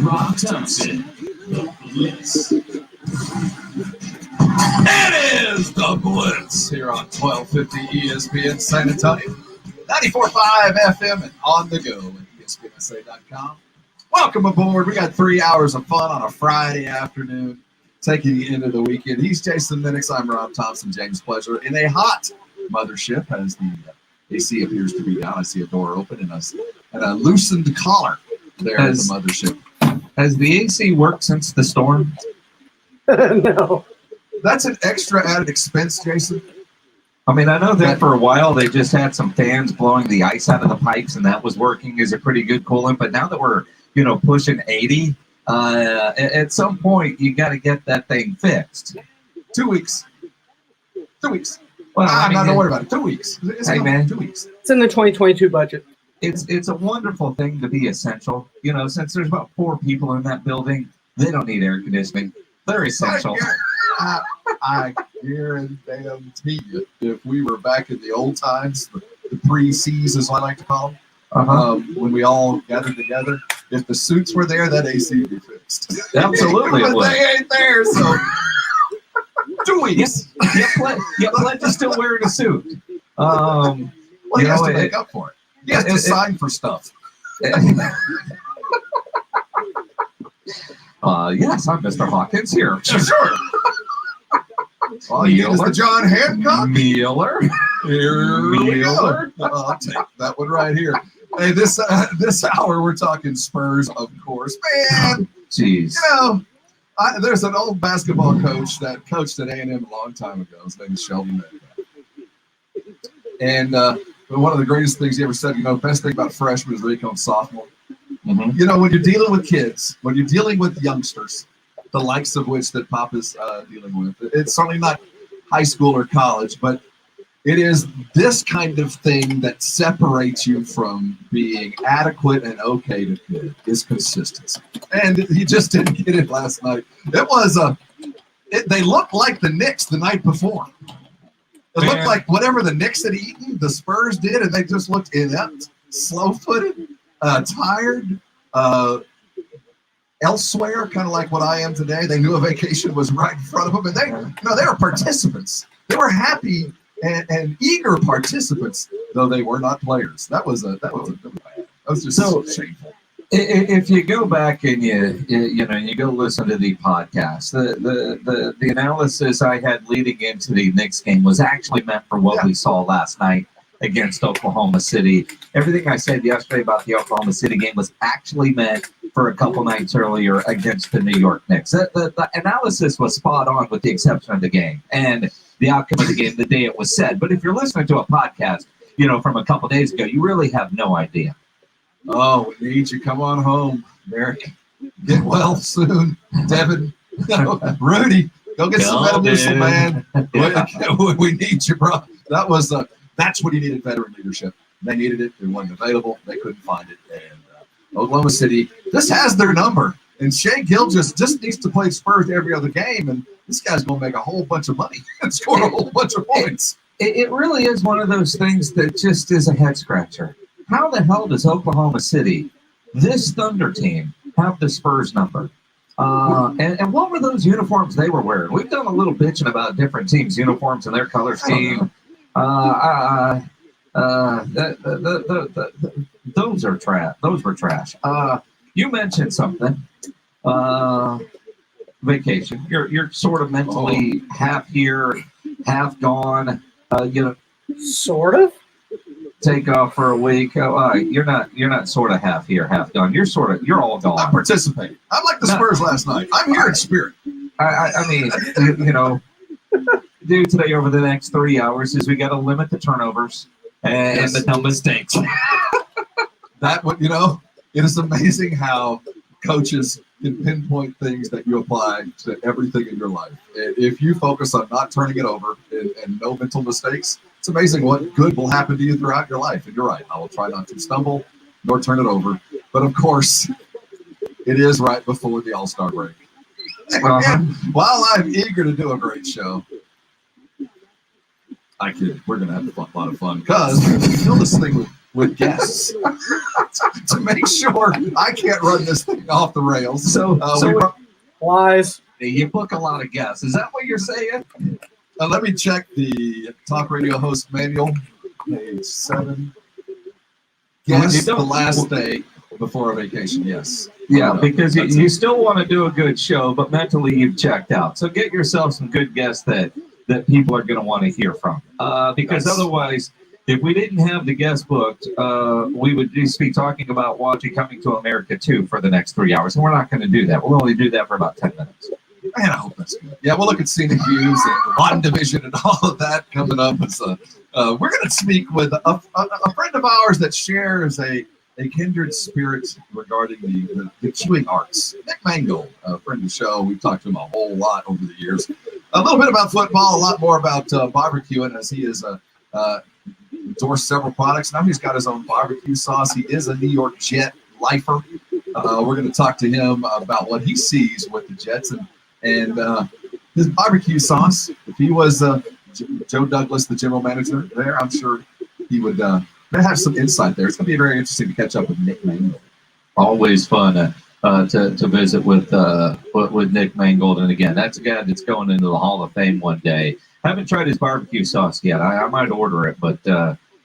Rob Thompson, the Blitz. It is the Blitz here on 1250 ESPN San Antonio, 94.5 FM and on the go at ESPNSA.com. Welcome aboard. We got 3 hours of fun on a Friday afternoon, taking you into the weekend. He's Jason Minix. I'm Rob Thompson. James Pleasure in a hot mothership as the AC appears to be down. I see a door open and a loosened collar there at the mothership. Has the AC worked since the storm? No. That's an extra added expense, Jason. I mean, I know that for a while they just had some fans blowing the ice out of the pipes, and that was working as a pretty good coolant. But now that we're, pushing 80, at some point you got to get that thing fixed. 2 weeks. 2 weeks. Well, don't worry about it. 2 weeks. Hey, man. 2 weeks. It's in the 2022 budget. It's a wonderful thing to be essential. Since there's about 4 people in that building, they don't need air conditioning. They're essential. I guarantee you, if we were back in the old times, the pre-Cs, as I like to call them, when we all gathered together, if the suits were there, that AC would be fixed. Absolutely. But they ain't there, so 2 weeks. Yep, Pledge still wearing a suit. Well, he has to make up for it. He has to sign for stuff. Yes, I'm Mr. Hawkins here. Sure. All you need is the John Hancock. Mueller. I'll take that one right here. Hey, this hour we're talking Spurs, of course. Man, jeez. There's an old basketball coach that coached at A&M a long time ago. His name is Sheldon Metcalf. And one of the greatest things he ever said, best thing about freshmen is they become sophomore. Mm-hmm. When you're dealing with kids, when you're dealing with youngsters, the likes of which that Pop is dealing with, it's certainly not high school or college, but it is this kind of thing that separates you from being adequate and okay to good is consistency. And he just didn't get it last night. It was they looked like the Knicks the night before. It looked like whatever the Knicks had eaten, the Spurs did, and they just looked inept, slow-footed, tired, elsewhere, kind of like what I am today. They knew a vacation was right in front of them, and they were participants. They were happy and eager participants, though they were not players. That was just so shameful. If you go back and you go listen to the podcast, the analysis I had leading into the Knicks game was actually meant for what we saw last night against Oklahoma City. Everything I said yesterday about the Oklahoma City game was actually meant for a couple nights earlier against the New York Knicks. The analysis was spot on with the exception of the game and the outcome of the game the day it was said. But if you're listening to a podcast, from a couple days ago, you really have no idea. Oh, we need you. Come on home, Merrick. Get well soon. Devin, Rudy, go get some Metamucil, man. We need you, bro. That's what he needed, veteran leadership. They needed it. It wasn't available. They couldn't find it. And Oklahoma City just has their number. And Shea Gilgeous just needs to play Spurs every other game, and this guy's going to make a whole bunch of money and score a whole bunch of points. It really is one of those things that just is a head-scratcher. How the hell does Oklahoma City, this Thunder team, have the Spurs number? And what were those uniforms they were wearing? We've done a little bitching about different teams' uniforms and their color scheme. Those are trash. Those were trash. You mentioned something. Vacation. You're sort of mentally half here, half gone. Sort of. Take off for a week. You're not sort of half here, half gone. You're all gone. I'm participating. I'm like the Spurs last night. I'm here in spirit. I mean, do today over the next 3 hours is we got to limit the turnovers and the no mistakes. It is amazing how coaches can pinpoint things that you apply to everything in your life. If you focus on not turning it over and no mental mistakes, it's amazing what good will happen to you throughout your life. And you're right. I will try not to stumble nor turn it over. But of course, it is right before the All-Star break. And while I'm eager to do a great show, I kid. We're gonna have a lot of fun because we fill this thing with guests to make sure I can't run this thing off the rails. Lies. You book a lot of guests. Is that what you're saying? Let me check the talk radio host manual, page 7. Yes, the last day before a vacation. Yes. Yeah, because you still want to do a good show, but mentally you've checked out. So get yourself some good guests that people are going to want to hear from. Because otherwise, if we didn't have the guest booked, we would just be talking about watching Coming to America 2 for the next 3 hours. And we're not going to do that. We'll only do that for about 10 minutes. Man, I hope that's good. Yeah, we'll look at scenic views and WandaVision and all of that coming up. We're going to speak with a friend of ours that shares a kindred spirit regarding the queuing arts. Nick Mangold, a friend of the show. We've talked to him a whole lot over the years. A little bit about football, a lot more about barbecuing, as he is endorsed several products. Now he's got his own barbecue sauce. He is a New York Jet lifer. We're going to talk to him about what he sees with the Jets and his barbecue sauce. If he was Joe Douglas, the general manager there, I'm sure he would have some insight there. It's going to be very interesting to catch up with Nick Mangold. Always fun to visit with Nick Mangold. And again, that's a guy that's going into the Hall of Fame one day. I haven't tried his barbecue sauce yet. I might order it, but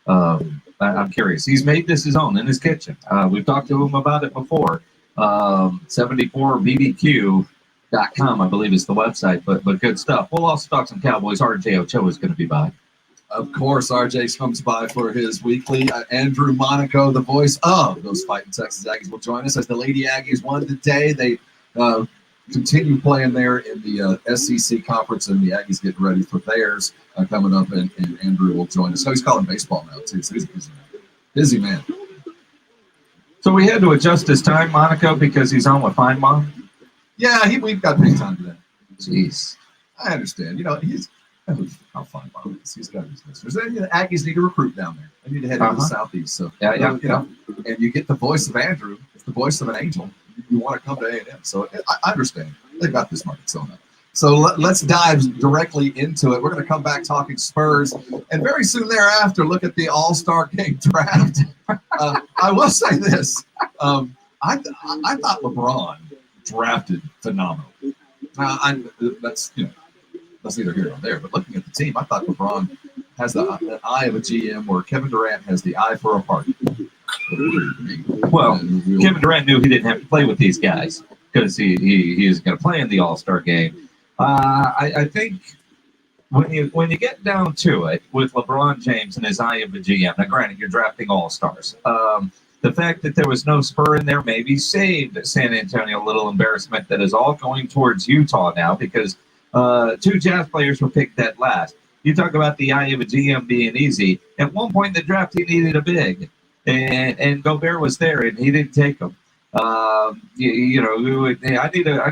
I'm curious. He's made this his own in his kitchen. We've talked to him about it before. 74bbq.com, I believe, is the website, but good stuff. We'll also talk some Cowboys. RJ Ochoa is going to be by. Of course, RJ comes by for his weekly. Andrew Monaco, the voice of those fighting Texas Aggies, will join us as the Lady Aggies won today. They continue playing there in the SEC conference, and the Aggies getting ready for theirs coming up, and Andrew will join us. So he's calling baseball now, too, so he's a busy man. So we had to adjust his time, Monaco, because he's on with Fine Mom? Yeah, we've got big time today. Jeez. I understand. How fine Mom is. He's got his listeners. The Aggies need to recruit down there. They need to head to the Southeast. So, and you get the voice of Andrew. It's the voice of an angel. You want to come to A&M. So I understand. They've got this market sewn up. So let's dive directly into it. We're going to come back talking Spurs. And very soon thereafter, look at the All-Star Game draft. I will say this. I thought LeBron drafted phenomenal. That's neither here nor there. But looking at the team, I thought LeBron has the eye of a GM, where Kevin Durant has the eye for a party. Well, Kevin Durant knew he didn't have to play with these guys because he is going to play in the All-Star Game. I think when you get down to it with LeBron James and his eye of a GM, now granted, you're drafting All-Stars. The fact that there was no Spur in there maybe saved San Antonio a little embarrassment that is all going towards Utah now, because 2 Jazz players were picked dead last. You talk about the eye of a GM being easy. At one point in the draft, he needed a big, and Gobert was there, and he didn't take him. I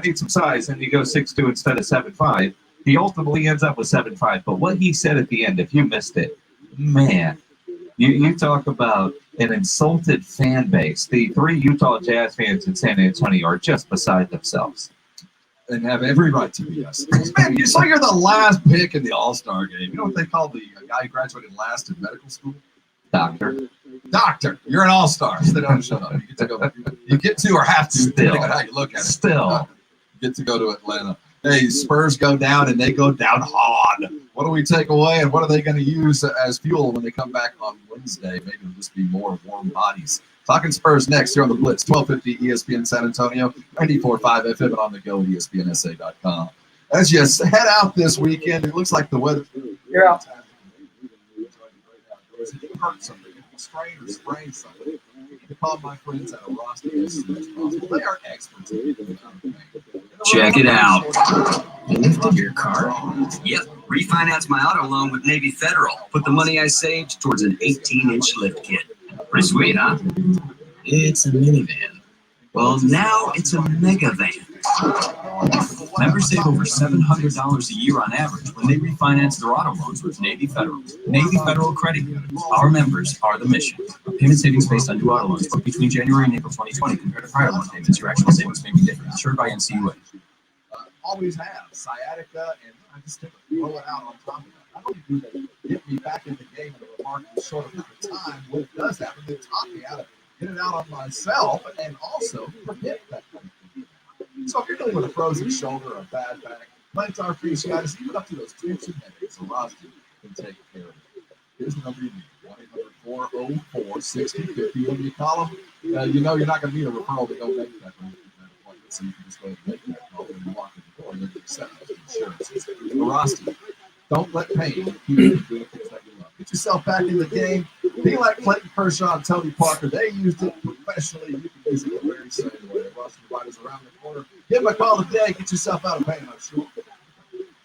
need some size, and you go 6'2" instead of 7'5". He ultimately ends up with 7'5". But what he said at the end, if you missed it, man, you talk about an insulted fan base. The 3 Utah Jazz fans in San Antonio are just beside themselves. And have every right to be us. Man, you're the last pick in the All-Star Game. You know what they call the guy who graduated last in medical school? Doctor. You're an All-Star. They don't shut up. You get to go. You get to or have to, depending on how you look at it. Still. You get to go to Atlanta. Hey, Spurs go down, and they go down hard. What do we take away, and what are they going to use as fuel when they come back on Wednesday? Maybe it'll just be more warm bodies. Talking Spurs next here on the Blitz, 1250 ESPN San Antonio, 94.5 FM, and on the go at ESPNSA.com. As you head out this weekend, it looks like the weather. You're out. If you hurt something, if you strain or sprain something, you need to call my friends at Rosti as soon as possible. They are experts in it. Check it out. You lifted your car? Yep. Refinance my auto loan with Navy Federal. Put the money I saved towards an 18-inch lift kit. Pretty sweet, huh? It's a minivan. Well, now it's a mega van. Members save over $700 a year on average when they refinance their auto loans with Navy Federal. Navy Federal Credit Union. Our members are the mission. Payment savings based on new auto loans booked between January and April 2020 compared to prior loan payments. Your actual savings may be different. Insured by NCUA. Always have sciatica, and I just roll it out on top of that. not only do they get me back in the game in a remarkably short amount of time, when it does happen, they taught me how to get it out on myself and also prevent that kind of thing. So if you're dealing with a frozen shoulder or a bad back, plantar fasciitis, even up to those tension headaches, a Rosty can take care of it. Here's the number you need, 1-800-404-6050. When you call them, you know you're not going to need a referral to go make that appointment, so you can just go ahead and make that call when you walk in the door and then you accept insurance. The Rosty, don't let pain keep you from doing things that you love. Get yourself back in the game. Be like Clayton Kershaw and Tony Parker. They used it professionally. You can use it the very same way. Rosty Riders around the corner. Give them a call today. Get yourself out of pain, I'm sure.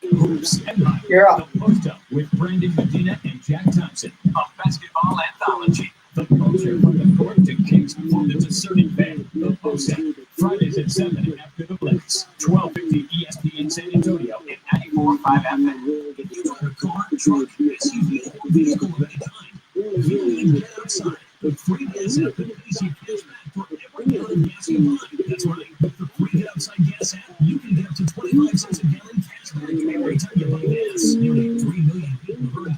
Hoops and Life. You're up. The Post Up with Brandon Medina and Jack Thompson. A basketball anthology. The culture from the court to Kings for the discerning fan. The Post Up. Fridays at 7 after the Blitz. 1250 ESPN San Antonio and 94.5 FM. If you drive a car, truck, SUV, or vehicle of any kind, you need to get outside. The free gas app that pays you cash back for every gallon of gas you buy. That's right. With the free Get Outside Gas app, you can get up to 25 cents a gallon cash back every time you buy gas. Nearly 3 million people have heard.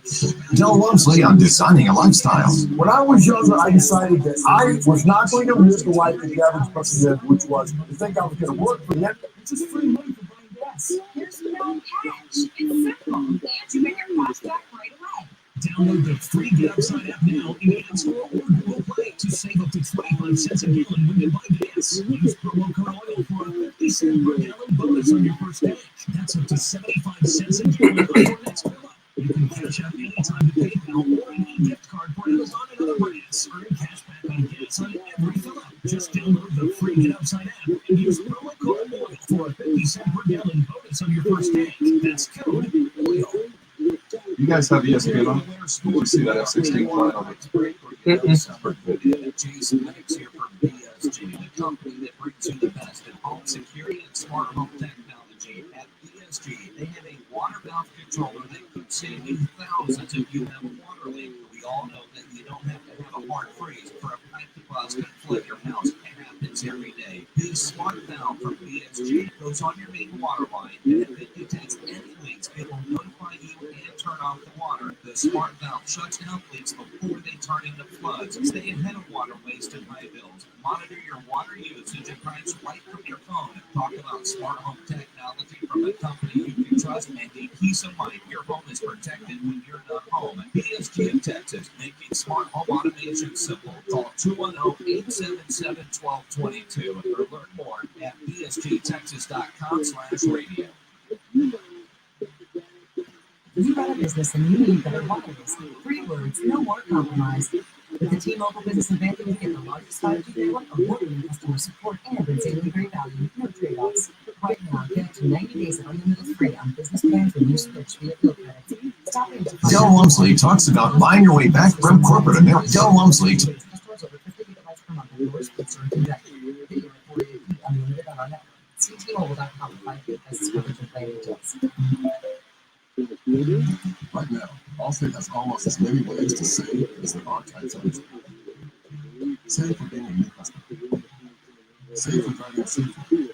Del Lumsley on designing a lifestyle. When I was younger, I decided that I was not going to live the life that the average person lived, which was to think I was going to work for them. It's just free money for buying gas. There's no catch. It's simple, and you make your cost back right away. Download the free Get Outside app now in the App Store or Google Play to save up to 25 cents a gallon when you buy gas. Use promo code OIL for a 50-cent per gallon bonus on your first tank. That's up to 75 cents a gallon on your next fill up. You can cash out anytime to PayPal or any gift card for Amazon and other brands. Earn cash back on gas on every fill up. Just download the free Get Outside app and use promo code OIL for a 50-cent per gallon bonus on your first tank. That's code OIL. You guys have ESPN on? Did you see that F-16 flying over the spring? Jason Lennox here from BSG, the company that brings you the best in home security and smart home technology. At BSG, they have a water valve controller that could save you thousands if you have a water leak. We all know that you don't have to have a hard freeze for a pipe to bust and flood your house. It happens every day. This smart valve from BSG goes on your main water line, and if it detects any leaks, it will notify you and turn off the water. The smart valve shuts down leaks before they turn into floods. Stay ahead of water waste and high bills. Monitor your water usage and price right from your phone. Talk about smart home technology from a company you can trust and the peace of mind your home is protected when you're not home. BSG of Texas, making smart home automation simple. Call 210-877-1222 or learn more at bsgtexas.com/radio. You run a business and you need better wireless. 3 words, no more compromise. With the T-Mobile Business Advantage, you get the largest 5G network, award-winning customer support, and insanely great value. No trade-offs. Right now, get up to 90 days of unlimited free on business plans when you switch via bill credits. Stop in to Del Lumsley talks about buying your way back from corporate America. Del Lumsley. Customers over 50 gigabytes per month and yours splits are injected. Video at 480p unlimited on our network. See T-Mobile.com for 5 gig coverage and plan details. Right now, Allstate has almost as many ways to save as there are types of insurance. Save for being a new customer. Save for driving safely.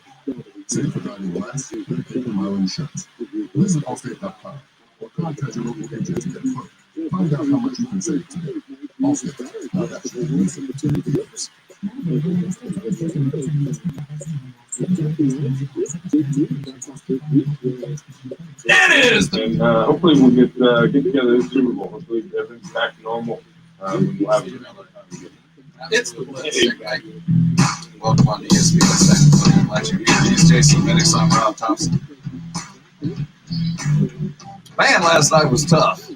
Save for driving less and taking my own insurance. Visit Allstate.com or contact your local agent to get a quote. Find out how much you can save today. Allstate, not actually easy to use. That is the And hopefully we'll get together this Super Bowl. Hopefully everything's back to normal. We'll have It's the Blitz. Welcome on to ESPN San Antonio. Glad you're here. He's Jason Minix. I'm Rob Thompson. Man, last night was tough.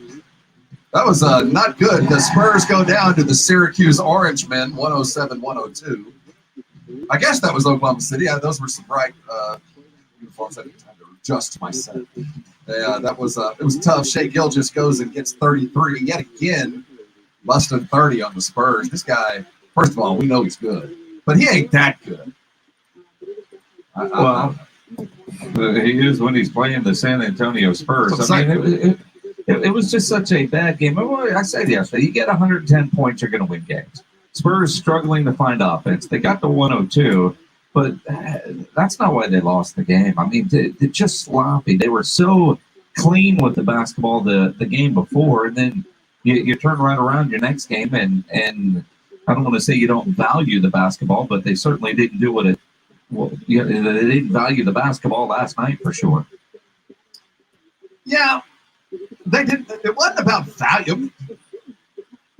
That was not good. The Spurs go down to the Syracuse Orange Men, 107-102. I guess that was Oklahoma City. Those were some bright uniforms. I didn't have to adjust my set. That was it was tough. Shea Gilgeous goes and gets 33 yet again, busting 30 on the Spurs. This guy, first of all, we know he's good, but he ain't that good. He is when he's playing the San Antonio Spurs. I mean, it was just such a bad game. I said yesterday, you get 110 points, you're going to win games. Spurs struggling to find offense. They got the 102, but that's not why they lost the game. I mean, they're just sloppy. They were so clean with the basketball the game before, and then you turn right around your next game, and I don't want to say you don't value the basketball, but they certainly didn't do what it. Well, they didn't value the basketball last night for sure. Yeah, they didn't. It wasn't about value.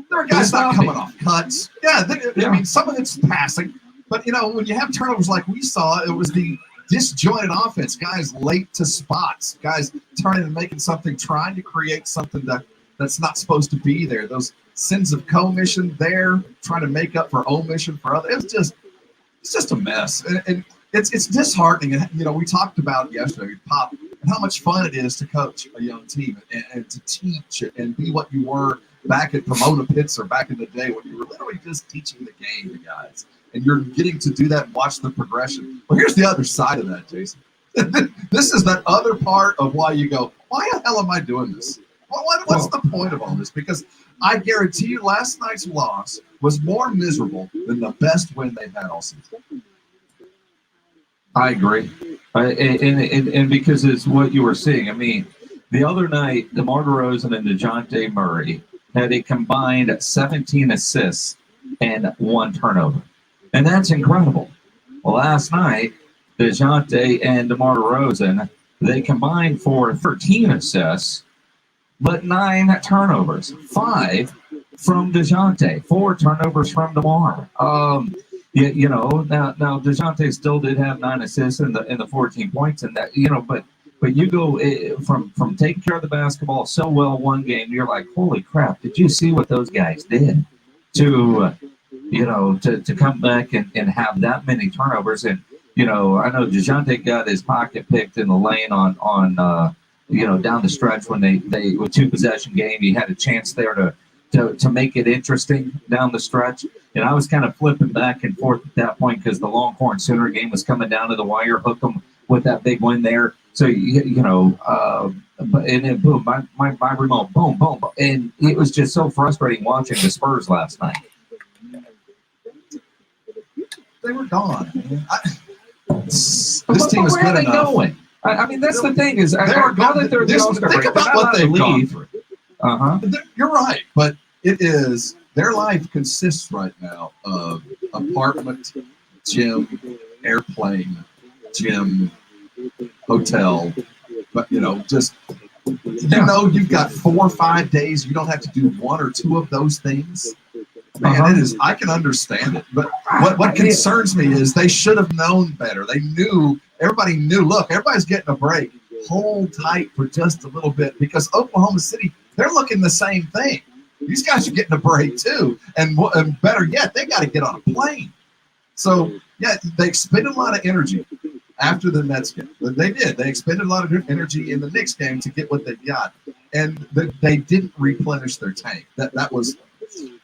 There were guys not coming off cuts. Yeah, I mean, some of it's passing, but when you have turnovers like we saw, it was the disjointed offense. Guys late to spots. Guys turning and making something, trying to create something that's not supposed to be there. Those sins of commission there, trying to make up for omission for others. It's just a mess, and it's disheartening. And we talked about yesterday, Pop, and how much fun it is to coach a young team and to teach and be what you were back at Pomona Pitzer back in the day when you were literally just teaching the game to guys, and you're getting to do that and watch the progression. Well, here's the other side of that, Jason. This is that other part of why you go, why the hell am I doing this? What's the point of all this? Because I guarantee you last night's loss was more miserable than the best win they've had all season. I agree. And because it's what you were seeing. I mean, the other night, DeMar DeRozan and DeJounte Murray had a combined 17 assists and 1 turnover. And that's incredible. Well, last night, DeJounte and DeMar DeRozan, they combined for 13 assists, but 9 turnovers. 5 from DeJounte, 4 turnovers from DeMar. Now DeJounte still did have 9 assists in the 14 points, and that but you go from taking care of the basketball so well one game, you're like, holy crap! Did you see what those guys did to come back and have that many turnovers? And I know DeJounte got his pocket picked in the lane on down the stretch when they with 2 possession game, he had a chance there to make it interesting down the stretch. And I was kind of flipping back and forth at that point because the Longhorn Sooner game was coming down to the wire, hook them with that big win there. So, and then boom, my remote, boom, boom. And it was just so frustrating watching the Spurs last night. They were gone. This team is good enough. Going? I mean, that's the thing is, now that they're the All-Star break, think about what they've gone through. You're right, but it is their life consists right now of apartment, gym, airplane, gym, hotel. But you've got 4 or 5 days. You don't have to do 1 or 2 of those things. Man, it is. I can understand it, but what concerns me is they should have known better. They knew. Everybody knew. Look, everybody's getting a break. Hold tight for just a little bit because Oklahoma City, they're looking the same thing. These guys are getting a break too, and better yet, they got to get on a plane. So yeah, they expended a lot of energy after the Nets game. They did. They expended a lot of energy in the Knicks game to get what they got, and they didn't replenish their tank. That was.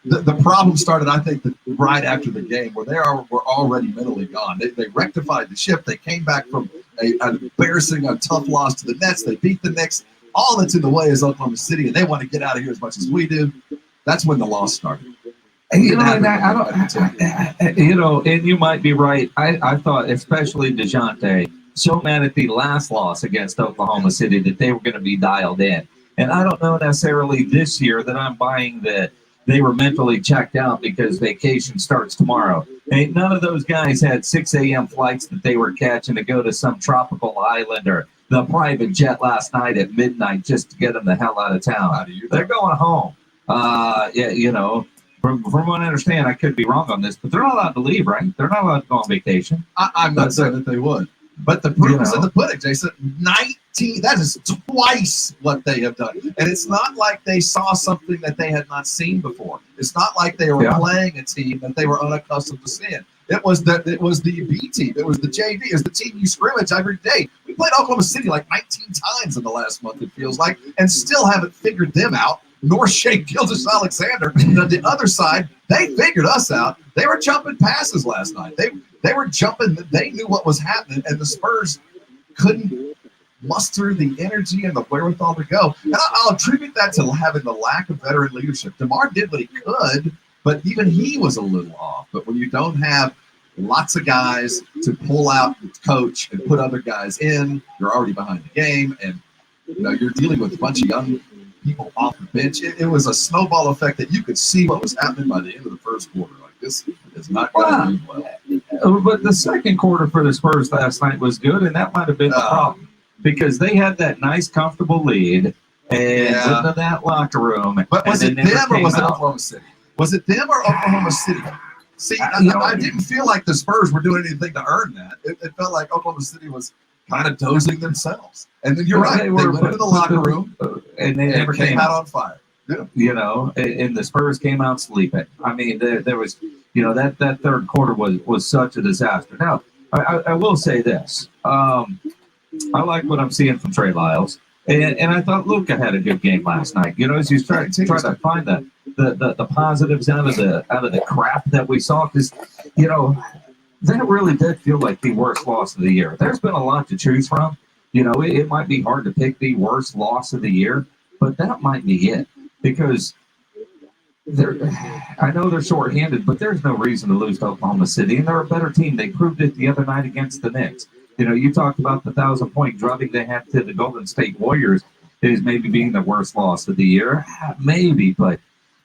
The problem started, I think, right after the game where were already mentally gone. They rectified the ship. They came back from an embarrassing, tough loss to the Nets. They beat the Knicks. All that's in the way is Oklahoma City, and they want to get out of here as much as we do. That's when the loss started. And you might be right. I thought, especially DeJounte, so mad at the last loss against Oklahoma City that they were going to be dialed in. And I don't know necessarily this year that I'm buying that they were mentally checked out because vacation starts tomorrow. And none of those guys had 6 a.m. flights that they were catching to go to some tropical island or the private jet last night at midnight just to get them the hell out of town. They're going home. From what I understand, I could be wrong on this, but they're not allowed to leave, right? They're not allowed to go on vacation. I'm not saying that they would. But the proof is in the pudding, Jason. 19, that is twice what they have done. And it's not like they saw something that they had not seen before. It's not like they were playing a team that they were unaccustomed to seeing. It was the B team. It was the JV. It was the team you scrimmage every day. We played Oklahoma City like 19 times in the last month, it feels like, and still haven't figured them out, nor Shea Gilgeous-Alexander. And on the other side, they figured us out. They were jumping passes last night. They were jumping. They knew what was happening, and the Spurs couldn't muster the energy and the wherewithal to go. And I'll attribute that to having the lack of veteran leadership. DeMar did what he could, but even he was a little off. But when you don't have lots of guys to pull out and coach and put other guys in, you're already behind the game. And You're dealing with a bunch of young people off the bench. It was a snowball effect that you could see what was happening by the end of the first quarter. Like, this is not going to do well. But the second quarter for the Spurs last night was good, and that might have been the problem because they had that nice, comfortable lead and went to that locker room. But was it them or was it Oklahoma City? Was it them or Oklahoma City? See, I didn't feel like the Spurs were doing anything to earn that. It felt like Oklahoma City was kind of dozing themselves. And then you're right. They went into the locker room and they never came out on fire. Yeah. And the Spurs came out sleeping. I mean, there was, that third quarter was such a disaster. Now, I will say this. I like what I'm seeing from Trey Lyles. And I thought Luka had a good game last night. As you try to find the positives out of the crap that we saw, because that really did feel like the worst loss of the year. There's been a lot to choose from. It might be hard to pick the worst loss of the year, but that might be it, because I know they're shorthanded, but there's no reason to lose to Oklahoma City, and they're a better team. They proved it the other night against the Knicks. You talked about the 1,000-point drubbing they had to the Golden State Warriors is maybe being the worst loss of the year. Maybe, but,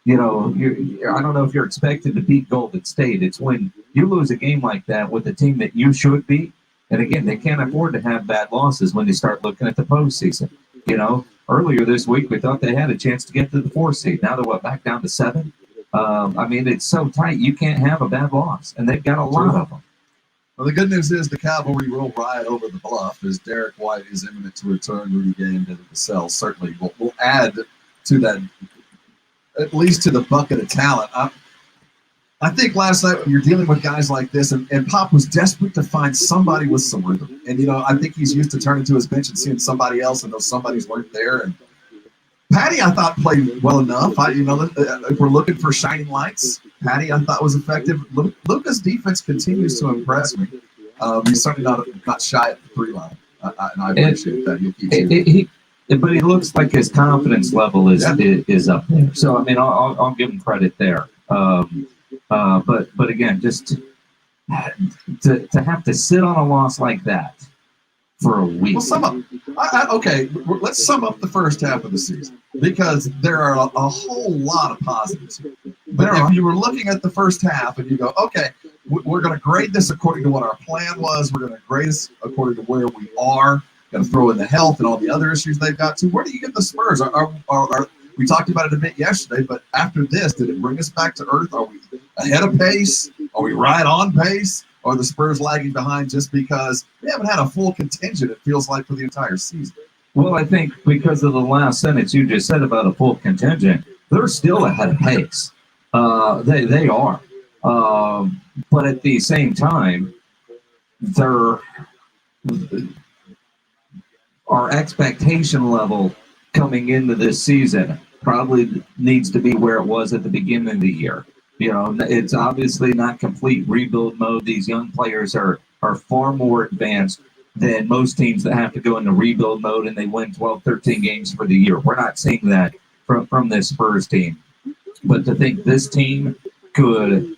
I don't know if you're expected to beat Golden State. It's when you lose a game like that with a team that you should beat. And again, they can't afford to have bad losses when you start looking at the postseason. Earlier this week, we thought they had a chance to get to the 4th seed. Now they're back down to 7. It's so tight, you can't have a bad loss. And they've got a lot of them. Well, the good news is the Cavalry will ride over the bluff as Derek White is imminent to return. Rudy Gay into the cell certainly will add to that, at least to the bucket of talent. I think last night when you're dealing with guys like this, and Pop was desperate to find somebody with some rhythm. And, I think he's used to turning to his bench and seeing somebody else, and those somebodies weren't there. And Patty, I thought, played well enough. If we're looking for shining lights, Patty, I thought, was effective. Luka's defense continues to impress me. He's certainly not shy at the 3 line, and I appreciate that. He'll keep but he looks like his confidence level is up there. So, I'll give him credit there. But again, just to have to sit on a loss like that for a week. Well, sum up. Okay, let's sum up the first half of the season, because there are a whole lot of positives here. But if you were looking at the first half and you go, okay, we're going to grade this according to what our plan was. We're going to grade this according to where we are. Going to throw in the health and all the other issues they've got to. Where do you get the Spurs? We talked about it a bit yesterday, but after this, did it bring us back to earth? Are we ahead of pace? Are we right on pace? Or are the Spurs lagging behind just because we haven't had a full contingent, it feels like, for the entire season? Well, I think because of the last sentence you just said about a full contingent, they're still ahead of pace. They are. But at the same time, our expectation level coming into this season probably needs to be where it was at the beginning of the year. It's obviously not complete rebuild mode. These young players are far more advanced than most teams that have to go into rebuild mode and they win 12, 13 games for the year. We're not seeing that from this Spurs team. But to think this team could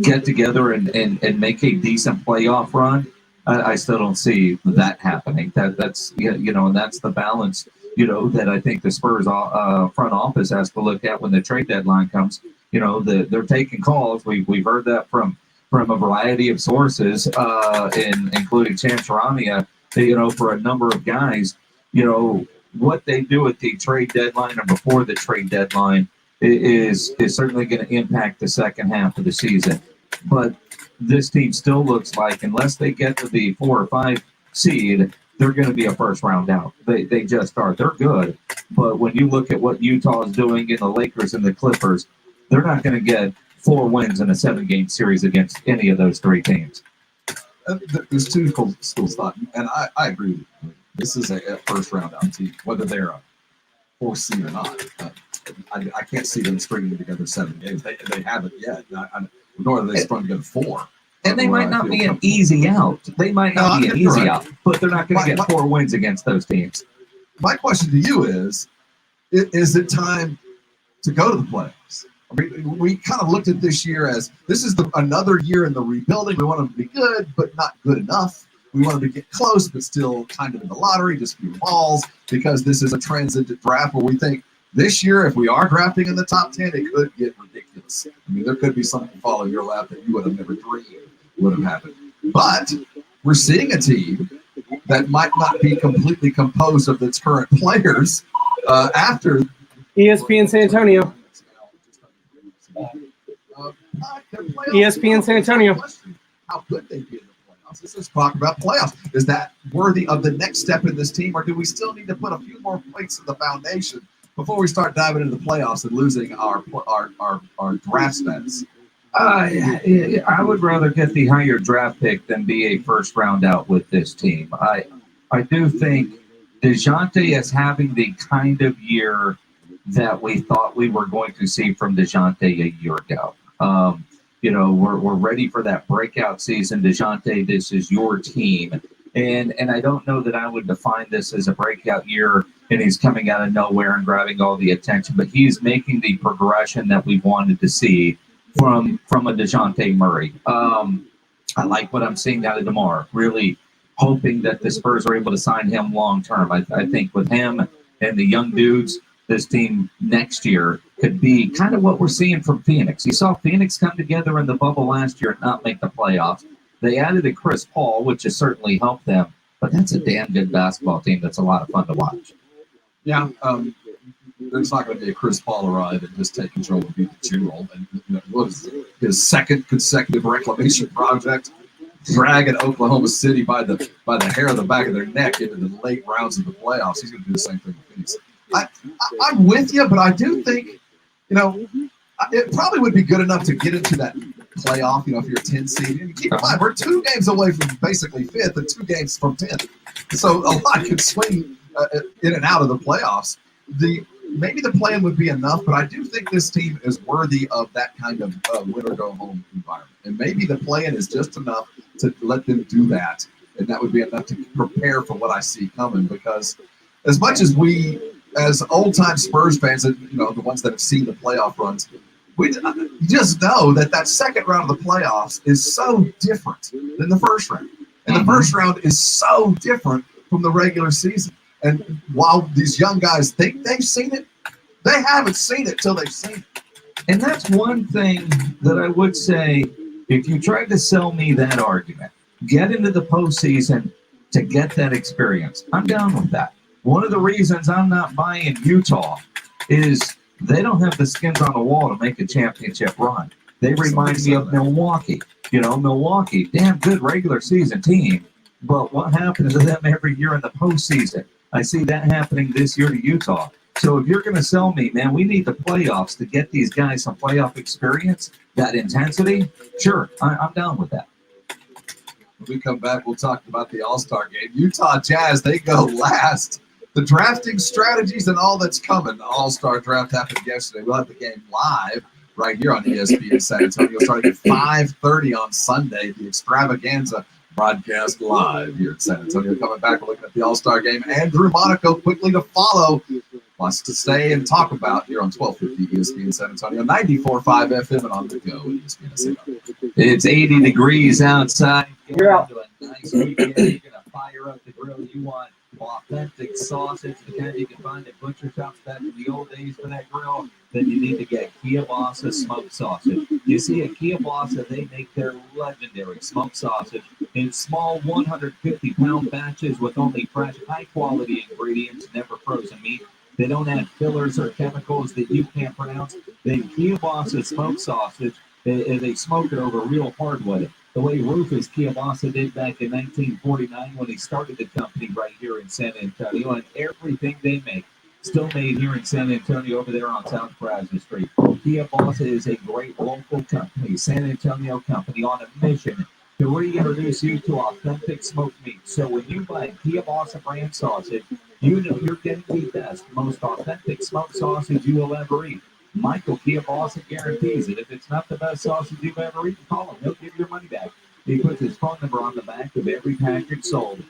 get together and make a decent playoff run, I still don't see that happening. That's and that's the balance, that I think the Spurs front office has to look at when the trade deadline comes. They're taking calls. We've heard that from a variety of sources, including Chan Charania, for a number of guys. What they do at the trade deadline or before the trade deadline is certainly going to impact the second half of the season. But this team still looks like, unless they get to the 4 or 5 seed, they're going to be a first round out. They just are. They're good. But when you look at what Utah is doing in the Lakers and the Clippers, they're not going to get 4 wins in a 7-game series against any of those 3 teams. There's 2 schools thought, and I agree with you. This is a first round out team, whether they're a 4th seed or not. I can't see them stringing together 7 games. They haven't yet. Nor have they strung together 4. And they might not be an easy out. They might not be an easy out, but they're not going to get 4 wins against those teams. My question to you is it time to go to the playoffs? We kind of looked at this year as this is another year in the rebuilding. We want them to be good, but not good enough. We wanted to get close, but still kind of in the lottery, just few balls, because this is a transitive draft where we think this year, if we are drafting in the top 10, it could get ridiculous. I mean, there could be something fall in your lap that you would have never dreamed would have happened. But we're seeing a team that might not be completely composed of its current players after ESPN San Antonio. ESPN San Antonio. How could they be in the playoffs? Let's just talk about playoffs. Is that worthy of the next step in this team, or do we still need to put a few more plates in the foundation before we start diving into the playoffs and losing our draft status? I would rather get the higher draft pick than be a first round out with this team. I do think DeJounte is having the kind of year that we thought we were going to see from DeJounte a year ago. We're ready for that breakout season. DeJounte, this is your team. And I don't know that I would define this as a breakout year and he's coming out of nowhere and grabbing all the attention, but he's making the progression that we wanted to see from a DeJounte Murray. I like what I'm seeing out of DeMar, really hoping that the Spurs are able to sign him long term. I think with him and the young dudes, this team next year could be kind of what we're seeing from Phoenix. You saw Phoenix come together in the bubble last year and not make the playoffs. They added a Chris Paul, which has certainly helped them, but that's a damn good basketball team that's a lot of fun to watch. Yeah, there's not going to be a Chris Paul arrive and just take control and beat the 2-year-old. And what is his second consecutive reclamation project? Dragging Oklahoma City by the hair of the back of their neck into the late rounds of the playoffs. He's going to do the same thing with Phoenix. I'm with you, but I do think, it probably would be good enough to get into that playoff, if you're a 10 seed. And keep in mind, we're 2 games away from basically 5th and 2 games from 10th. So a lot could swing in and out of the playoffs. Maybe the plan would be enough, but I do think this team is worthy of that kind of win-or-go-home environment. And maybe the plan is just enough to let them do that, and that would be enough to prepare for what I see coming. Because as much as we, as old-time Spurs fans, and the ones that have seen the playoff runs, we just know that second round of the playoffs is so different than the first round. And the first round is so different from the regular season. And while these young guys think they've seen it, they haven't seen it till they've seen it. And that's one thing that I would say, if you tried to sell me that argument, get into the postseason to get that experience, I'm down with that. One of the reasons I'm not buying Utah is they don't have the skins on the wall to make a championship run. They remind me of Milwaukee. Milwaukee, damn good regular season team, but what happens to them every year in the postseason? I see that happening this year to Utah. So if you're going to sell me, man, we need the playoffs to get these guys some playoff experience, that intensity, sure, I'm down with that. When we come back, we'll talk about the All-Star game. Utah Jazz, they go last. The drafting strategies and all that's coming. The All-Star draft happened yesterday. We'll have the game live right here on ESPN San Antonio, starting at 5:30 on Sunday. The extravaganza broadcast live here in San Antonio. Coming back, we're looking at the All-Star game. Andrew Monaco quickly to follow. Lots to stay and talk about here on 1250 ESPN San Antonio, 94.5 FM and on the go at ESPN San Antonio. It's 80 degrees outside. You're out. To a nice weekend. You're going to fire up the grill. You want authentic sausage, the kind you can find at butcher shops back in the old days for that grill, then you need to get Kielbasa smoked sausage. You see, at Kielbasa, they make their legendary smoked sausage in small 150-pound batches with only fresh, high-quality ingredients, never frozen meat. They don't add fillers or chemicals that you can't pronounce. They Kielbasa smoked sausage. They smoke it over real hardwood, the way Rufus Kielbasa did back in 1949 when he started the company right here in San Antonio. And everything they make, still made here in San Antonio over there on South Brazos Street. Kielbasa is a great local company, San Antonio company, on a mission to reintroduce you to authentic smoked meat. So when you buy Kielbasa brand sausage, you know you're getting the best, most authentic smoked sausage you will ever eat. Michael Kielbasa guarantees it. If it's not the best sausage you've ever eaten, call him. He'll give your money back. He puts his phone number on the back of every package sold.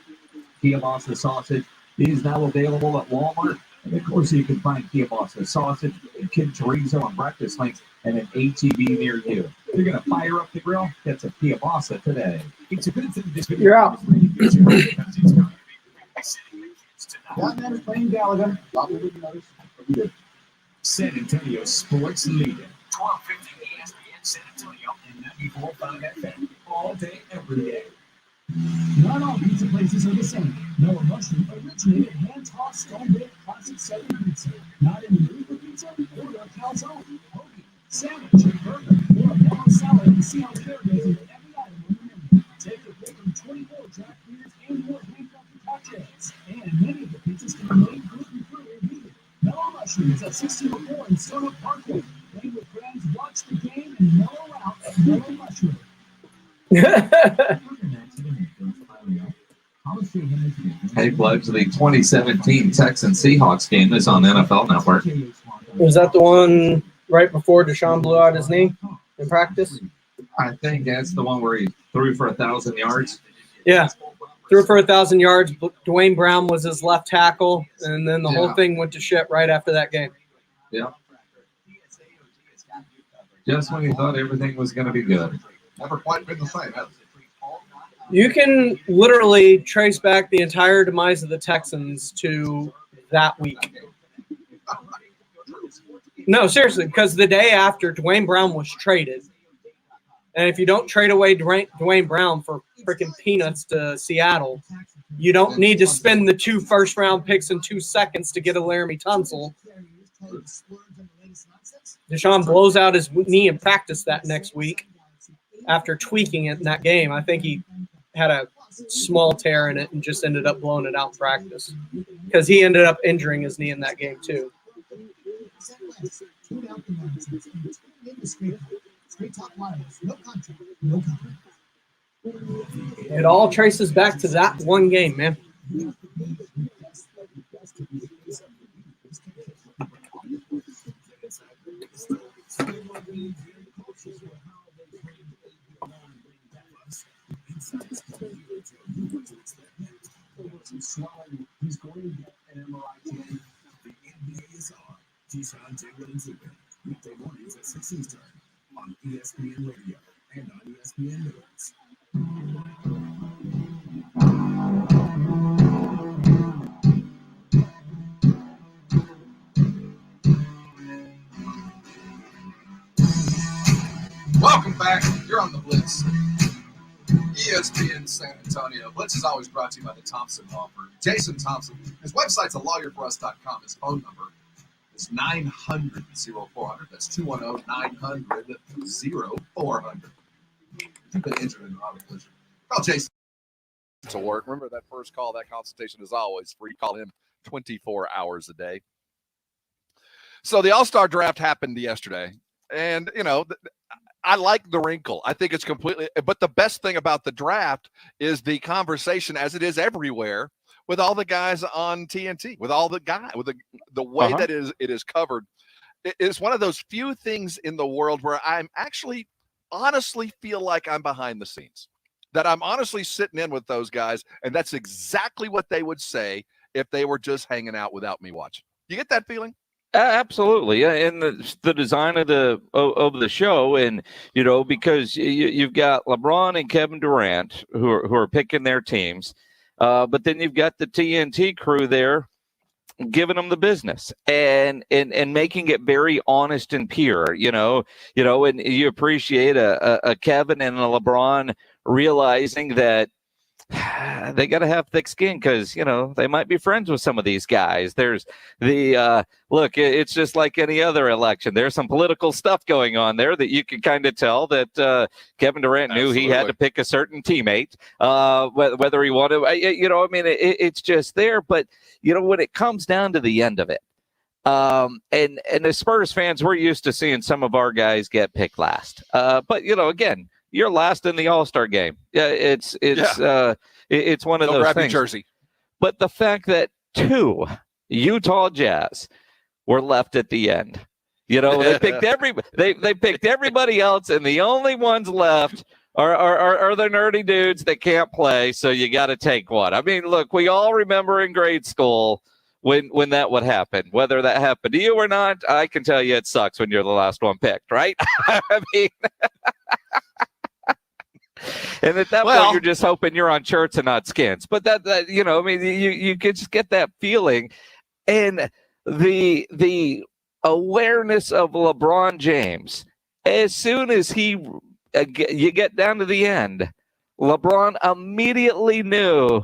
Kielbasa sausage is now available at Walmart. And of course, you can find Kielbasa sausage, kid chorizo, and breakfast links at an HEB near you. You're going to fire up the grill? Get to Piabasa today. It's a good thing this video You're out. That man is playing Gallagher. San Antonio sports leader. 1250 ESPN San Antonio and 94.5 FM. All day, every day. Not all pizza places are the same. Mellow Mushroom originated hand-tossed stone-baked classic Southern pizza. Not in the mood for pizza? Order a calzone, hoagie, sandwich, burger, or a mellow salad and see how care goes into every item on the menu. Take your pick from 24 draft beers and more handcrafted cocktails. And many of the pizzas can be made gluten-free or vegan. Mellow Mushroom is at 1604 in Stone Oak Parkway. Play with friends, watch the game, and mellow out at Mellow Mushroom. Hey, Bludge, the 2017 Texans Seahawks game is on NFL Network. Was that the one right before Deshaun blew out his knee in practice? I think that's the one where he threw for 1,000 yards. Yeah. Threw for 1,000 yards. Dwayne Brown was his left tackle, and then the whole thing went to shit right after that game. Yeah. Just when you thought everything was going to be good. Never quite been the same, has it? You can literally trace back the entire demise of the Texans to that week. No, seriously, because the day after Dwayne Brown was traded, and if you don't trade away Dwayne Brown for freaking peanuts to Seattle, you don't need to spend the 2 first-round picks in 2 seconds to get a Laramie Tunsil. Deshaun blows out his knee in practice that next week after tweaking it in that game. I think he had a small tear in it and just ended up blowing it out in practice because he ended up injuring his knee in that game too. It all traces back to that one game, man. He's going to get an MRI today. The NBA is on. Keyshawn, Jalen, and Zubin. Weekday mornings at 6 Eastern on ESPN Radio and on ESPN News. Welcome back. You're on the Blitz. ESPN San Antonio. Blitz is always brought to you by the Thompson Law Firm. Jason Thompson. His website's alawyer4us.com. His phone number is 900-0400. That's 210-900-0400. If you've been injured in an auto collision, call Jason. To work. Remember that first call, that consultation is always free. Call him 24 hours a day. So the All-Star draft happened yesterday. And, you know, I like the wrinkle. I think it's completely, but the best thing about the draft is the conversation, as it is everywhere, with all the guys on TNT, with all the guys, with the way that it is covered. It is one of those few things in the world where I'm actually honestly feel like I'm behind the scenes, that I'm honestly sitting in with those guys, and that's exactly what they would say if they were just hanging out without me watching. You get that feeling? Absolutely, and the design of the show, and you know, because you've got LeBron and Kevin Durant who are picking their teams, but then you've got the TNT crew there giving them the business and making it very honest and pure, you know, and you appreciate a Kevin and a LeBron realizing that they got to have thick skin because, you know, they might be friends with some of these guys. There's the look, it's just like any other election. There's some political stuff going on there that you can kind of tell that Kevin Durant knew he had to pick a certain teammate, whether he wanted, you know, I mean, it's just there. But, you know, when it comes down to the end of it, and the Spurs fans, we're used to seeing some of our guys get picked last. But, you know, again, you're last in the All-Star game. Yeah, it's one of those things. Jersey. But the fact that 2 Utah Jazz were left at the end, you know, they picked they picked everybody else, and the only ones left are the nerdy dudes that can't play. So you got to take one. I mean, look, we all remember in grade school when that would happen. Whether that happened to you or not, I can tell you it sucks when you're the last one picked, right? I mean. And at that point, you're just hoping you're on shirts and not skins. But that I mean, you could just get that feeling. And the awareness of LeBron James, as soon as you get down to the end, LeBron immediately knew,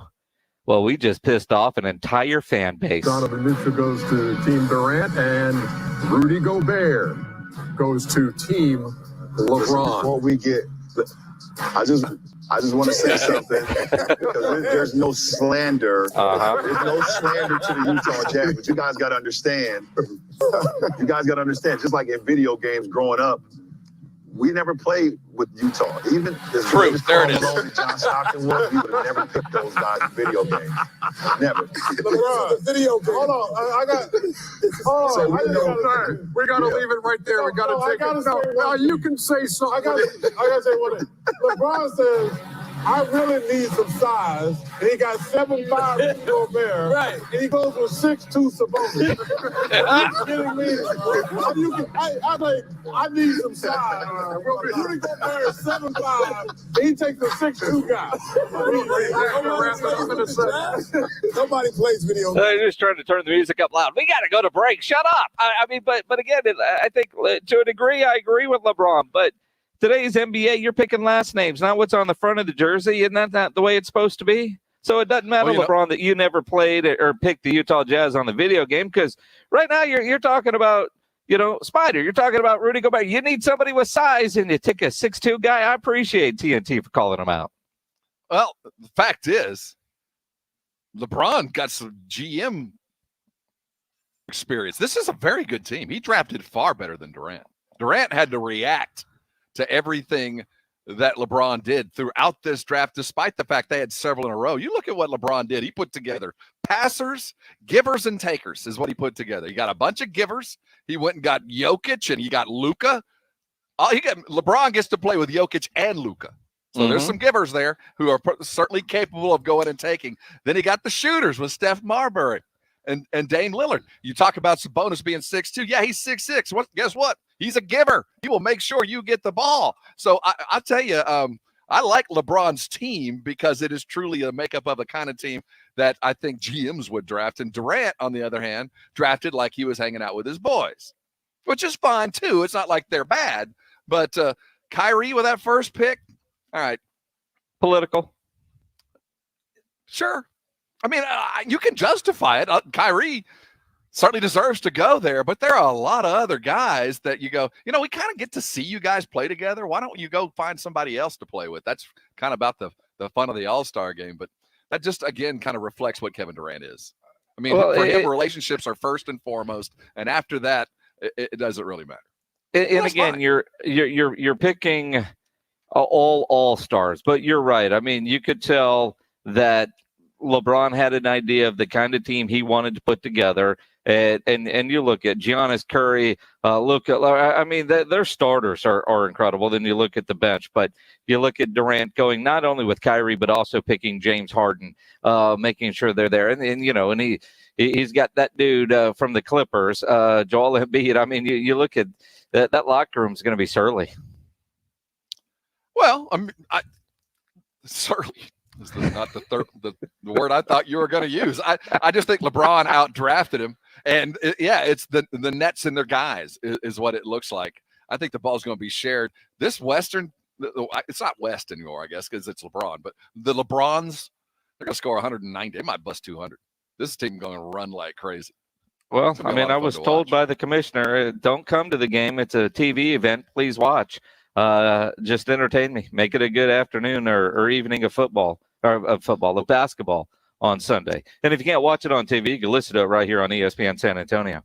well, we just pissed off an entire fan base. Donovan Mitchell goes to Team Durant, and Rudy Gobert goes to Team LeBron. Before we get, I just want to say something, because there's no slander. There's no slander to the Utah Jazz, but you guys got to understand. You guys got to understand. Just like in video games growing up, we never played with Utah. Even as True, there it is. John Stockton was, we would have never picked those guys in video games. Never. LeBron, video game. Hold on, I got. Hold on, so we got to leave it right there. We got to take it. No, you can say something. I got to say one thing. LeBron says, I really need some size, and he got 7'5" Rudy Gobert, right? And he goes with 6'2" Sabonis. You kidding me? I need some size. Rudy Gobert is 7'5", and he takes a 6'2" guy. Nobody plays video games. They're just trying to turn the music up loud. We got to go to break. Shut up. I mean, but again, I think to a degree, I agree with LeBron, but today's NBA, you're picking last names, not what's on the front of the jersey. Isn't that not the way it's supposed to be? So it doesn't matter, LeBron, that you never played or picked the Utah Jazz on the video game, because right now you're talking about, Spider. You're talking about Rudy Gobert. You need somebody with size, and you take a 6'2" guy. I appreciate TNT for calling him out. Well, the fact is, LeBron got some GM experience. This is a very good team. He drafted far better than Durant. Durant had to react to everything that LeBron did throughout this draft, despite the fact they had several in a row. You look at what LeBron did. He put together passers, givers, and takers is what he put together. He got a bunch of givers. He went and got Jokic, and he got Luka. LeBron gets to play with Jokic and Luka. So there's some givers there who are certainly capable of going and taking. Then he got the shooters with Steph Marbury and Dame Lillard. You talk about Sabonis being 6'2". Yeah, he's 6'6". Guess what? He's a giver. He will make sure you get the ball. So I tell you, I like LeBron's team because it is truly a makeup of the kind of team that I think GMs would draft. And Durant, on the other hand, drafted like he was hanging out with his boys, which is fine too. It's not like they're bad. But Kyrie with that first pick, all right. Political. Sure. I mean, you can justify it. Kyrie certainly deserves to go there, but there are a lot of other guys that you go, we kind of get to see you guys play together. Why don't you go find somebody else to play with? That's kind of about the fun of the All-Star game, but that just, again, kind of reflects what Kevin Durant is. I mean, for him, relationships are first and foremost, and after that, it doesn't really matter. And again, you're picking all stars, but you're right. I mean, you could tell that LeBron had an idea of the kind of team he wanted to put together. And you look at Giannis, Curry, Luka. I mean, their starters are incredible. Then you look at the bench, but you look at Durant going not only with Kyrie, but also picking James Harden, making sure they're there. And he's got that dude from the Clippers, Joel Embiid. I mean, you look at that locker room is going to be surly. Well, I mean, surly is not the word I thought you were going to use. I just think LeBron outdrafted him. And it's the Nets and their guys is what it looks like. I think the ball's going to be shared. This Western, it's not West anymore, I guess, because it's LeBron. But the LeBrons, they're going to score 190. They might bust 200. This team going to run like crazy. Well, I mean, I was told by the commissioner, don't come to the game. It's a TV event. Please watch. Just entertain me. Make it a good afternoon or evening of basketball on Sunday. And if you can't watch it on TV, you can listen to it right here on ESPN San Antonio.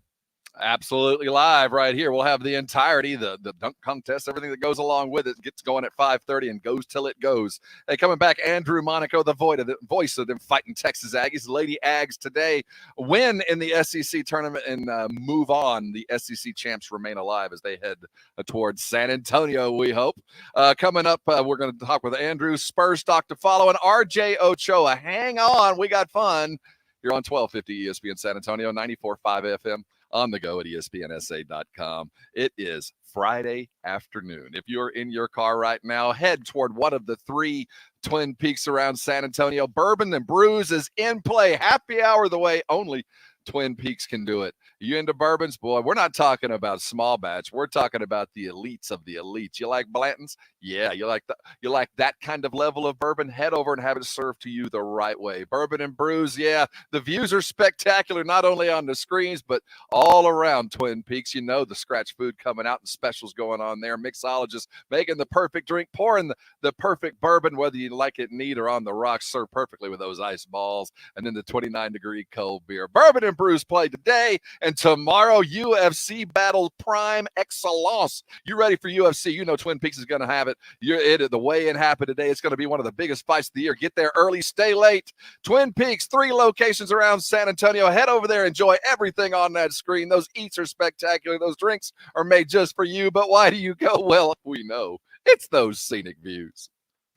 Absolutely live right here. We'll have the entirety, the dunk contest, everything that goes along with it. Gets going at 5:30 and goes till it goes. Hey, coming back, Andrew Monaco, the voice of them fighting Texas Aggies. Lady Ags today win in the SEC tournament and move on. The SEC champs remain alive as they head towards San Antonio, we hope. Coming up, we're going to talk with Andrew. Spurs stock to follow, and RJ Ochoa. Hang on, we got fun. You're on 1250 ESPN San Antonio, 94.5 FM. On the go at ESPNSA.com. It is Friday afternoon. If you're in your car right now, head toward one of the 3 Twin Peaks around San Antonio. Bourbon and Brews is in play. Happy hour the way only Twin Peaks can do it. You into bourbons? Boy, we're not talking about small batch. We're talking about the elites of the elites. You like Blanton's? Yeah, you like that kind of level of bourbon? Head over and have it served to you the right way. Bourbon and Brews, yeah, the views are spectacular, not only on the screens, but all around Twin Peaks. You know the scratch food coming out and specials going on there. Mixologists making the perfect drink, pouring the perfect bourbon, whether you like it neat or on the rocks, served perfectly with those ice balls, and then the 29-degree cold beer. Bourbon and Brews play today and tomorrow. UFC battle prime excellence. You ready for UFC? You know Twin Peaks is going to have it. The weigh-in happened today. It's going to be one of the biggest fights of the year. Get there early, stay late. Twin Peaks, 3 locations around San Antonio. Head over there, enjoy everything on that screen. Those eats are spectacular. Those drinks are made just for you. But why do you go? Well, we know. It's those scenic views.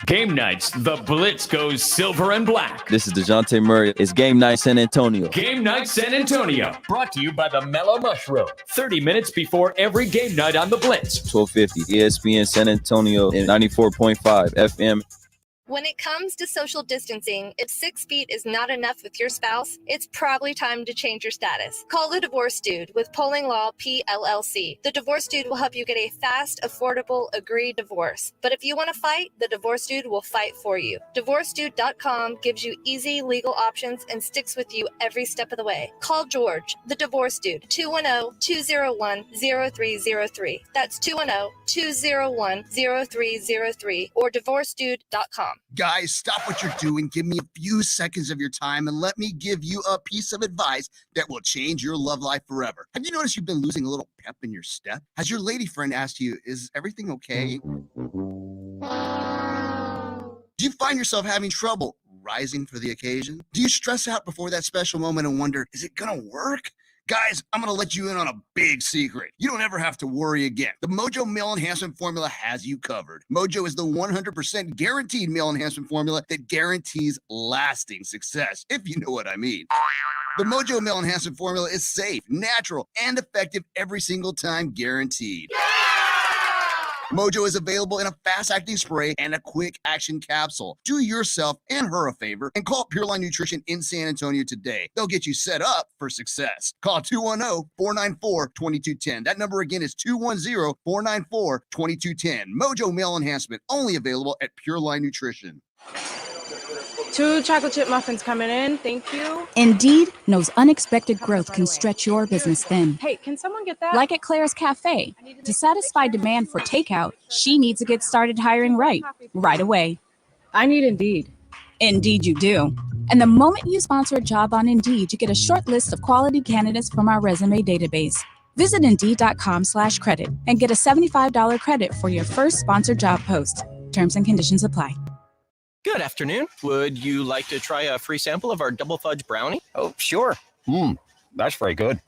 Game nights, the Blitz goes silver and black. This is DeJounte Murray. It's Game Night San Antonio. Game Night San Antonio, brought to you by the Mellow Mushroom. 30 minutes before every game night on the Blitz. 1250 ESPN San Antonio and 94.5 FM. When it comes to social distancing, if 6 feet is not enough with your spouse, it's probably time to change your status. Call the Divorce Dude with Polling Law PLLC. The Divorce Dude will help you get a fast, affordable, agreed divorce. But if you want to fight, the Divorce Dude will fight for you. DivorceDude.com gives you easy legal options and sticks with you every step of the way. Call George, the Divorce Dude, 210-201-0303. That's 210-201-0303 or DivorceDude.com. Guys, stop what you're doing. Give me a few seconds of your time and let me give you a piece of advice that will change your love life forever. Have you noticed you've been losing a little pep in your step? Has your lady friend asked you, is everything okay? Do you find yourself having trouble rising for the occasion? Do you stress out before that special moment and wonder, is it gonna work? Guys, I'm going to let you in on a big secret. You don't ever have to worry again. The Mojo Male Enhancement Formula has you covered. Mojo is the 100% guaranteed male enhancement formula that guarantees lasting success, if you know what I mean. The Mojo Male Enhancement Formula is safe, natural, and effective every single time, guaranteed. Mojo is available in a fast-acting spray and a quick-action capsule. Do yourself and her a favor and call Pure Line Nutrition in San Antonio today. They'll get you set up for success. Call 210-494-2210. That number again is 210-494-2210. Mojo Male Enhancement, only available at Pure Line Nutrition. 2 chocolate chip muffins coming in. Thank you. Indeed knows unexpected growth can stretch your business thin. Hey, can someone get that? Like at Claire's Cafe. To satisfy demand for takeout, she needs to get started hiring right away. I need Indeed. Indeed you do. And the moment you sponsor a job on Indeed, you get a short list of quality candidates from our resume database. Visit Indeed.com/credit and get a $75 credit for your first sponsored job post. Terms and conditions apply. Good afternoon. Would you like to try a free sample of our double fudge brownie? Oh, sure. That's very good.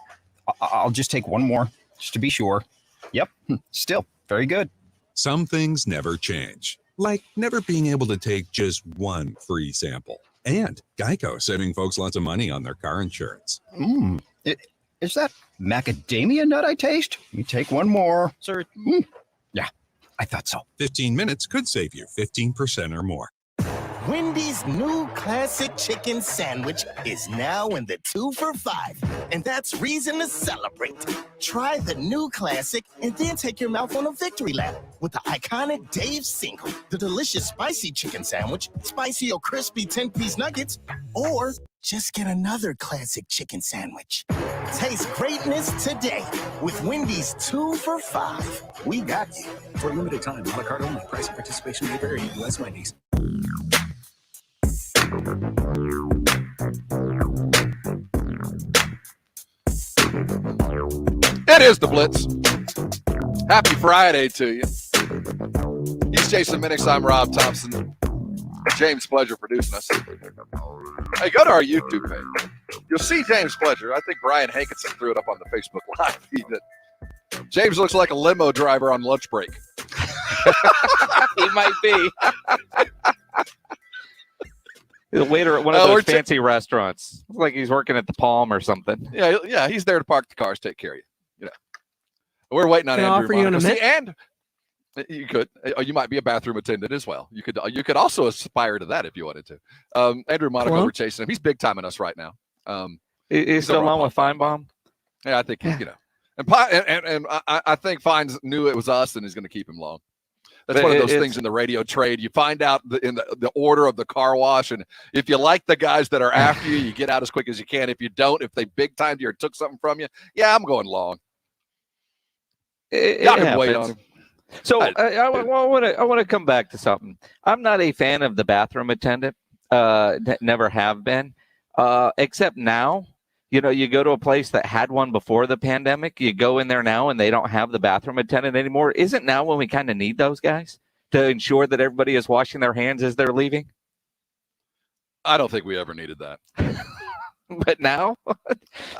I'll just take one more, just to be sure. Yep, still very good. Some things never change, like never being able to take just one free sample. And Geico saving folks lots of money on their car insurance. Is that macadamia nut I taste? You take one more. Sir. Yeah, I thought so. 15 minutes could save you 15% or more. Wendy's new classic chicken sandwich is now in the 2 for $5, and that's reason to celebrate. Try the new classic and then take your mouth on a victory lap with the iconic Dave single, the delicious spicy chicken sandwich, spicy or crispy 10-piece nuggets, or just get another classic chicken sandwich. Taste greatness today with Wendy's 2 for $5. We got you. For a limited time, a la carte only. Price and participation may vary. U.S. Wendy's. It is the Blitz. Happy Friday to you. He's Jason Minix. I'm Rob Thompson. James Pledger producing us. Hey, go to our YouTube page. You'll see James Pledger. I think Brian Hankinson threw it up on the Facebook Live feed. James looks like a limo driver on lunch break. He might be. The waiter at one of those fancy restaurants. Looks like he's working at the Palm or something. Yeah, he's there to park the cars, take care of you. You know, we're waiting on Can I Andrew offer you an Monaco. amendment? And You could. You might be a bathroom attendant as well. You could also aspire to that if you wanted to. Andrew Monaco, we're chasing him. He's big timing us right now. He's still on with Feinbaum. Yeah, I think and I think Fines knew it was us, and he's going to keep him long. That's one of those things in the radio trade. You find out in the order of the car wash, and if you like the guys that are after you, you get out as quick as you can. If you don't, if they big timed you or took something from you, yeah, I'm going long. Y'all can wait on him. So I want to come back to something. I'm not a fan of the bathroom attendant. Never have been. Except now, you go to a place that had one before the pandemic. You go in there now, and they don't have the bathroom attendant anymore. Isn't now when we kind of need those guys to ensure that everybody is washing their hands as they're leaving? I don't think we ever needed that. But now,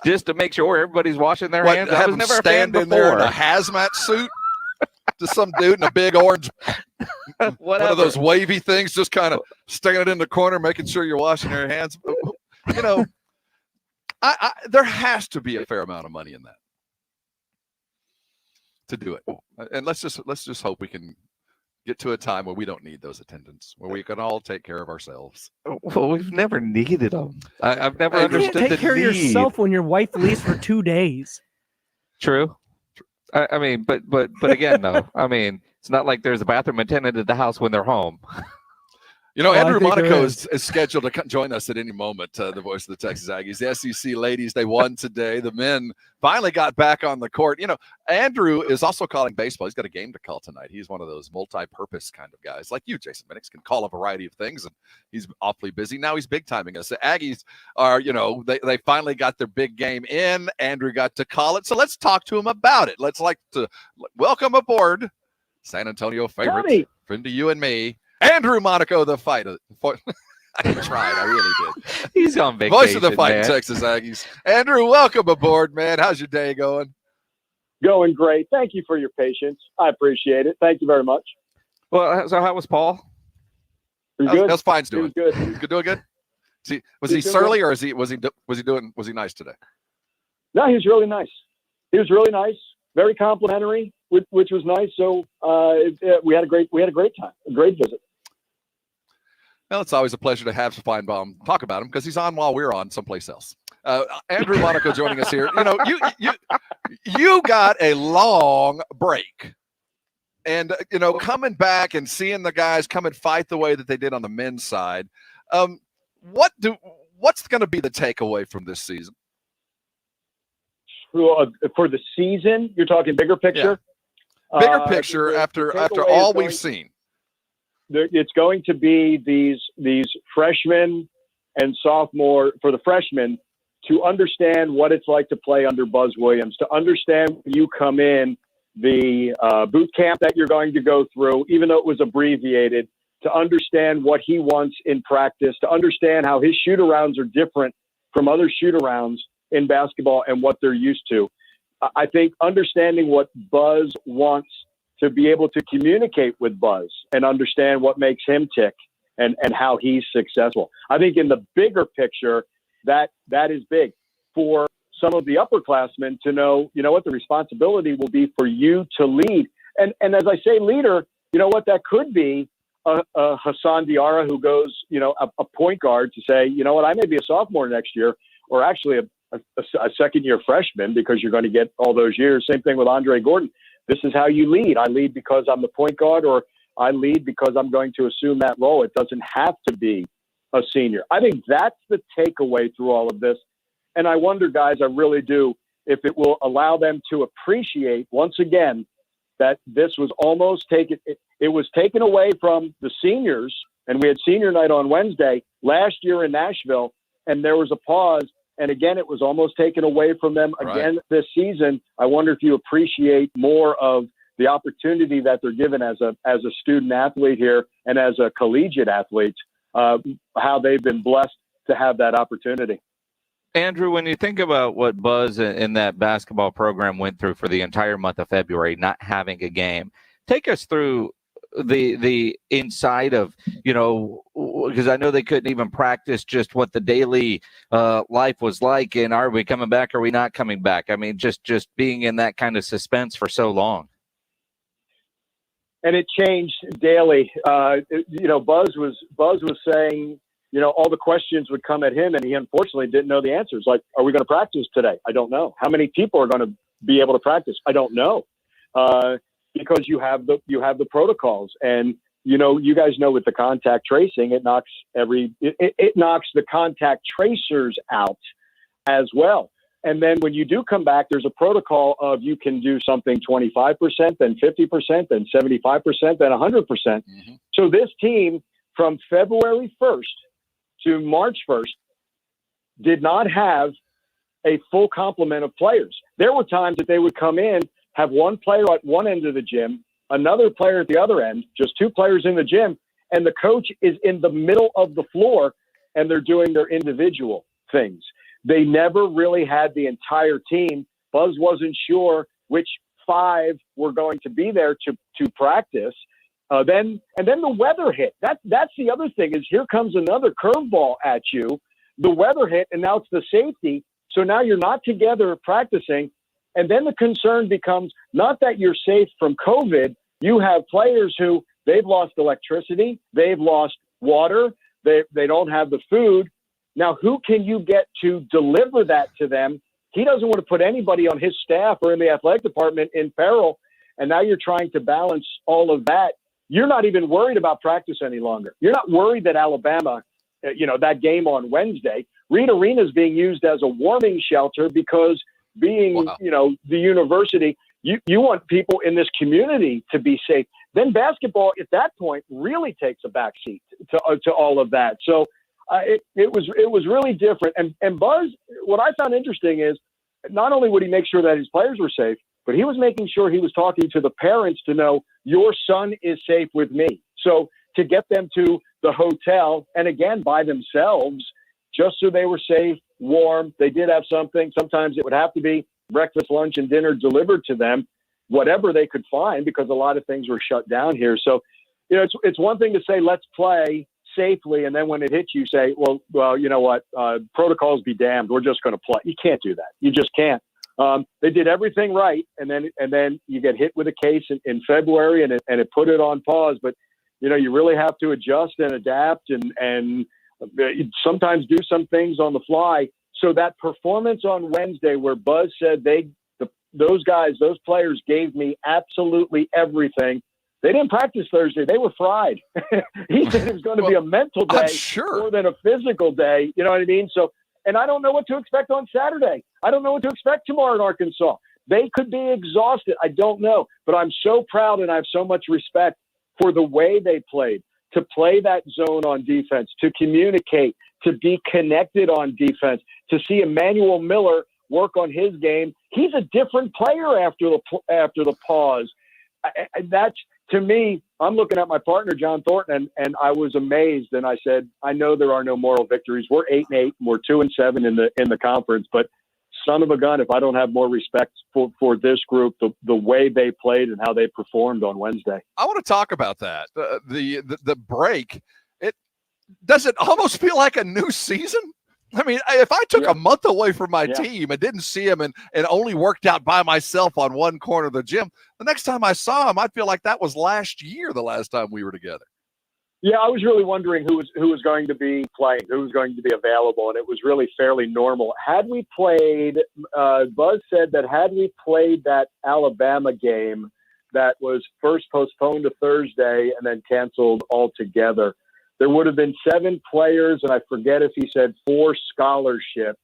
just to make sure everybody's washing their hands, I was never a fan before. In there in a hazmat suit. To some dude in a big orange, one of those wavy things, just kind of standing in the corner, making sure you're washing your hands. There has to be a fair amount of money in that to do it. And let's just hope we can get to a time where we don't need those attendants, where we can all take care of ourselves. Well, we've never needed them. I've never understood the need. Take care of yourself when your wife leaves for 2 days. True. I mean, but again, though, I mean, it's not like there's a bathroom attendant at the house when they're home. Andrew Monaco is scheduled to join us at any moment, the voice of the Texas Aggies. The SEC ladies, they won today. The men finally got back on the court. Andrew is also calling baseball. He's got a game to call tonight. He's one of those multi-purpose kind of guys. Like you, Jason Minix, can call a variety of things, and he's awfully busy. Now he's big-timing us. The Aggies are, they finally got their big game in. Andrew got to call it. So let's talk to him about it. Let's welcome aboard San Antonio favorite, friend to you and me, Andrew Monaco, the fighter. I tried. I really did. He's on vacation. Voice of the fighting Texas Aggies. Andrew, welcome aboard, man. How's your day going? Going great. Thank you for your patience. I appreciate it. Thank you very much. Well, so how was Paul? How's Fine's doing? He was good. Doing good. Was he surly or was he nice today? No, he was really nice. He was really nice. Very complimentary, which was nice. So we had a great time. A great visit. Well, it's always a pleasure to have Feinbaum talk about him because he's on while we're on someplace else. Andrew Monaco joining us here. You got a long break, and coming back and seeing the guys come and fight the way that they did on the men's side. What's going to be the takeaway from this season? For the season, you're talking bigger picture. Yeah. Bigger picture after all we've seen. It's going to be these freshmen and sophomore, for the freshmen, to understand what it's like to play under Buzz Williams, to understand when you come in, the boot camp that you're going to go through, even though it was abbreviated, to understand what he wants in practice, to understand how his shoot-arounds are different from other shoot-arounds in basketball and what they're used to. I think understanding what Buzz wants, to be able to communicate with Buzz and understand what makes him tick and how he's successful. I think in the bigger picture, that is big for some of the upperclassmen to know, what the responsibility will be for you to lead. And as I say leader, that could be a Hassan Diarra who goes, a point guard to say, I may be a sophomore next year, or actually a second-year freshman, because you're going to get all those years. Same thing with Andre Gordon. This is how you lead. I lead because I'm the point guard, or I lead because I'm going to assume that role. It doesn't have to be a senior. I think that's the takeaway through all of this. And I wonder, guys, I really do, if it will allow them to appreciate, once again, that this was almost taken. It was taken away from the seniors, and we had senior night on Wednesday last year in Nashville, and there was a pause. And again, it was almost taken away from them again this season. I wonder if you appreciate more of the opportunity that they're given as a student athlete here and as a collegiate athlete, how they've been blessed to have that opportunity. Andrew, when you think about what Buzz in that basketball program went through for the entire month of February, not having a game, take us through the inside of, because I know they couldn't even practice just what the daily life was like, and are we coming back, are we not coming back? I mean, just being in that kind of suspense for so long. and it changed daily. Buzz was saying, all the questions would come at him, and he unfortunately didn't know the answers. Like, are we going to practice today? I don't know. How many people are going to be able to practice? I don't know, because you have the protocols, and you guys know with the contact tracing, it knocks it knocks the contact tracers out as well. And then when you do come back, there's a protocol of you can do something 25%, then 50%, then 75%, then 100%. Mm-hmm. So this team from February 1st to March 1st did not have a full complement of players. There were times that they would come in, have one player at one end of the gym, another player at the other end, just two players in the gym, and the coach is in the middle of the floor, and they're doing their individual things. They never really had the entire team. Buzz wasn't sure which 5 were going to be there to practice. Then the weather hit. That's the other thing is here comes another curveball at you. The weather hit, and now it's the safety. So now you're not together practicing. And then the concern becomes not that you're safe from COVID. You have players who they've lost electricity. They've lost water. They don't have the food. Now, who can you get to deliver that to them? He doesn't want to put anybody on his staff or in the athletic department in peril. And now you're trying to balance all of that. You're not even worried about practice any longer. You're not worried that Alabama, that game on Wednesday, Reed Arena is being used as a warming shelter because being, the university, you want people in this community to be safe. Then basketball at that point really takes a backseat to all of that. So, it was really different. And Buzz, what I found interesting is not only would he make sure that his players were safe, but he was making sure he was talking to the parents to know your son is safe with me. So to get them to the hotel and again by themselves, just so they were safe, warm, they did have something. Sometimes it would have to be breakfast, lunch, and dinner delivered to them, whatever they could find, because a lot of things were shut down here. So, it's one thing to say, let's play safely, and then when it hits you say, well, you know what, protocols be damned, we're just going to play. You can't do that. You just can't. They did everything right, and then you get hit with a case in February, and it put it on pause. But you really have to adjust and adapt, and sometimes do some things on the fly. So that performance on Wednesday, where Buzz said those players gave me absolutely everything. They didn't practice Thursday. They were fried. He said it was going to be a mental day more than a physical day. You know what I mean? So, and I don't know what to expect on Saturday. I don't know what to expect tomorrow in Arkansas. They could be exhausted. I don't know. But I'm so proud and I have so much respect for the way they played, to play that zone on defense, to communicate, to be connected on defense, to see Emmanuel Miller work on his game. He's a different player after the pause. That's, to me, I'm looking at my partner, John Thornton, and I was amazed. And I said, I know there are no moral victories. We're 8-8, and we're 2-7 in the conference. But son of a gun, if I don't have more respect for this group, the way they played and how they performed on Wednesday. I want to talk about that. The break. Does it almost feel like a new season? I mean, if I took a month away from my team and didn't see him and only worked out by myself on one corner of the gym, the next time I saw him, I'd feel like that was last year, the last time we were together. Yeah, I was really wondering who was going to be playing, who was going to be available, and it was really fairly normal. Had we played, Buzz said that had we played that Alabama game that was first postponed to Thursday and then canceled altogether, there would have been 7 players, and I forget if he said 4 scholarship.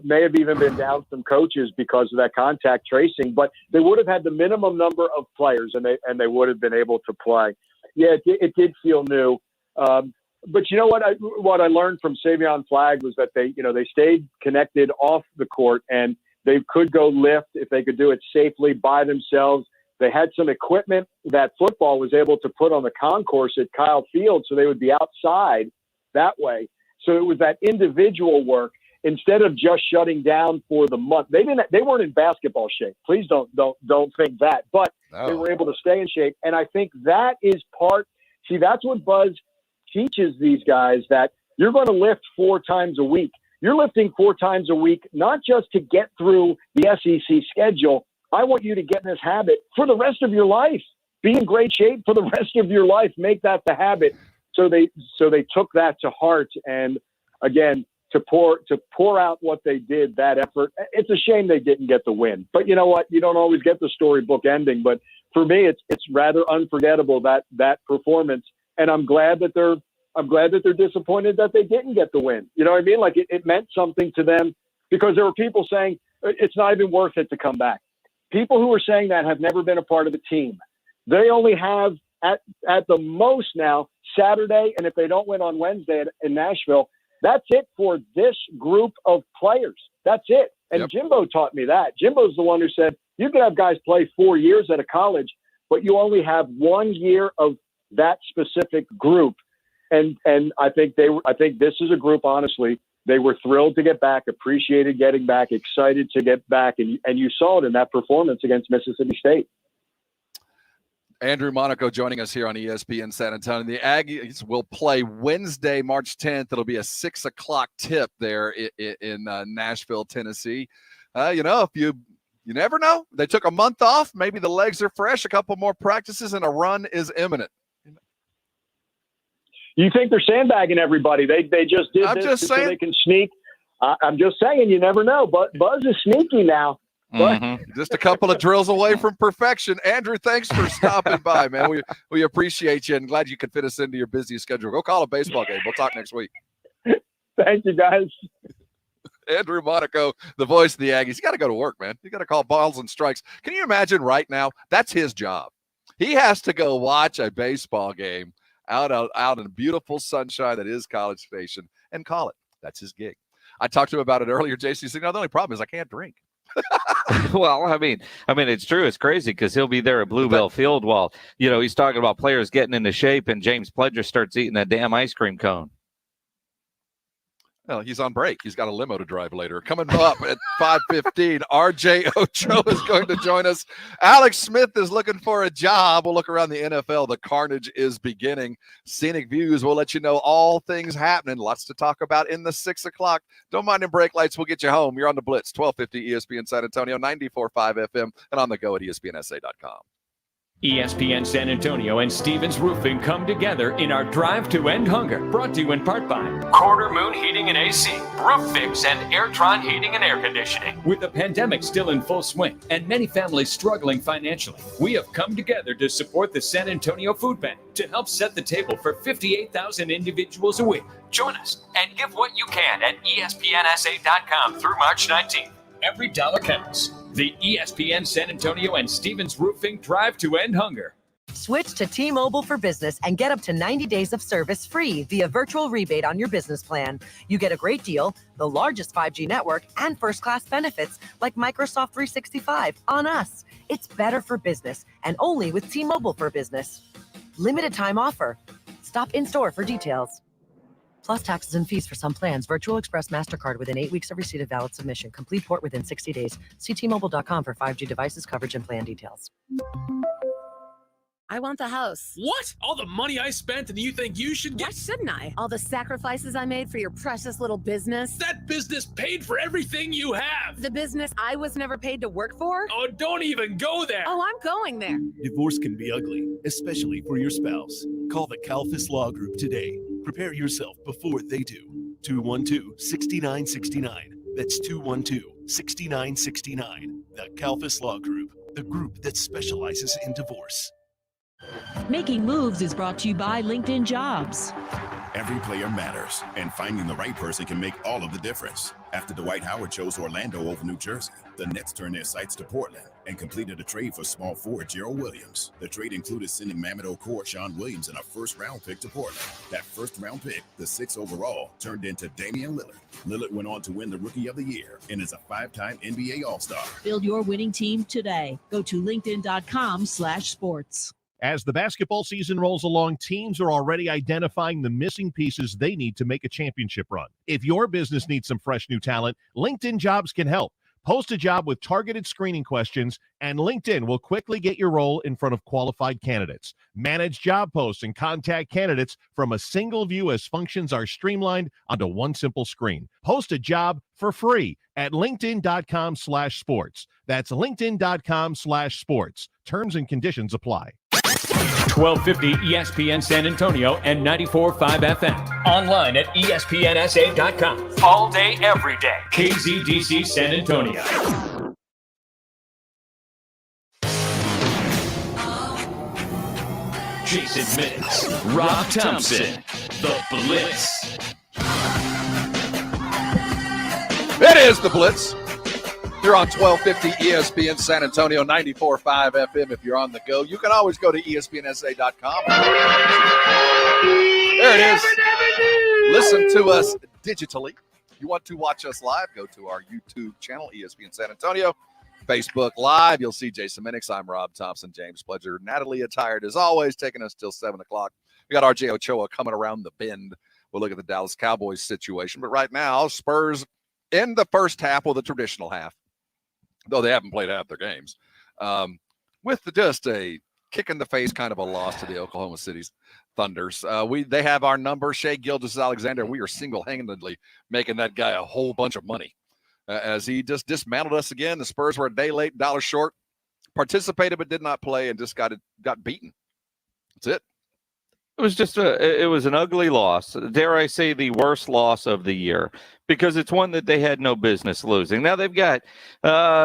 May have even been down some coaches because of that contact tracing, but they would have had the minimum number of players, and they would have been able to play. Yeah, it did feel new. But you know what I learned from Savion Flagg was that they stayed connected off the court, and they could go lift if they could do it safely by themselves. They had some equipment that football was able to put on the concourse at Kyle Field, so they would be outside that way. So it was that individual work instead of just shutting down for the month. They weren't in basketball shape. Please don't think that, but they were able to stay in shape. And I think that is part. See, that's what Buzz teaches these guys, that you're going to lift 4 times a week. You're lifting 4 times a week, not just to get through the SEC schedule. I want you to get in this habit for the rest of your life. be in great shape for the rest of your life. Make that the habit. So they took that to heart. And again, to pour out what they did, that effort. It's a shame they didn't get the win. But you know what? You don't always get the storybook ending. But for me, it's rather unforgettable, that performance. And I'm glad that they're disappointed that they didn't get the win. You know what I mean? Like it meant something to them, because there were people saying it's not even worth it to come back. People who are saying that have never been a part of the team. They only have at the most now Saturday, and if they don't win on Wednesday in Nashville, that's it for this group of players. That's it. And Jimbo taught me that. Jimbo's the one who said you can have guys play 4 years at a college, but you only have 1 year of that specific group. And I think this is a group, honestly, they were thrilled to get back, appreciated getting back, excited to get back. And you saw it in that performance against Mississippi State. Andrew Monaco joining us here on ESPN San Antonio. The Aggies will play Wednesday, March 10th. It'll be a 6 o'clock tip there in Nashville, Tennessee. If you never know. They took a month off. Maybe the legs are fresh, a couple more practices, and a run is imminent. You think they're sandbagging everybody. They just did this so they can sneak. I'm just saying, you never know. But Buzz is sneaky now. Just a couple of drills away from perfection. Andrew, thanks for stopping by, man. We appreciate you and glad you could fit us into your busy schedule. Go call a baseball game. We'll talk next week. Thank you, guys. Andrew Monaco, the voice of the Aggies. You got to go to work, man. You got to call balls and strikes. Can you imagine right now? That's his job. He has to go watch a baseball game out in beautiful sunshine that is College Station and call it. That's his gig. I talked to him about it earlier. JC said, the only problem is I can't drink. Well, I mean, it's true. It's crazy because he'll be there at Bluebell Field while, he's talking about players getting into shape and James Pledger starts eating that damn ice cream cone. Well, he's on break. He's got a limo to drive later. Coming up at 5:15, RJ Ochoa is going to join us. Alex Smith is looking for a job. We'll look around the NFL. The carnage is beginning. Scenic Views will let you know all things happening. Lots to talk about in the 6 o'clock. Don't mind them brake lights. We'll get you home. You're on the Blitz, 1250 ESPN San Antonio, 94.5 FM, and on the go at ESPNSA.com. ESPN San Antonio and Stevens Roofing come together in our Drive to End Hunger, brought to you in part by Quarter Moon Heating and AC, Roof Fix, and Airtron Heating and Air Conditioning. With the pandemic still in full swing and many families struggling financially, we have come together to support the San Antonio Food Bank to help set the table for 58,000 individuals a week. Join us and give what you can at ESPNSA.com through March 19th. Every dollar counts. The ESPN San Antonio and Stevens Roofing Drive to End Hunger. Switch to T-Mobile for Business and get up to 90 days of service free via virtual rebate on your business plan. You get a great deal, the largest 5G network, and first-class benefits like Microsoft 365 on us. It's better for business and only with T-Mobile for Business. Limited time offer. Stop in-store for details. Plus taxes and fees for some plans. Virtual Express MasterCard within 8 weeks of receipt of valid submission. Complete port within 60 days. See T-Mobile.com for 5G devices, coverage, and plan details. I want the house. What? All the money I spent and you think you should get? Why shouldn't I? All the sacrifices I made for your precious little business. That business paid for everything you have. The business I was never paid to work for? Oh, don't even go there. Oh, I'm going there. Divorce can be ugly, especially for your spouse. Call the Kalfas Law Group today. Prepare yourself before they do. 212-6969. That's 212-6969. The Kalfas Law Group, the group that specializes in divorce. Making Moves is brought to you by LinkedIn Jobs. Every player matters, and finding the right person can make all of the difference. After Dwight Howard chose Orlando over New Jersey, the Nets turned their sights to Portland and completed a trade for small forward Gerald Williams. The trade included sending Mamad Ochoa, Sean Williams, and a first-round pick to Portland. That first-round pick, the 6th overall, turned into Damian Lillard. Lillard went on to win the Rookie of the Year and is a 5-time NBA All-Star. Build your winning team today. Go to linkedin.com/sports. As the basketball season rolls along, teams are already identifying the missing pieces they need to make a championship run. If your business needs some fresh new talent, LinkedIn Jobs can help. Post a job with targeted screening questions, and LinkedIn will quickly get your role in front of qualified candidates. Manage job posts and contact candidates from a single view as functions are streamlined onto one simple screen. Post a job for free at linkedin.com/sports. That's linkedin.com/sports. Terms and conditions apply. 1250 ESPN San Antonio and 94.5 FM. Online at ESPNSA.com. All day, every day. KZDC San Antonio. Jason Minutes, Rob Thompson, The Blitz. It is The Blitz. You're on 1250 ESPN San Antonio, 94.5 FM. If you're on the go, you can always go to ESPNSA.com. There it is. Listen to us digitally. If you want to watch us live, go to our YouTube channel, ESPN San Antonio. Facebook Live, you'll see Jason Minix. I'm Rob Thompson, James Pledger, Natalie attired as always, taking us till 7 o'clock. We got RJ Ochoa coming around the bend. We'll look at the Dallas Cowboys situation. But right now, Spurs in the first half, or the traditional half, though they haven't played half their games, with just a kick in the face kind of a loss to the Oklahoma City Thunders. They have our number, Shea Gilgeous-Alexander. We are single-handedly making that guy a whole bunch of money. As he just dismantled us again. The Spurs were a day late, $1 short, participated but did not play, and just got beaten. That's it. It was just it was an ugly loss. Dare I say the worst loss of the year, because it's one that they had no business losing. Now they've got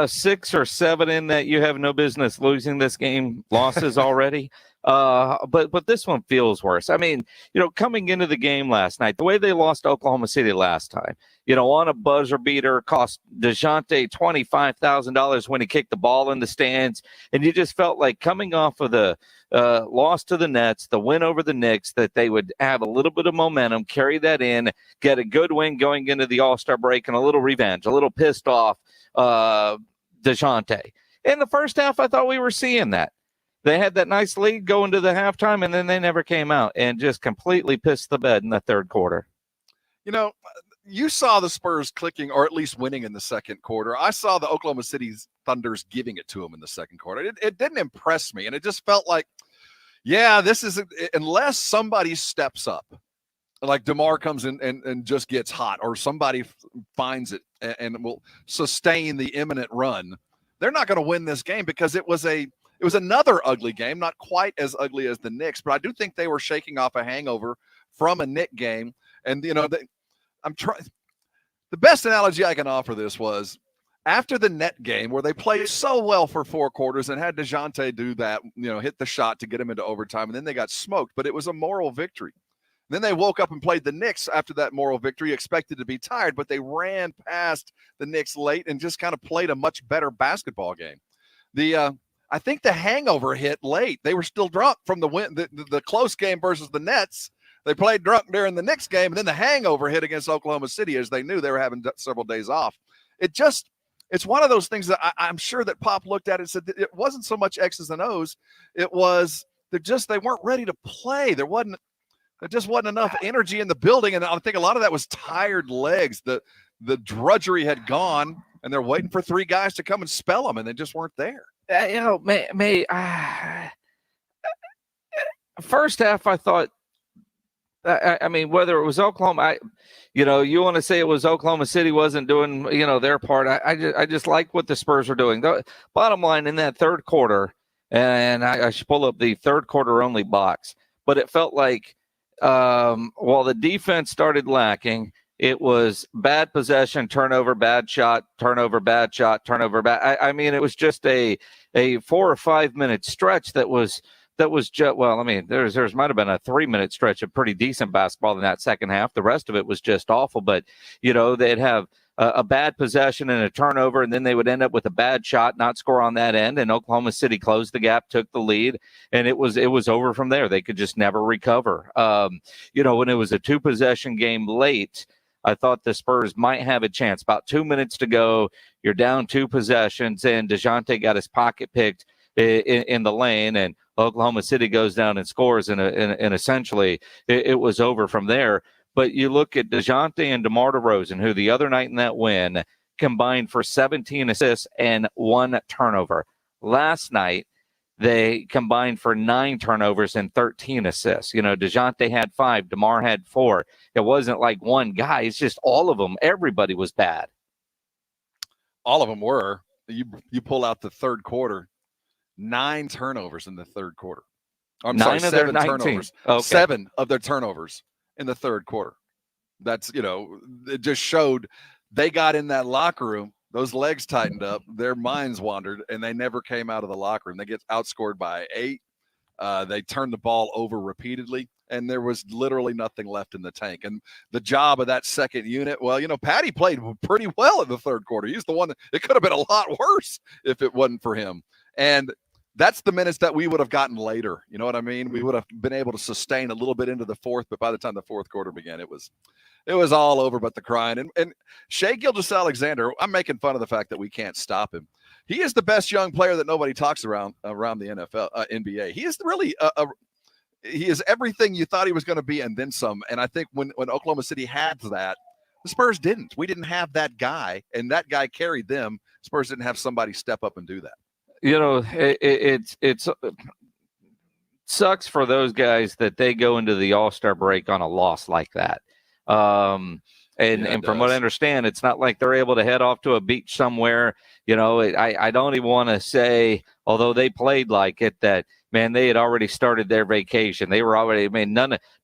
6 or 7 in that you have no business losing this game losses already. But this one feels worse. I mean, coming into the game last night, the way they lost Oklahoma City last time, on a buzzer beater, cost DeJounte $25,000 when he kicked the ball in the stands. And you just felt like coming off of the loss to the Nets, the win over the Knicks, that they would have a little bit of momentum, carry that in, get a good win going into the All-Star break, and a little revenge, a little pissed off DeJounte. In the first half, I thought we were seeing that. They had that nice lead going to the halftime, and then they never came out and just completely pissed the bed in the third quarter. You saw the Spurs clicking, or at least winning in the second quarter. I saw the Oklahoma City Thunders giving it to them in the second quarter. It didn't impress me, and it just felt like, this is unless somebody steps up, like DeMar comes in and just gets hot, or somebody finds it and will sustain the imminent run, they're not going to win this game, because it was another ugly game, not quite as ugly as the Knicks, but I do think they were shaking off a hangover from a Knick game. And, the best analogy I can offer this was after the net game, where they played so well for 4 quarters and had DeJounte do that, hit the shot to get him into overtime, and then they got smoked, but it was a moral victory. Then they woke up and played the Knicks after that moral victory, expected to be tired, but they ran past the Knicks late and just kind of played a much better basketball game. I think the hangover hit late. They were still drunk from the close game versus the Nets. They played drunk during the Knicks game, and then the hangover hit against Oklahoma City, as they knew they were having several days off. It's one of those things that I'm sure that Pop looked at it and said it wasn't so much X's and O's. It was they weren't ready to play. There just wasn't enough energy in the building, and I think a lot of that was tired legs. The drudgery had gone, and they're waiting for 3 guys to come and spell them, and they just weren't there. First half, I thought, I mean, whether it was Oklahoma, you want to say it was Oklahoma City wasn't doing, their part. I just like what the Spurs were doing. The bottom line, in that third quarter, and I should pull up the third quarter only box, but it felt like while the defense started lacking, it was bad possession, turnover, bad shot, turnover, bad shot, turnover, bad. I mean, it was just a 4 or 5 minute stretch that was just, well, I mean, there's might have been a 3-minute stretch of pretty decent basketball in that second half. The rest of it was just awful. But, they'd have a bad possession and a turnover, and then they would end up with a bad shot, not score on that end. And Oklahoma City closed the gap, took the lead, and it was over from there. They could just never recover. When it was a 2-possession game late, I thought the Spurs might have a chance. About 2 minutes to go, you're down 2 possessions, and DeJounte got his pocket picked in the lane, and Oklahoma City goes down and scores, and essentially it was over from there. But you look at DeJounte and DeMar DeRozan, who the other night in that win combined for 17 assists and 1 turnover. Last night, they combined for 9 turnovers and 13 assists. DeJounte had 5, DeMar had 4. It wasn't like one guy. It's just all of them. Everybody was bad. All of them were. You pull out the third quarter, 9 turnovers in the third quarter. I'm 9 sorry, of their 7 19. turnovers. Okay. 7 of their turnovers in the third quarter. That's, it just showed they got in that locker room. Those legs tightened up, their minds wandered, and they never came out of the locker room. They get outscored by 8. They turned the ball over repeatedly, and there was literally nothing left in the tank. And the job of that second unit, well, Patty played pretty well in the third quarter. He's the one it could have been a lot worse if it wasn't for him. And that's the minutes that we would have gotten later. You know what I mean? We would have been able to sustain a little bit into the fourth, but by the time the fourth quarter began, it was all over but the crying. And Shai Gilgeous-Alexander, I'm making fun of the fact that we can't stop him. He is the best young player that nobody talks around the NFL, NBA. He is really he is everything you thought he was going to be and then some. And I think when Oklahoma City had that, the Spurs didn't. We didn't have that guy, and that guy carried them. Spurs didn't have somebody step up and do that. It's sucks for those guys that they go into the All-Star break on a loss like that. And from what I understand, it's not like they're able to head off to a beach somewhere. I don't even want to say, although they played like it, that, man, they had already started their vacation. They were already,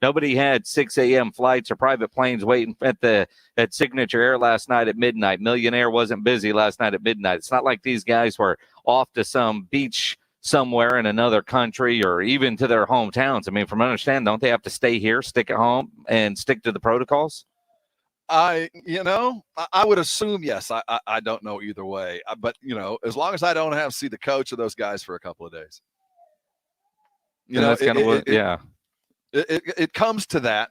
nobody had 6 a.m. flights or private planes waiting at Signature Air last night at midnight. Millionaire wasn't busy last night at midnight. It's not like these guys were off to some beach somewhere in another country or even to their hometowns. From what I understand, don't they have to stay here, stick at home, and stick to the protocols? I would assume yes. I don't know either way, but as long as I don't have to see the coach of those guys for a couple of days, that's kind of what, yeah. It comes to that.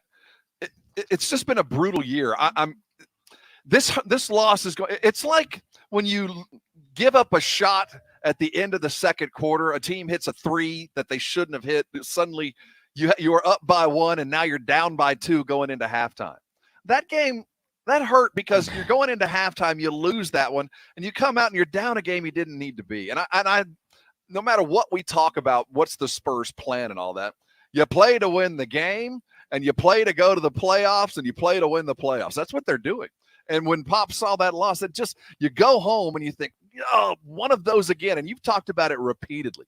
It's just been a brutal year. This loss is going. It's like when you give up a shot at the end of the second quarter, a team hits a 3 that they shouldn't have hit. Suddenly, you are up by 1, and now you're down by 2 going into halftime. That game, that hurt because you're going into halftime, you lose that one, and you come out and you're down a game you didn't need to be. And I no matter what we talk about, what's the Spurs plan and all that, you play to win the game, and you play to go to the playoffs, and you play to win the playoffs. That's what they're doing. And when Pop saw that loss, you go home and you think, one of those again. And you've talked about it repeatedly.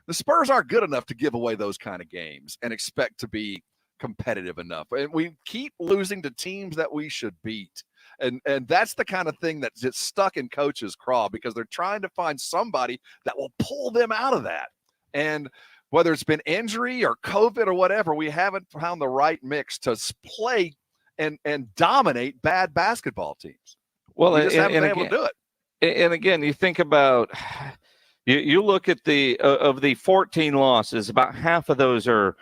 The Spurs aren't good enough to give away those kind of games and expect to be competitive enough. And we keep losing to teams that we should beat. And that's the kind of thing that's just stuck in coaches' craw because they're trying to find somebody that will pull them out of that. And whether it's been injury or COVID or whatever, we haven't found the right mix to play and dominate bad basketball teams. Well, we just haven't been able to do it. And again, you think about, you look at of the 14 losses, about half of those are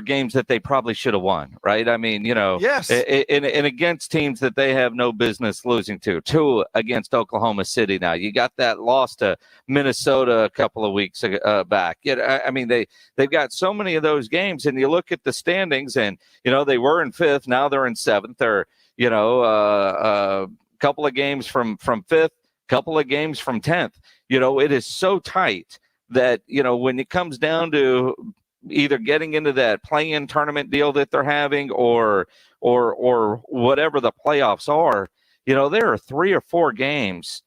games that they probably should have won, right? Yes. And against teams that they have no business losing to. 2 against Oklahoma City now. You got that loss to Minnesota a couple of weeks back. They've got so many of those games, and you look at the standings, and, they were in 5th, now they're in 7th. They're, a couple of games from 5th, couple of games from 10th. It is so tight that, when it comes down to either getting into that play-in tournament deal that they're having or whatever the playoffs are, there are 3 or 4 games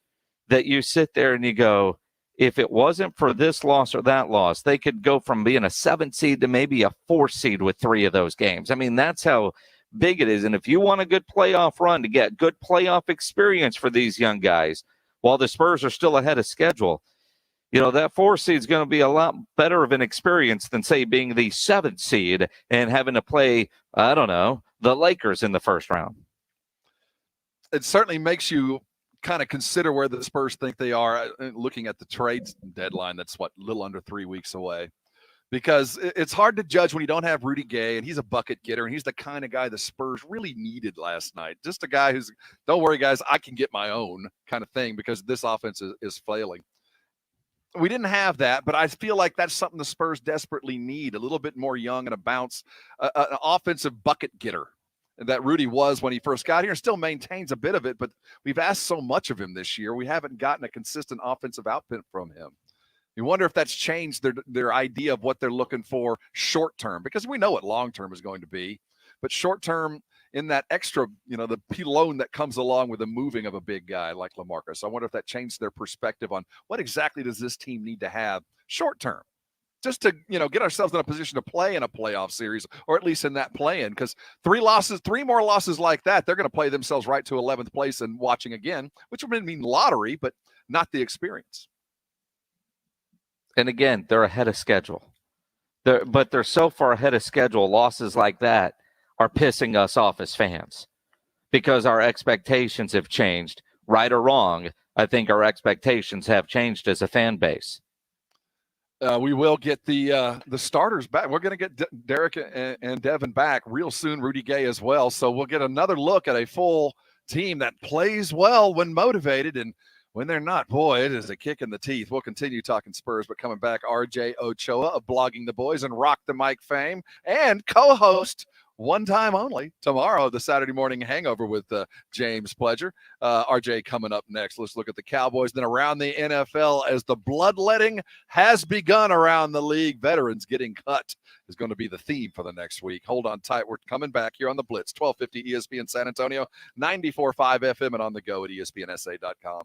that you sit there and you go, if it wasn't for this loss or that loss, they could go from being a 7th seed to maybe a 4th seed with 3 of those games. That's how big it is. And if you want a good playoff run to get good playoff experience for these young guys, while the Spurs are still ahead of schedule, that 4th seed is going to be a lot better of an experience than, say, being the 7th seed and having to play, I don't know, the Lakers in the first round. It certainly makes you kind of consider where the Spurs think they are looking at the trade deadline. That's a little under 3 weeks away. Because it's hard to judge when you don't have Rudy Gay, and he's a bucket getter, and he's the kind of guy the Spurs really needed last night. Just a guy who's, don't worry, guys, I can get my own kind of thing because this offense is flailing. We didn't have that, but I feel like that's something the Spurs desperately need, a little bit more young and a bounce, an offensive bucket getter that Rudy was when he first got here, and still maintains a bit of it, but we've asked so much of him this year. We haven't gotten a consistent offensive output from him. You wonder if that's changed their idea of what they're looking for short term, because we know what long term is going to be, but short term in that extra, the loan that comes along with the moving of a big guy like LaMarcus. I wonder if that changed their perspective on what exactly does this team need to have short term. to get ourselves in a position to play in a playoff series, or at least in that play-in, because 3 more losses like that, they're going to play themselves right to 11th place and watching again, which would mean lottery, but not the experience. And again, they're ahead of schedule. But they're so far ahead of schedule, losses like that are pissing us off as fans because our expectations have changed. Right or wrong, I think our expectations have changed as a fan base. We will get the starters back. We're going to get Derek and Devin back real soon, Rudy Gay as well. So we'll get another look at a full team that plays well when motivated, and when they're not, boy, it is a kick in the teeth. We'll continue talking Spurs, but coming back, RJ Ochoa of Blogging the Boys and Rock the Mic fame, and co-host one time only tomorrow, the Saturday Morning Hangover with James Pledger. RJ coming up next. Let's look at the Cowboys, then around the NFL as the bloodletting has begun around the league. Veterans getting cut is going to be the theme for the next week. Hold on tight. We're coming back here on the Blitz, 1250 ESPN San Antonio, 94.5 FM, and on the go at ESPNSA.com.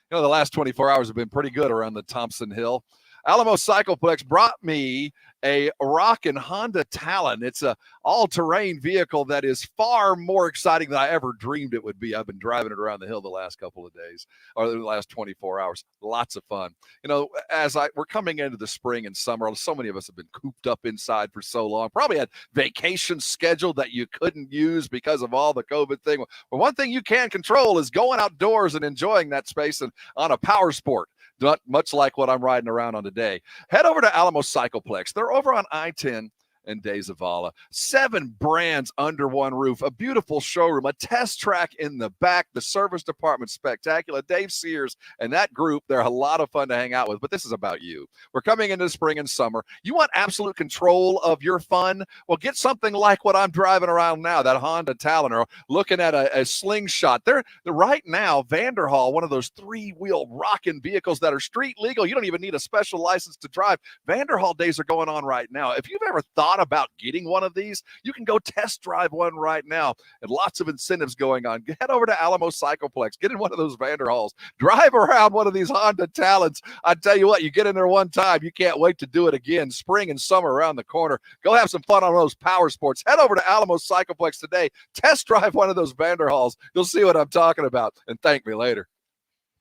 The last 24 hours have been pretty good around the Thompson Hill. Alamo Cycleplex brought me a rockin' Honda Talon. It's a all-terrain vehicle that is far more exciting than I ever dreamed it would be. I've been driving it around the hill the last couple of days, or the last 24 hours. Lots of fun. We're coming into the spring and summer, so many of us have been cooped up inside for so long, probably had vacations scheduled that you couldn't use because of all the COVID thing. But one thing you can control is going outdoors and enjoying that space and on a power sport. Not much like what I'm riding around on today. Head over to Alamo Cycleplex. They're over on I-10 and De Zavala. 7 brands under one roof, a beautiful showroom, a test track in the back, the service department spectacular. Dave Sears and that group, they're a lot of fun to hang out with, but this is about you. We're coming into spring and summer. You want absolute control of your fun? Well, get something like what I'm driving around now, that Honda Talon, or looking at a Slingshot. They're right now, Vanderhall, one of those 3-wheel rocking vehicles that are street legal. You don't even need a special license to drive. Vanderhall days are going on right now. If you've ever thought about getting one of these, you can go test drive one right now, and lots of incentives going on. Head over to Alamo Cycleplex, get in one of those Vanderhalls, drive around one of these Honda Talons. I tell you what, you get in there one time, you can't wait to do it again. Spring and summer around the corner. Go have some fun on those power sports. Head over to Alamo Cycleplex today, test drive one of those Vanderhalls. You'll see what I'm talking about, and thank me later.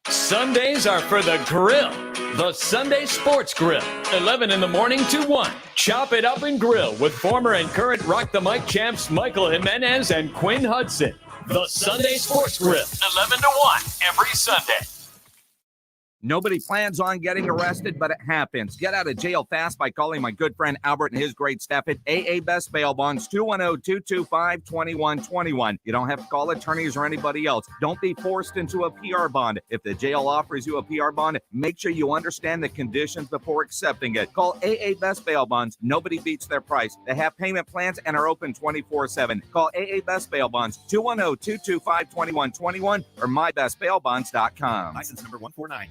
Sundays are for the grill. The Sunday Sports Grill, 11 in the morning to 1. Chop it up and grill with former and current Rock the Mic champs Michael Jimenez and Quinn Hudson. The Sunday Sports Grill, 11 to 1 every Sunday. Nobody plans on getting arrested, but it happens. Get out of jail fast by calling my good friend Albert and his great staff at AA Best Bail Bonds, 210-225-2121. You don't have to call attorneys or anybody else. Don't be forced into a PR bond. If the jail offers you a PR bond, make sure you understand the conditions before accepting it. Call AA Best Bail Bonds. Nobody beats their price. They have payment plans and are open 24/7. Call AA Best Bail Bonds, 210-225-2121 or mybestbailbonds.com. License number 149.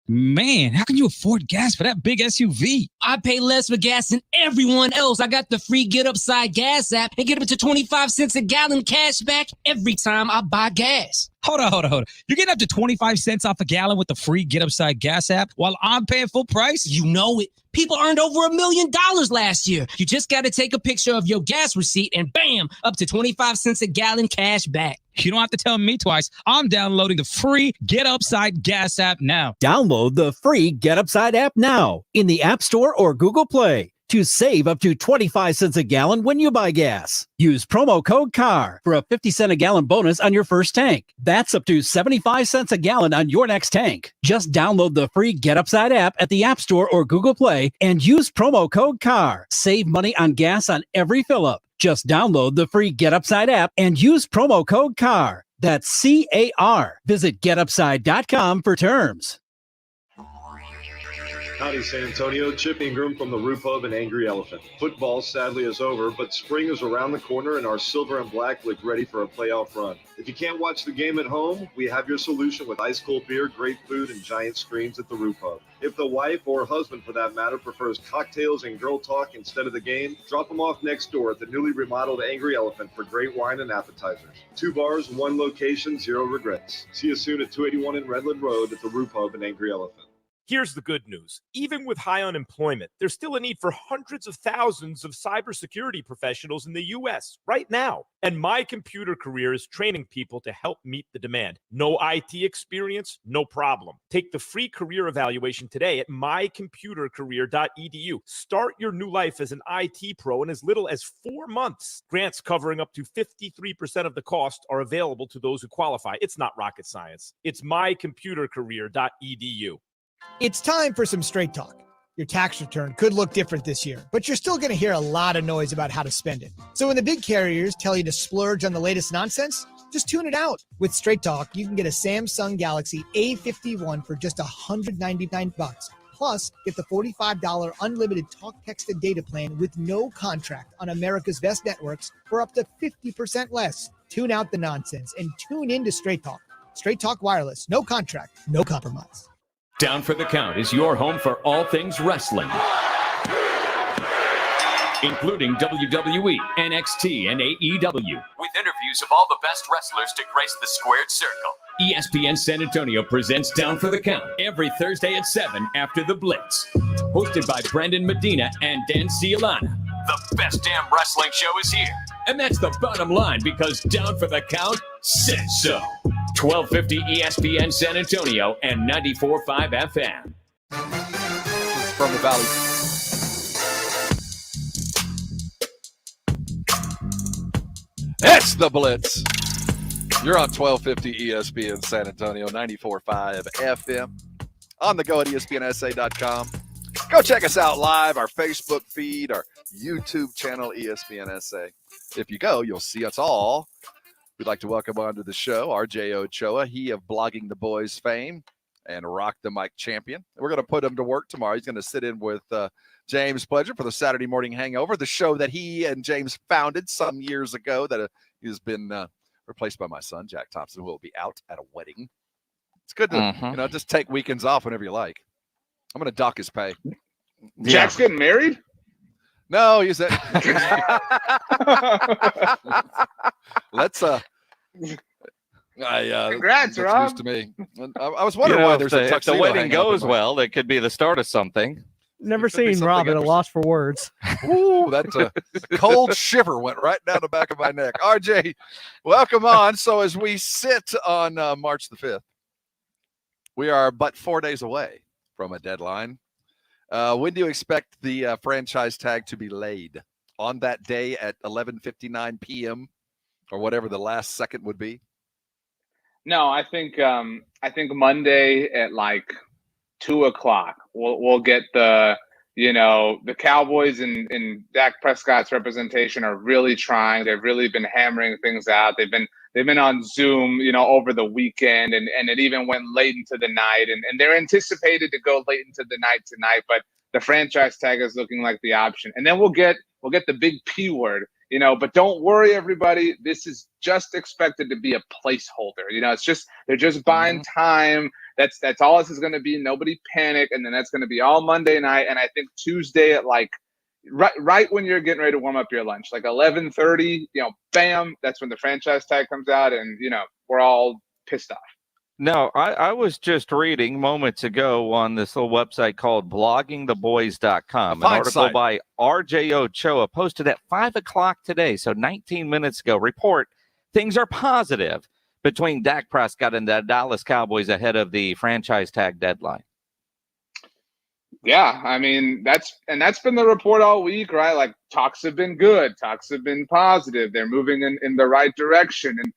Man, how can you afford gas for that big SUV? I pay less for gas than everyone else. I got the free Get Upside Gas app and get up to 25 cents a gallon cash back every time I buy gas. Hold on. You're getting up to 25 cents off a gallon with the free Get Upside Gas app while I'm paying full price? You know it. People earned over $1 million last year. You just got to take a picture of your gas receipt and bam, up to 25 cents a gallon cash back. You don't have to tell me twice. I'm downloading the free Get Upside Gas app now. Download the free Get Upside app now in the App Store or Google Play to save up to 25 cents a gallon when you buy gas. Use promo code CAR for a 50-cent a gallon bonus on your first tank. That's up to 75 cents a gallon on your next tank. Just download the free Get Upside app at the App Store or Google Play and use promo code CAR. Save money on gas on every fill-up. Just download the free Get Upside app and use promo code CAR. That's C-A-R. Visit getupside.com for terms. Howdy, San Antonio. Chip Ingram from the Roof Hub and Angry Elephant. Football sadly is over, but spring is around the corner and our silver and black look ready for a playoff run. If you can't watch the game at home, we have your solution with ice cold beer, great food, and giant screens at the Roof Hub. If the wife or husband, for that matter, prefers cocktails and girl talk instead of the game, drop them off next door at the newly remodeled Angry Elephant for great wine and appetizers. 2 bars, 1 location, 0 regrets. See you soon at 281 in Redland Road at the Roof Hub and Angry Elephant. Here's the good news. Even with high unemployment, there's still a need for hundreds of thousands of cybersecurity professionals in the U.S. right now. And My Computer Career is training people to help meet the demand. No IT experience? No problem. Take the free career evaluation today at mycomputercareer.edu. Start your new life as an IT pro in as little as 4 months. Grants covering up to 53% of the cost are available to those who qualify. It's not rocket science. It's mycomputercareer.edu. It's time for some straight talk. Your tax return could look different this year, but you're still going to hear a lot of noise about how to spend it. So when the big carriers tell you to splurge on the latest nonsense, just tune it out. With Straight Talk, you can get a Samsung Galaxy A51 for just $199. Plus, get the $45 unlimited talk, text, and data plan with no contract on America's best networks for up to 50% less. Tune out the nonsense and tune into Straight Talk. Straight Talk Wireless. No contract, no compromise. Down for the Count is your home for all things wrestling, including WWE, NXT, and AEW. With interviews of all the best wrestlers to grace the squared circle, ESPN San Antonio presents Down for the Count every Thursday at 7 after the Blitz. Hosted by Brendan Medina and Dan Cialana. The best damn wrestling show is here. And that's the bottom line, because Down for the Count said so. 1250 ESPN San Antonio and 94.5 FM. From the Valley. It's the Blitz. You're on 1250 ESPN San Antonio, 94.5 FM. On the go at ESPNSA.com. Go check us out live, our Facebook feed, our YouTube channel, ESPNSA. If you go, you'll see us all. We'd like to welcome onto the show RJ Ochoa, he of Blogging the Boys fame and Rock the Mic champion. We're going to put him to work tomorrow. He's going to sit in with James Pledger for the Saturday Morning Hangover, the show that he and James founded some years ago that has been replaced by my son, Jack Thompson, who will be out at a wedding. It's good to just take weekends off whenever you like. I'm going to dock his pay. Jack's getting married? No, he's at. Let's Congrats, Rob. News to me. I was wondering why there's a tuxedo. If the wedding hanging up goes in my- well, that could be the start of something. Never seen Rob at a loss for words. Ooh, that cold shiver went right down the back of my neck. RJ, welcome on. So as we sit on March the 5th, we are but 4 days away from a deadline. When do you expect the franchise tag to be laid? On that day at 11:59 p.m. or whatever the last second would be? No, I think Monday at like 2:00. We'll get the Cowboys and Dak Prescott's representation are really trying. They've really been hammering things out. They've been on Zoom, over the weekend, and it even went late into the night, and they're anticipated to go late into the night tonight, but the franchise tag is looking like the option. And then we'll get the big P word, but don't worry, everybody. This is just expected to be a placeholder. They're just buying time. That's all this is going to be. Nobody panic. And then that's going to be all Monday night. And I think Tuesday at right when you're getting ready to warm up your lunch, like 11:30, bam, that's when the franchise tag comes out, and we're all pissed off. No, I was just reading moments ago on this little website called bloggingtheboys.com, an article by RJ Ochoa posted at 5:00 today, so 19 minutes ago. Report, things are positive between Dak Prescott and the Dallas Cowboys ahead of the franchise tag deadline. Yeah, I mean, that's been the report all week, right? Like, talks have been good. Talks have been positive. They're moving in the right direction. And,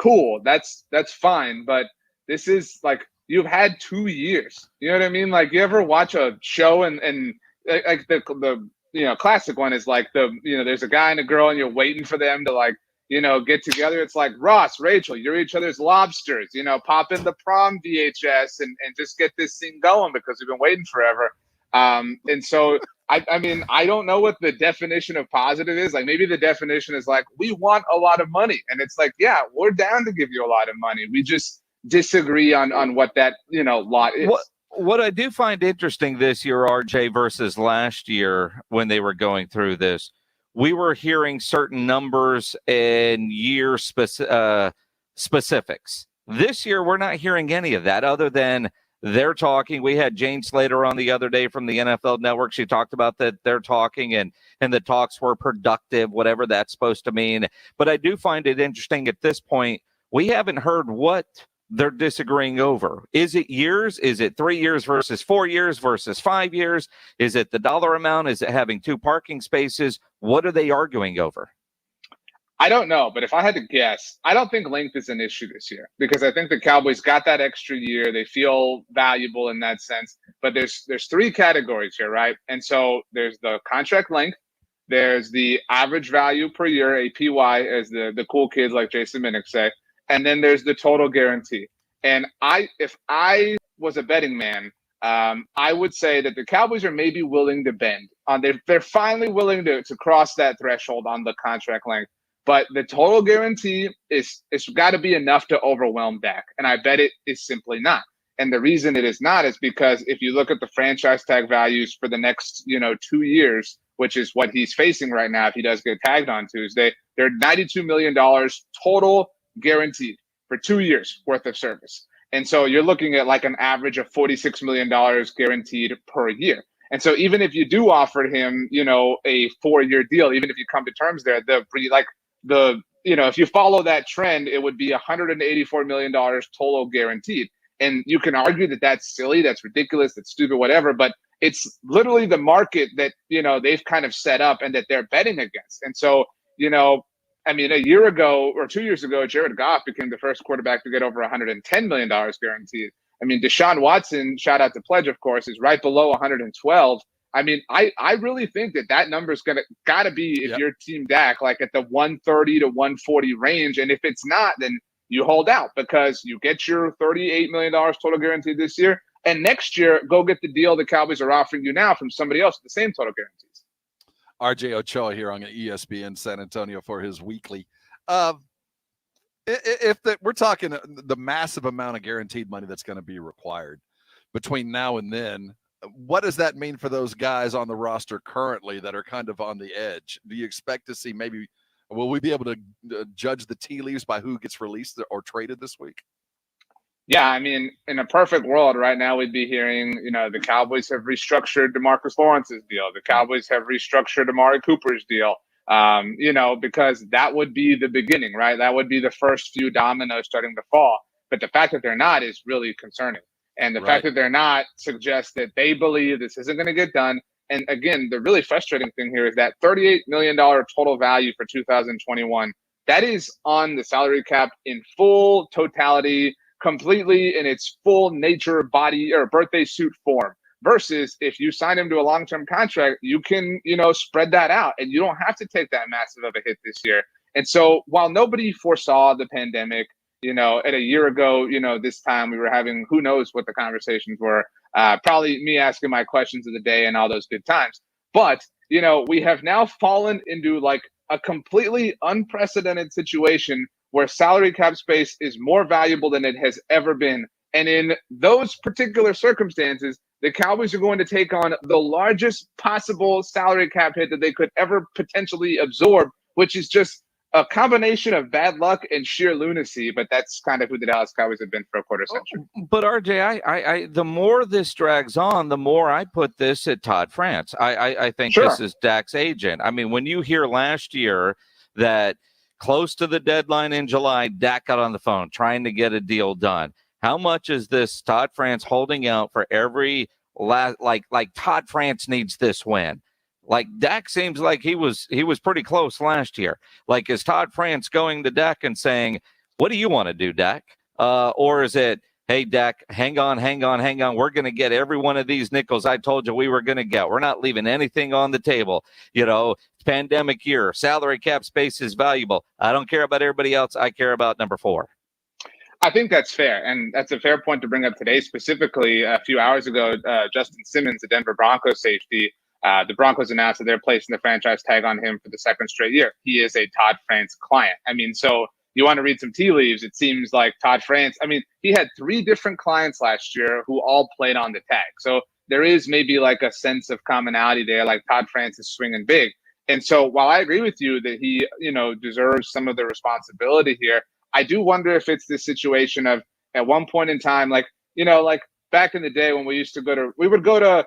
cool, that's fine. But this is, you've had 2 years. You know what I mean? Like, you ever watch a show and the classic one is there's a guy and a girl and you're waiting for them to, get together. It's like, Ross, Rachel, you're each other's lobsters, pop in the prom VHS and just get this thing going because we've been waiting forever. And so, I mean, I don't know what the definition of positive is. Maybe the definition is we want a lot of money. And it's yeah, we're down to give you a lot of money. We just disagree on what that, lot is. What I do find interesting this year, RJ, versus last year when they were going through this, we were hearing certain numbers and year specifics. This year, we're not hearing any of that other than they're talking. We had Jane Slater on the other day from the NFL Network. She talked about that they're talking and the talks were productive, whatever that's supposed to mean. But I do find it interesting at this point. We haven't heard what they're disagreeing over. Is it years? Is it 3 years versus 4 years versus 5 years? Is it the dollar amount? Is it having 2 parking spaces? What are they arguing over? I don't know, but if I had to guess, I don't think length is an issue this year because I think the Cowboys got that extra year. They feel valuable in that sense. But there's 3 categories here, right? And so there's the contract length, there's the average value per year, APY, as the cool kids like Jason Minnick say, and then there's the total guarantee. And if I was a betting man, I would say that the Cowboys are maybe willing to bend. They're finally willing to cross that threshold on the contract length. But the total guarantee it's got to be enough to overwhelm Dak. And I bet it is simply not. And the reason it is not is because if you look at the franchise tag values for the next, 2 years, which is what he's facing right now if he does get tagged on Tuesday, they're $92 million total guaranteed for 2 years worth of service. And so you're looking at like an average of $46 million guaranteed per year. And so even if you do offer him, a 4-year deal, even if you come to terms there, if you follow that trend, it would be $184 million total guaranteed. And you can argue that that's silly, that's ridiculous, that's stupid, whatever, but it's literally the market that, they've kind of set up and that they're betting against. And so, a year ago or 2 years ago, Jared Goff became the first quarterback to get over $110 million guaranteed. Deshaun Watson, shout out to Pledge, of course, is right below 112. I really think that number is gotta be, if you're Team Dak, like at the 130 to 140 range. And if it's not, then you hold out because you get your $38 million total guarantee this year. And next year, go get the deal the Cowboys are offering you now from somebody else with the same total guarantees. RJ Ochoa here on ESPN San Antonio for his weekly. We're talking the massive amount of guaranteed money that's going to be required between now and then, what does that mean for those guys on the roster currently that are kind of on the edge? Do you expect to see will we be able to judge the tea leaves by who gets released or traded this week? Yeah, in a perfect world right now, we'd be hearing, the Cowboys have restructured DeMarcus Lawrence's deal. The Cowboys have restructured Amari Cooper's deal. Because that would be the beginning, right? That would be the first few dominoes starting to fall. But the fact that they're not is really concerning. And the fact that they're not suggests that they believe this isn't going to get done. And again, the really frustrating thing here is that $38 million total value for 2021, that is on the salary cap in full totality, completely in its full nature, body or birthday suit form. Versus if you sign him to a long-term contract, you can, spread that out and you don't have to take that massive of a hit this year. And so while nobody foresaw the pandemic, at a year ago, this time we were having, who knows what the conversations were, probably me asking my questions of the day and all those good times. But, we have now fallen into like a completely unprecedented situation where salary cap space is more valuable than it has ever been. And in those particular circumstances, the Cowboys are going to take on the largest possible salary cap hit that they could ever potentially absorb, which is just a combination of bad luck and sheer lunacy. But that's kind of who the Dallas Cowboys have been for a quarter century. But RJ, I the more this drags on, the more I put this at Todd France. I think this is Dak's agent. When you hear last year that close to the deadline in July, Dak got on the phone trying to get a deal done. How much is this Todd France holding out for every like Todd France needs this win? Like Dak seems like he was pretty close last year. Like, is Todd France going to Dak and saying, "What do you want to do, Dak?" Or is it, "Hey, Dak, hang on. We're going to get every one of these nickels I told you we were going to get. We're not leaving anything on the table. Pandemic year, salary cap space is valuable. I don't care about everybody else. I care about number 4." I think that's fair. And that's a fair point to bring up today. Specifically, a few hours ago, Justin Simmons, the Denver Broncos safety, the Broncos announced that they're placing the franchise tag on him for the second straight year. He is a Todd France client. So you want to read some tea leaves. It seems like Todd France, he had 3 different clients last year who all played on the tag. So there is maybe like a sense of commonality there, like Todd France is swinging big. And so while I agree with you that he, deserves some of the responsibility here, I do wonder if it's this situation of at one point in time, back in the day when we would go to,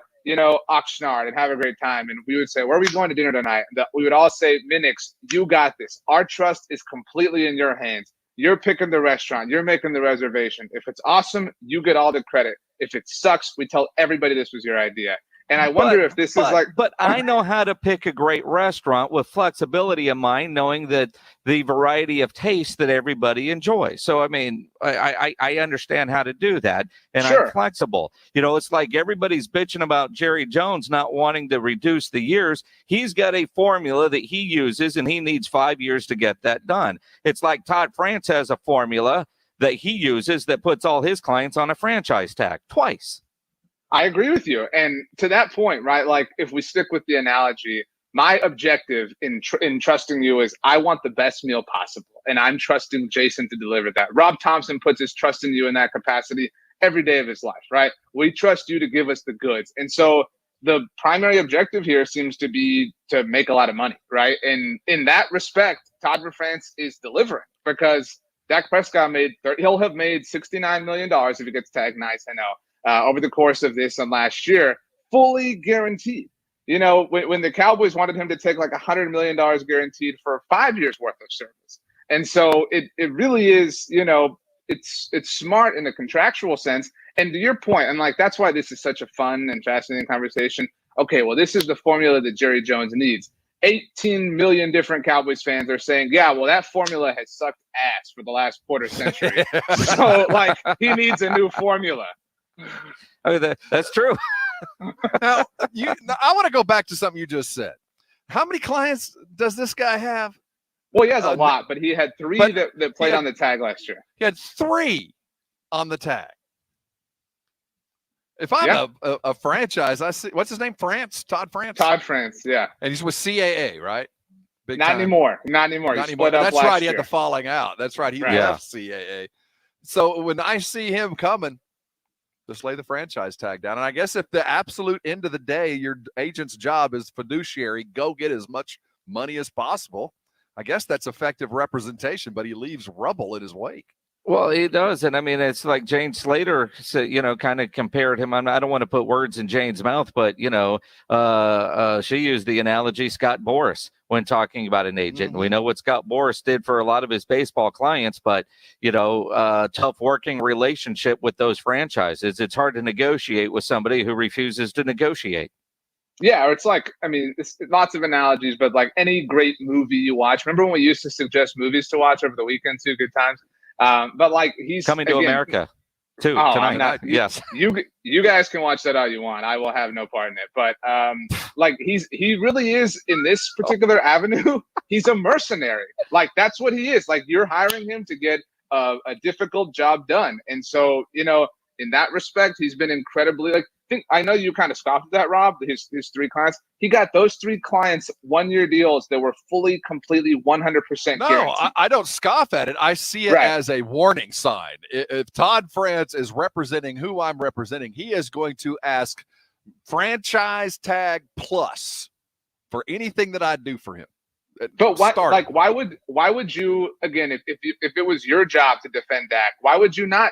Oxnard and have a great time. And we would say, where are we going to dinner tonight? And we would all say, Minix, you got this. Our trust is completely in your hands. You're picking the restaurant. You're making the reservation. If it's awesome, you get all the credit. If it sucks, we tell everybody this was your idea. And I wonder if this is like... But I know how to pick a great restaurant with flexibility in mind, knowing that the variety of taste that everybody enjoys. So, I mean, I understand how to do that, and Sure. I'm flexible. It's like everybody's bitching about Jerry Jones not wanting to reduce the years. He's got a formula that he uses, and he needs 5 years to get that done. It's like Todd France has a formula that he uses that puts all his clients on a franchise tag twice. I agree with you. And to that point, right, like if we stick with the analogy, my objective in trusting you is I want the best meal possible. And I'm trusting Jason to deliver that. Rob Thompson puts his trust in you in that capacity every day of his life, right? We trust you to give us the goods. And so the primary objective here seems to be to make a lot of money, right? And in that respect, Todd McShay is delivering because Dak Prescott he'll have made $69 million if he gets tagged nice, I know. Over the course of this and last year, fully guaranteed. When the Cowboys wanted him to take like $100 million guaranteed for 5 years worth of service. And so it really is, it's smart in a contractual sense. And to your point, and like, that's why this is such a fun and fascinating conversation. Okay, well, this is the formula that Jerry Jones needs. 18 million different Cowboys fans are saying, yeah, well, that formula has sucked ass for the last quarter century. So like, he needs a new formula. I mean, that's true. Now, I want to go back to something you just said. How many clients does this guy have? Well, he has a lot, but he had three that played on the tag last year. He had 3 on the tag. If I'm a franchise, I see, what's his name? Todd France? Todd France, yeah. And he's with CAA, right? Big Not time. anymore. Not anymore. He split up That's last right. He year. had the falling out. That's right. He left CAA. So when I see him coming, just lay the franchise tag down. And I guess if the absolute end of the day, your agent's job is fiduciary, go get as much money as possible. I guess that's effective representation, but he leaves rubble in his wake. Well, he does. And I mean, it's like Jane Slater, kind of compared him. I don't want to put words in Jane's mouth, but, she used the analogy Scott Boras when talking about an agent. Mm-hmm. We know what Scott Boras did for a lot of his baseball clients, but, tough working relationship with those franchises. It's hard to negotiate with somebody who refuses to negotiate. Yeah, or it's like, I mean, it's lots of analogies, but like any great movie you watch. Remember when we used to suggest movies to watch over the weekend too? Good times. But like he's coming to America too tonight. Yes, you guys can watch that all you want. I will have no part in it. But like he really is in this particular avenue. He's a mercenary. Like that's what he is. Like you're hiring him to get a difficult job done. And so in that respect, he's been incredibly I know you kind of scoffed at that, Rob. His 3 clients. He got those 3 clients 1-year deals that were fully, completely, 100% guaranteed. No, I don't scoff at it. I see it as a warning sign. If Todd France is representing who I'm representing, he is going to ask franchise tag plus for anything that I do for him. But why would you, again, if it was your job to defend Dak, why would you not,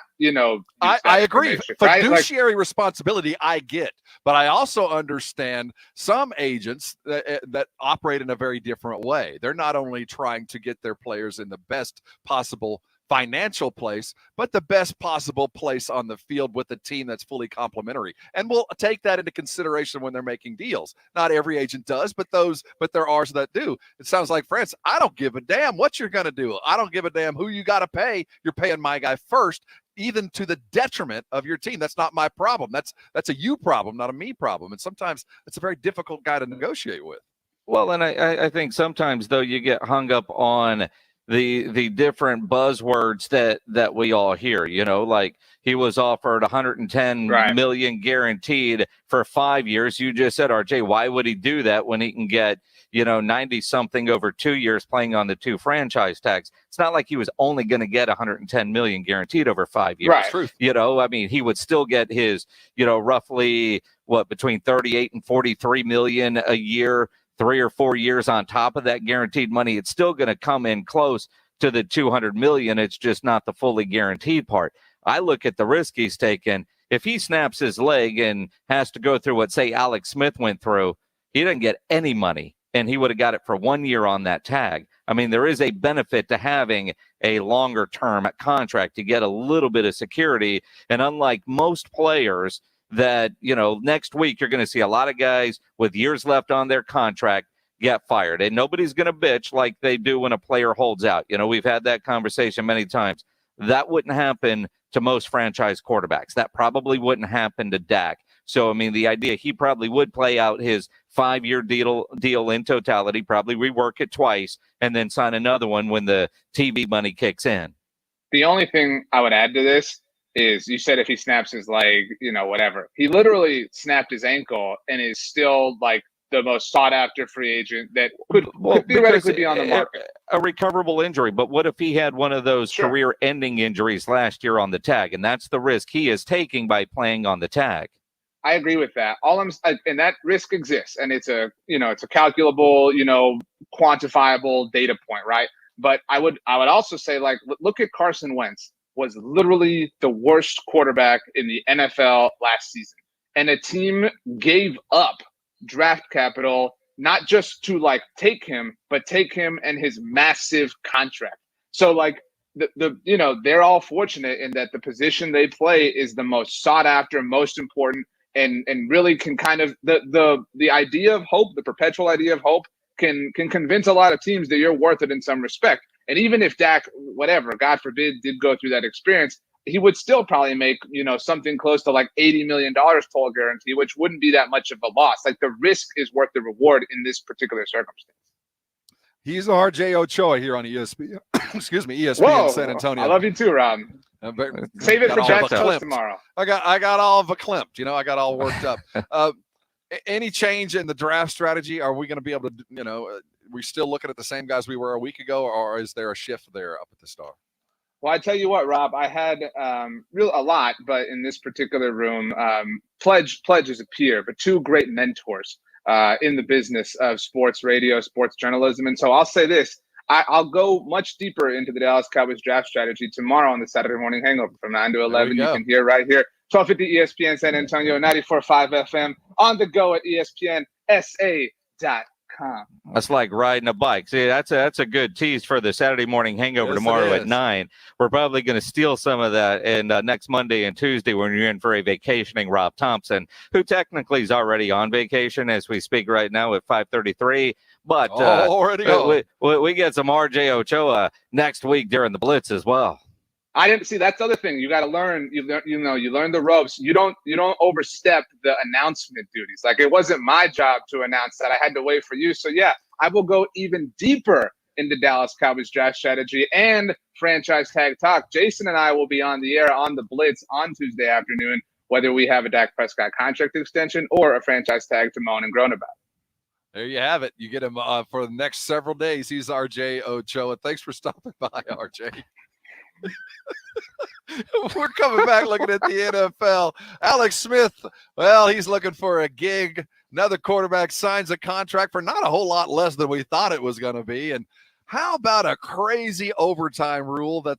I agree. Right? Fiduciary responsibility, I get. But I also understand some agents that operate in a very different way. They're not only trying to get their players in the best possible financial place, but the best possible place on the field with a team that's fully complementary. And we'll take that into consideration when they're making deals. Not every agent does, but there are that do. It sounds like, France, I don't give a damn what you're going to do. I don't give a damn who you got to pay. You're paying my guy first, even to the detriment of your team. That's not my problem. That's a you problem, not a me problem. And sometimes it's a very difficult guy to negotiate with. Well, and I think sometimes, though, you get hung up on the different buzzwords that we all hear, like he was offered 110 million guaranteed for 5 years. You just said, RJ, why would he do that when he can get, 90 something over 2 years playing on the 2 franchise tags? It's not like he was only going to get 110 million guaranteed over 5 years. Right. I mean, he would still get his, roughly between 38 and 43 million a year, 3 or 4 years on top of that guaranteed money. It's still going to come in close to the 200 million. It's just not the fully guaranteed part. I look at the risk he's taken. if he snaps his leg and has to go through what, say, Alex Smith went through, he doesn't get any money, and he would have got it for 1 year on that tag. I mean, there is a benefit to having a longer term contract to get a little bit of security. And unlike most players that, next week you're going to see a lot of guys with years left on their contract get fired. And nobody's going to bitch like they do when a player holds out. We've had that conversation many times. That wouldn't happen to most franchise quarterbacks. That probably wouldn't happen to Dak. So, I mean, the idea he probably would play out his 5-year deal in totality, probably rework it twice, and then sign another one when the TV money kicks in. The only thing I would add to this is you said if he snaps his leg, whatever. He literally snapped his ankle and is still like the most sought after free agent that could theoretically be on the market. A recoverable injury. But what if he had one of those career ending injuries last year on the tag? And that's the risk he is taking by playing on the tag. I agree with that. And that risk exists, and it's a calculable, quantifiable data point, right? But I would also say, like, look at Carson Wentz, was literally the worst quarterback in the NFL last season, and a team gave up draft capital not just to take him, but take him and his massive contract. So they're all fortunate in that the position they play is the most sought after, most important. And really can kind of the idea of hope, the perpetual idea of hope, can convince a lot of teams that you're worth it in some respect. And even if Dak, whatever, God forbid, did go through that experience, he would still probably make something close to like $80 million total guarantee, which wouldn't be that much of a loss. Like the risk is worth the reward in this particular circumstance. He's RJ Ochoa here on ESPN. Excuse me, ESPN Whoa, San Antonio. I love you too, Rob. Save it for Jack tomorrow. I got all verklempt. I got all worked up. Any change in the draft strategy? Are we going to be able to, we still looking at the same guys we were a week ago, or is there a shift there up at the Star? Well, I tell you what, Rob, I had a lot, but in this particular room, Pledge is a peer, but two great mentors in the business of sports radio, sports journalism. And so I'll say this. I'll go much deeper into the Dallas Cowboys draft strategy tomorrow on the Saturday Morning Hangover from 9 to 11. You can hear right here, 1250 ESPN San Antonio, 94.5 FM, on the go at ESPNSA.com. That's like riding a bike. See, that's a good tease for the Saturday Morning Hangover tomorrow at 9. We're probably going to steal some of that and next Monday and Tuesday when you're in for a vacationing Rob Thompson, who technically is already on vacation as we speak right now at 5:33. But we get some RJ Ochoa next week during the Blitz as well. I didn't see. That's the other thing. You got to learn. You learn the ropes. You don't overstep the announcement duties. Like it wasn't my job to announce that. I had to wait for you. So yeah, I will go even deeper into Dallas Cowboys draft strategy and franchise tag talk. Jason and I will be on the air on the Blitz on Tuesday afternoon, whether we have a Dak Prescott contract extension or a franchise tag to moan and groan about. There you have it. You get him for the next several days. He's RJ Ochoa. Thanks for stopping by, RJ. We're coming back looking at the NFL. Alex Smith, well, he's looking for a gig. Another quarterback signs a contract for not a whole lot less than we thought it was going to be. And how about a crazy overtime rule that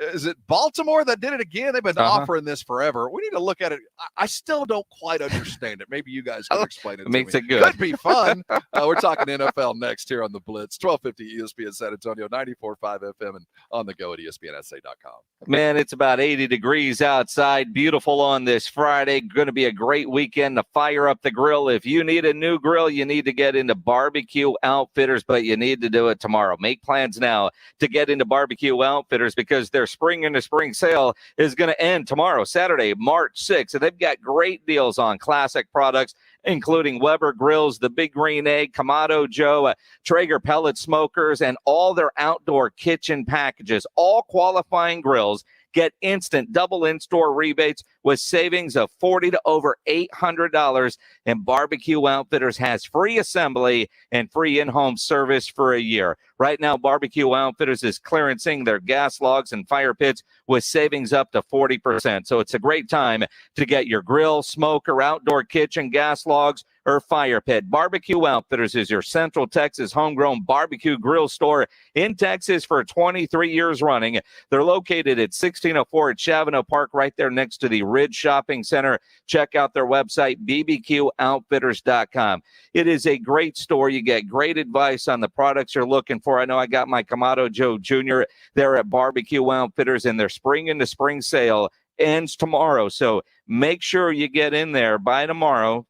is it Baltimore that did it again? They've been offering this forever. We need to look at it. I still don't quite understand it. Maybe you guys can explain it. It makes me. it good. Could be fun. We're talking NFL next here on the Blitz, 1250 ESPN San Antonio, 94.5 FM, and on the go at ESPNSA.com. Man, it's about 80 degrees outside. Beautiful on this Friday. Going to be a great weekend to fire up the grill. If you need a new grill, you need to get into Barbecue Outfitters, but you need to do it tomorrow. Make plans now to get into Barbecue Outfitters because their spring into spring sale is going to end tomorrow, Saturday, March 6th. And they've got great deals on classic products, including Weber grills, the Big Green Egg, Kamado Joe, Traeger pellet smokers, and all their outdoor kitchen packages. All qualifying grills get instant double in-store rebates with savings of $40 to over $800. And Barbecue Outfitters has free assembly and free in-home service for a year. Right now, Barbecue Outfitters is clearancing their gas logs and fire pits with savings up to 40%. So it's a great time to get your grill, smoker, outdoor kitchen, gas logs, or fire pit. Barbecue Outfitters is your Central Texas homegrown barbecue grill store in Texas for 23 years running. They're located at 1604 at Chavano Park, right there next to the Ridge Shopping Center. Check out their website, bbqoutfitters.com. It is a great store. You get great advice on the products you're looking for. I know I got my Kamado Joe Jr. there at Barbecue Outfitters, and their spring into spring sale ends tomorrow. So make sure you get in there by tomorrow,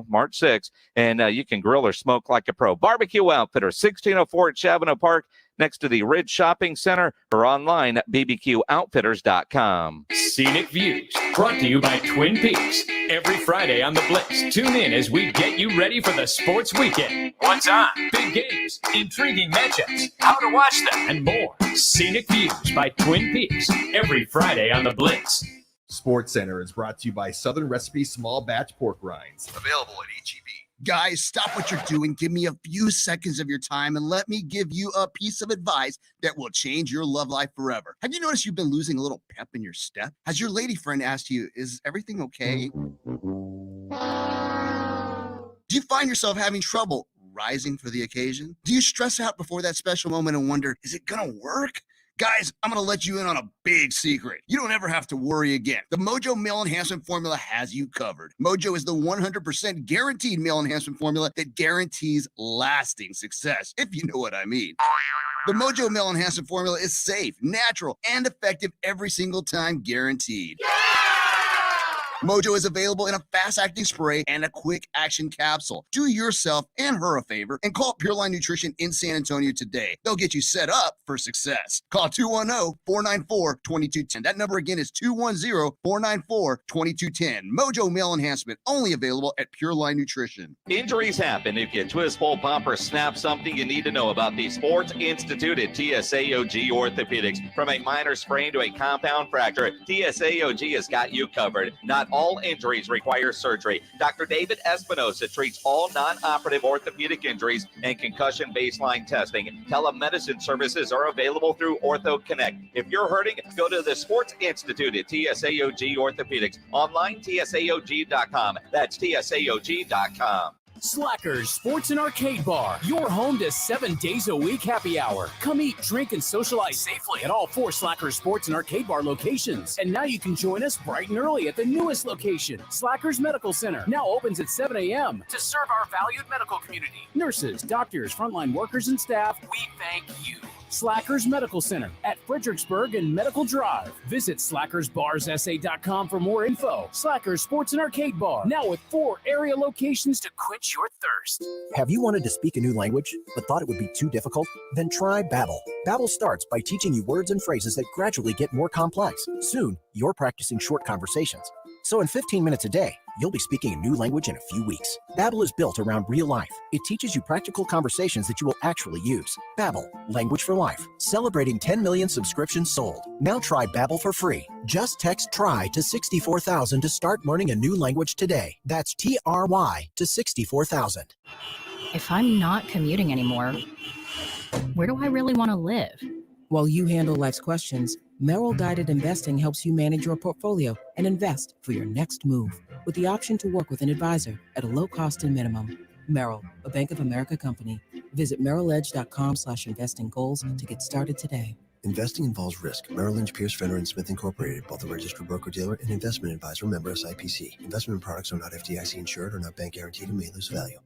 March 6th, and you can grill or smoke like a pro. Barbecue Outfitters, 1604 at Chavano Park, next to the Ridge Shopping Center, or online at bbqoutfitters.com. Scenic Views, brought to you by Twin Peaks. Every Friday on the Blitz, tune in as we get you ready for the sports weekend. What's on? Big games, intriguing matchups, how to watch them, and more. Scenic Views by Twin Peaks, every Friday on the Blitz. Sports Center is brought to you by Southern Recipe Small Batch Pork Rinds. Available at HEB. Guys, stop what you're doing. Give me a few seconds of your time and let me give you a piece of advice that will change your love life forever. Have you noticed you've been losing a little pep in your step? Has your lady friend asked you, is everything okay? Do you find yourself having trouble rising for the occasion? Do you stress out before that special moment and wonder, is it gonna work? Guys, I'm going to let you in on a big secret. You don't ever have to worry again. The Mojo Male Enhancement Formula has you covered. Mojo is the 100% guaranteed male enhancement formula that guarantees lasting success, if you know what I mean. The Mojo Male Enhancement Formula is safe, natural, and effective every single time, guaranteed. Mojo is available in a fast-acting spray and a quick-action capsule. Do yourself and her a favor and call Pure Line Nutrition in San Antonio today. They'll get you set up for success. Call 210-494-2210. That number again is 210-494-2210. Mojo Male Enhancement, only available at Pure Line Nutrition. Injuries happen. If you twist, pull, pump, or snap something, you need to know about the Sports Institute at TSAOG Orthopedics. From a minor sprain to a compound fracture, TSAOG has got you covered. Not all injuries require surgery. Dr. David Espinosa treats all non-operative orthopedic injuries and concussion baseline testing. Telemedicine services are available through Ortho Connect. If you're hurting, go to the Sports Institute at TSAOG Orthopedics. Online, TSAOG.com. That's TSAOG.com. Slackers Sports and Arcade Bar, your home to 7 days a week happy hour. Come eat, drink, and socialize safely at all 4 Slackers Sports and Arcade Bar locations. And now you can join us bright and early at the newest location, Slackers Medical Center, now opens at 7 a.m. to serve our valued medical community. Nurses, doctors, frontline workers, and staff, we thank you. Slackers Medical Center at Fredericksburg and Medical Drive. Visit slackersbarssa.com for more info. Slackers Sports and Arcade Bar, now with 4 area locations to quench your thirst. Have you wanted to speak a new language but thought it would be too difficult? Then try Babbel. Babbel starts by teaching you words and phrases that gradually get more complex. Soon, you're practicing short conversations. So in 15 minutes a day, you'll be speaking a new language in a few weeks. Babbel is built around real life. It teaches you practical conversations that you will actually use. Babbel, language for life. Celebrating 10 million subscriptions sold. Now try Babbel for free. Just text TRY to 64,000 to start learning a new language today. That's TRY to 64,000. If I'm not commuting anymore, where do I really want to live? While you handle life's questions, Merrill Guided Investing helps you manage your portfolio and invest for your next move with the option to work with an advisor at a low cost and minimum. Merrill, a Bank of America company. Visit merrilledge.com/investing goals to get started today. Investing involves risk. Merrill Lynch, Pierce, Fenner & Smith Incorporated, both a registered broker-dealer and investment advisor, member SIPC. Investment products are not FDIC insured or not bank guaranteed and may lose value.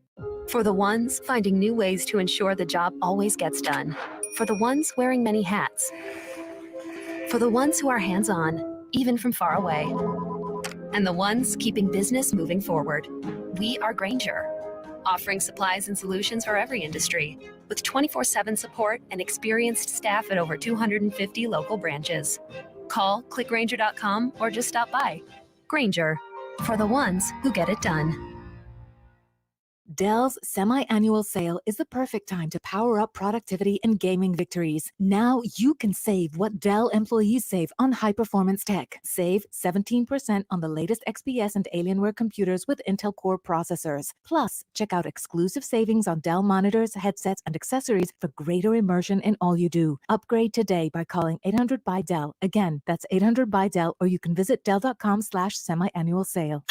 For the ones finding new ways to ensure the job always gets done. For the ones wearing many hats. For the ones who are hands-on, even from far away. And the ones keeping business moving forward. We are Grainger, offering supplies and solutions for every industry, with 24/7 support and experienced staff at over 250 local branches. Call, click Grainger.com, or just stop by. Grainger, for the ones who get it done. Dell's semi-annual sale is the perfect time to power up productivity and gaming victories. Now you can save what Dell employees save on high-performance tech. Save 17% on the latest XPS and Alienware computers with Intel Core processors. Plus, check out exclusive savings on Dell monitors, headsets, and accessories for greater immersion in all you do. Upgrade today by calling 800-BY-DELL. Again, that's 800-BY-DELL, or you can visit Dell.com/semi-annual sale.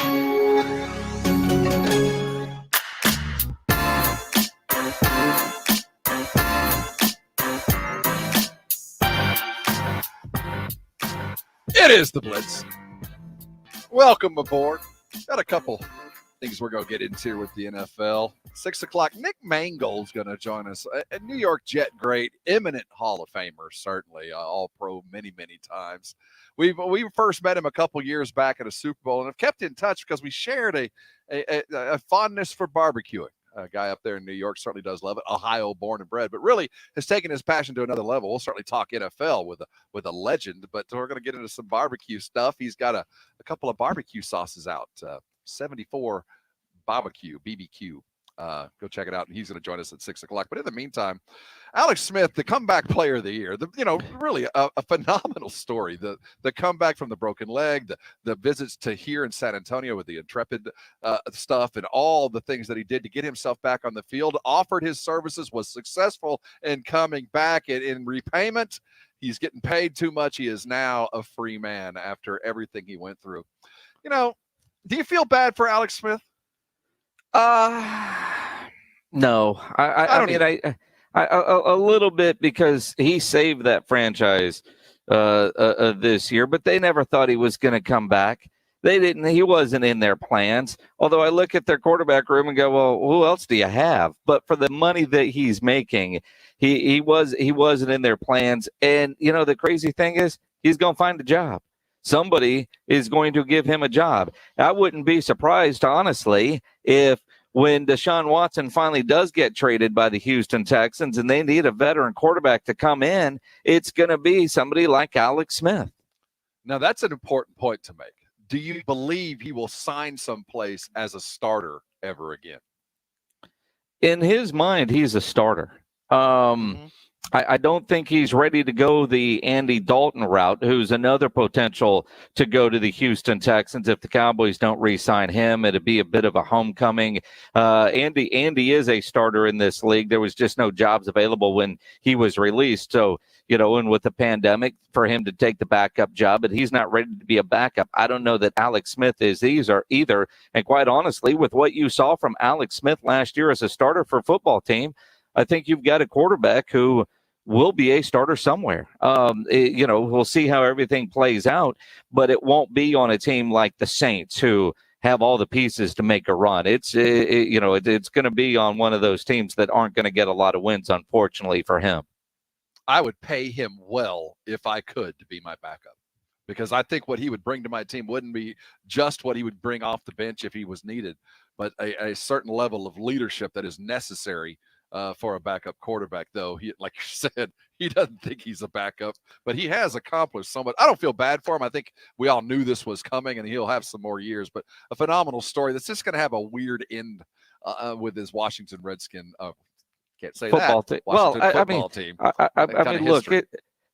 It is the Blitz. Welcome aboard. Got a couple things we're going to get into with the NFL. 6 o'clock, Nick Mangold's going to join us. A New York Jet great, eminent Hall of Famer, certainly, all-pro many, many times. We first met him a couple years back at a Super Bowl and have kept in touch because we shared a fondness for barbecuing. A guy up there in New York certainly does love it. Ohio born and bred, but really has taken his passion to another level. We'll certainly talk NFL with a legend, but we're going to get into some barbecue stuff. He's got a couple of barbecue sauces out, 74 barbecue, BBQ. Go check it out, and he's going to join us at 6 o'clock. But in the meantime, Alex Smith, the comeback player of the year, really a phenomenal story. The comeback from the broken leg, the visits to here in San Antonio with the Intrepid stuff, and all the things that he did to get himself back on the field, offered his services, was successful in coming back. In repayment, he's getting paid too much. He is now a free man after everything he went through. Do you feel bad for Alex Smith? No, I mean, a little bit, because he saved that franchise this year, but they never thought he was going to come back. He wasn't in their plans. Although I look at their quarterback room and go, well, who else do you have? But for the money that he's making, he wasn't in their plans. And the crazy thing is, he's going to find a job. Somebody is going to give him a job. I wouldn't be surprised, honestly, if when Deshaun Watson finally does get traded by the Houston Texans and they need a veteran quarterback to come in, it's going to be somebody like Alex Smith. Now, that's an important point to make. Do you believe he will sign someplace as a starter ever again? In his mind, he's a starter. I don't think he's ready to go the Andy Dalton route, who's another potential to go to the Houston Texans. If the Cowboys don't re-sign him, it'd be a bit of a homecoming. Andy is a starter in this league. There was just no jobs available when he was released. So, and with the pandemic, for him to take the backup job, but he's not ready to be a backup. I don't know that Alex Smith is either. And quite honestly, with what you saw from Alex Smith last year as a starter for a football team, I think you've got a quarterback who will be a starter somewhere. We'll see how everything plays out, but it won't be on a team like the Saints who have all the pieces to make a run. It's going to be on one of those teams that aren't going to get a lot of wins, unfortunately for him. I would pay him well if I could to be my backup, because I think what he would bring to my team wouldn't be just what he would bring off the bench if he was needed, but a certain level of leadership that is necessary for a backup quarterback. Though he, like you said, he doesn't think he's a backup, but he has accomplished so much. I don't feel bad for him. I think we all knew this was coming, and he'll have some more years. But a phenomenal story that's just going to have a weird end with his Washington Redskin. Can't say football that. Team. Well, football team. I mean, look,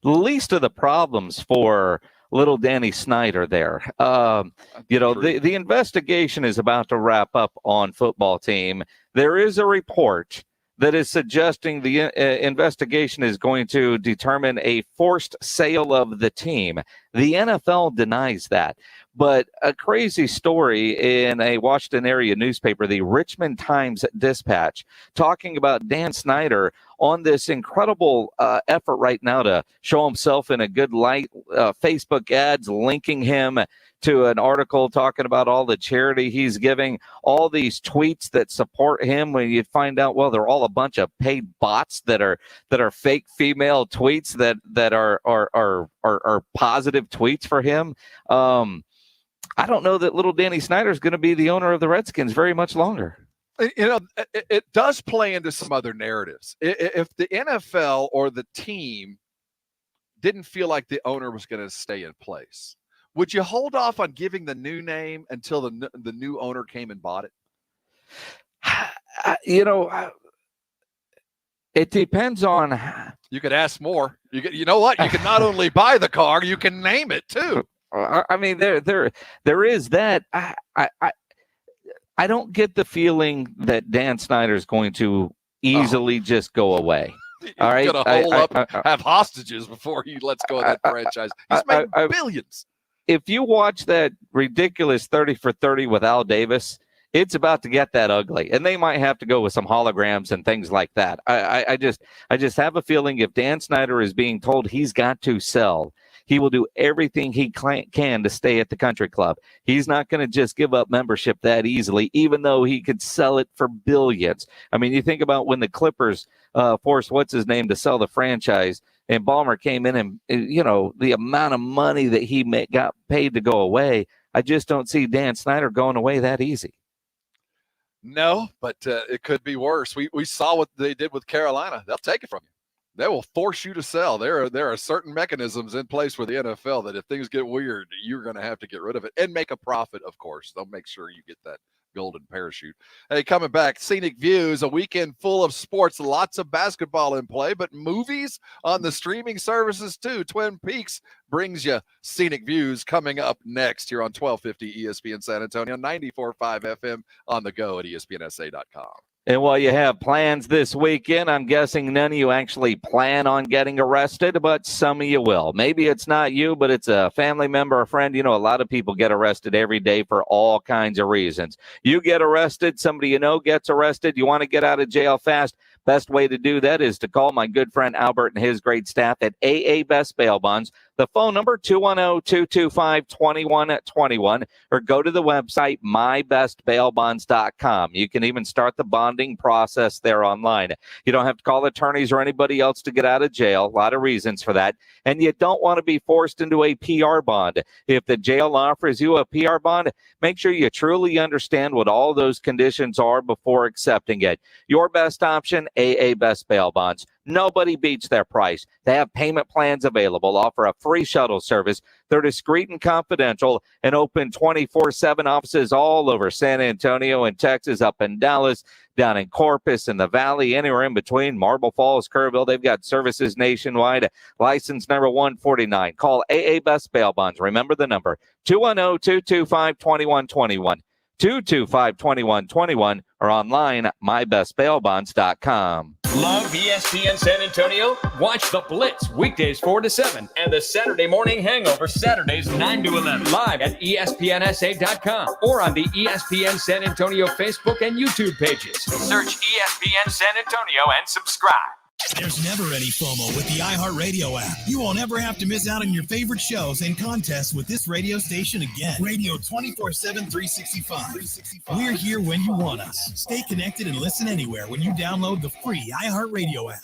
least of the problems for little Danny Snyder there. The investigation is about to wrap up on football team. There is a report that is suggesting the investigation is going to determine a forced sale of the team. The NFL denies that. But a crazy story in a Washington area newspaper, the Richmond Times-Dispatch, talking about Dan Snyder on this incredible effort right now to show himself in a good light. Facebook ads linking him to an article talking about all the charity he's giving, all these tweets that support him, when you find out, well, they're all a bunch of paid bots that are fake female tweets that are positive tweets for him. I don't know that little Danny Snyder is going to be the owner of the Redskins very much longer. It does play into some other narratives. If the NFL or the team didn't feel like the owner was going to stay in place, would you hold off on giving the new name until the new owner came and bought it? It depends on. You could ask more. You know what? You can not only buy the car, you can name it too. I mean, there is that. I don't get the feeling that Dan Snyder is going to easily just go away. All right, going to hold up, have hostages before he lets go of that franchise. He's made billions. If you watch that ridiculous 30 for 30 with Al Davis, it's about to get that ugly, and they might have to go with some holograms and things like that. I just have a feeling if Dan Snyder is being told he's got to sell, he will do everything he can to stay at the country club. He's not going to just give up membership that easily, even though he could sell it for billions. I mean, you think about when the Clippers forced what's-his-name to sell the franchise, and Ballmer came in and, the amount of money that he got paid to go away, I just don't see Dan Snyder going away that easy. No, but it could be worse. We saw what they did with Carolina. They'll take it from you. They will force you to sell. There are certain mechanisms in place for the NFL that if things get weird, you're going to have to get rid of it and make a profit, of course. They'll make sure you get that golden parachute. Hey, coming back, Scenic Views, a weekend full of sports, lots of basketball in play, but movies on the streaming services too. Twin Peaks brings you Scenic Views coming up next here on 1250 ESPN San Antonio, 94.5 FM on the go at ESPNSA.com. And while you have plans this weekend, I'm guessing none of you actually plan on getting arrested, but some of you will. Maybe it's not you, but it's a family member, a friend. A lot of people get arrested every day for all kinds of reasons. You get arrested, somebody you know gets arrested, you want to get out of jail fast. Best way to do that is to call my good friend Albert and his great staff at AA Best Bail Bonds. The phone number, 210-225-2121, or go to the website, mybestbailbonds.com. You can even start the bonding process there online. You don't have to call attorneys or anybody else to get out of jail. A lot of reasons for that. And you don't want to be forced into a PR bond. If the jail offers you a PR bond, make sure you truly understand what all those conditions are before accepting it. Your best option, AA Best Bail Bonds. Nobody beats their price. They have payment plans available, offer a free shuttle service. They're discreet and confidential and open 24/7 offices all over San Antonio and Texas, up in Dallas, down in Corpus, in the Valley, anywhere in between, Marble Falls, Kerrville. They've got services nationwide. License number 149. Call AA Best Bail Bonds. Remember the number, 210-225-2121. 225-2121 or online, mybestbailbonds.com. Love ESPN San Antonio? Watch the Blitz weekdays 4 to 7 and the Saturday Morning Hangover Saturdays 9 to 11 live at ESPNSA.com or on the ESPN San Antonio Facebook and YouTube pages. Search ESPN San Antonio and subscribe. There's never any FOMO with the iHeartRadio app. You won't ever have to miss out on your favorite shows and contests with this radio station again. Radio 24/7, 365. We're here when you want us. Stay connected and listen anywhere when you download the free iHeartRadio app.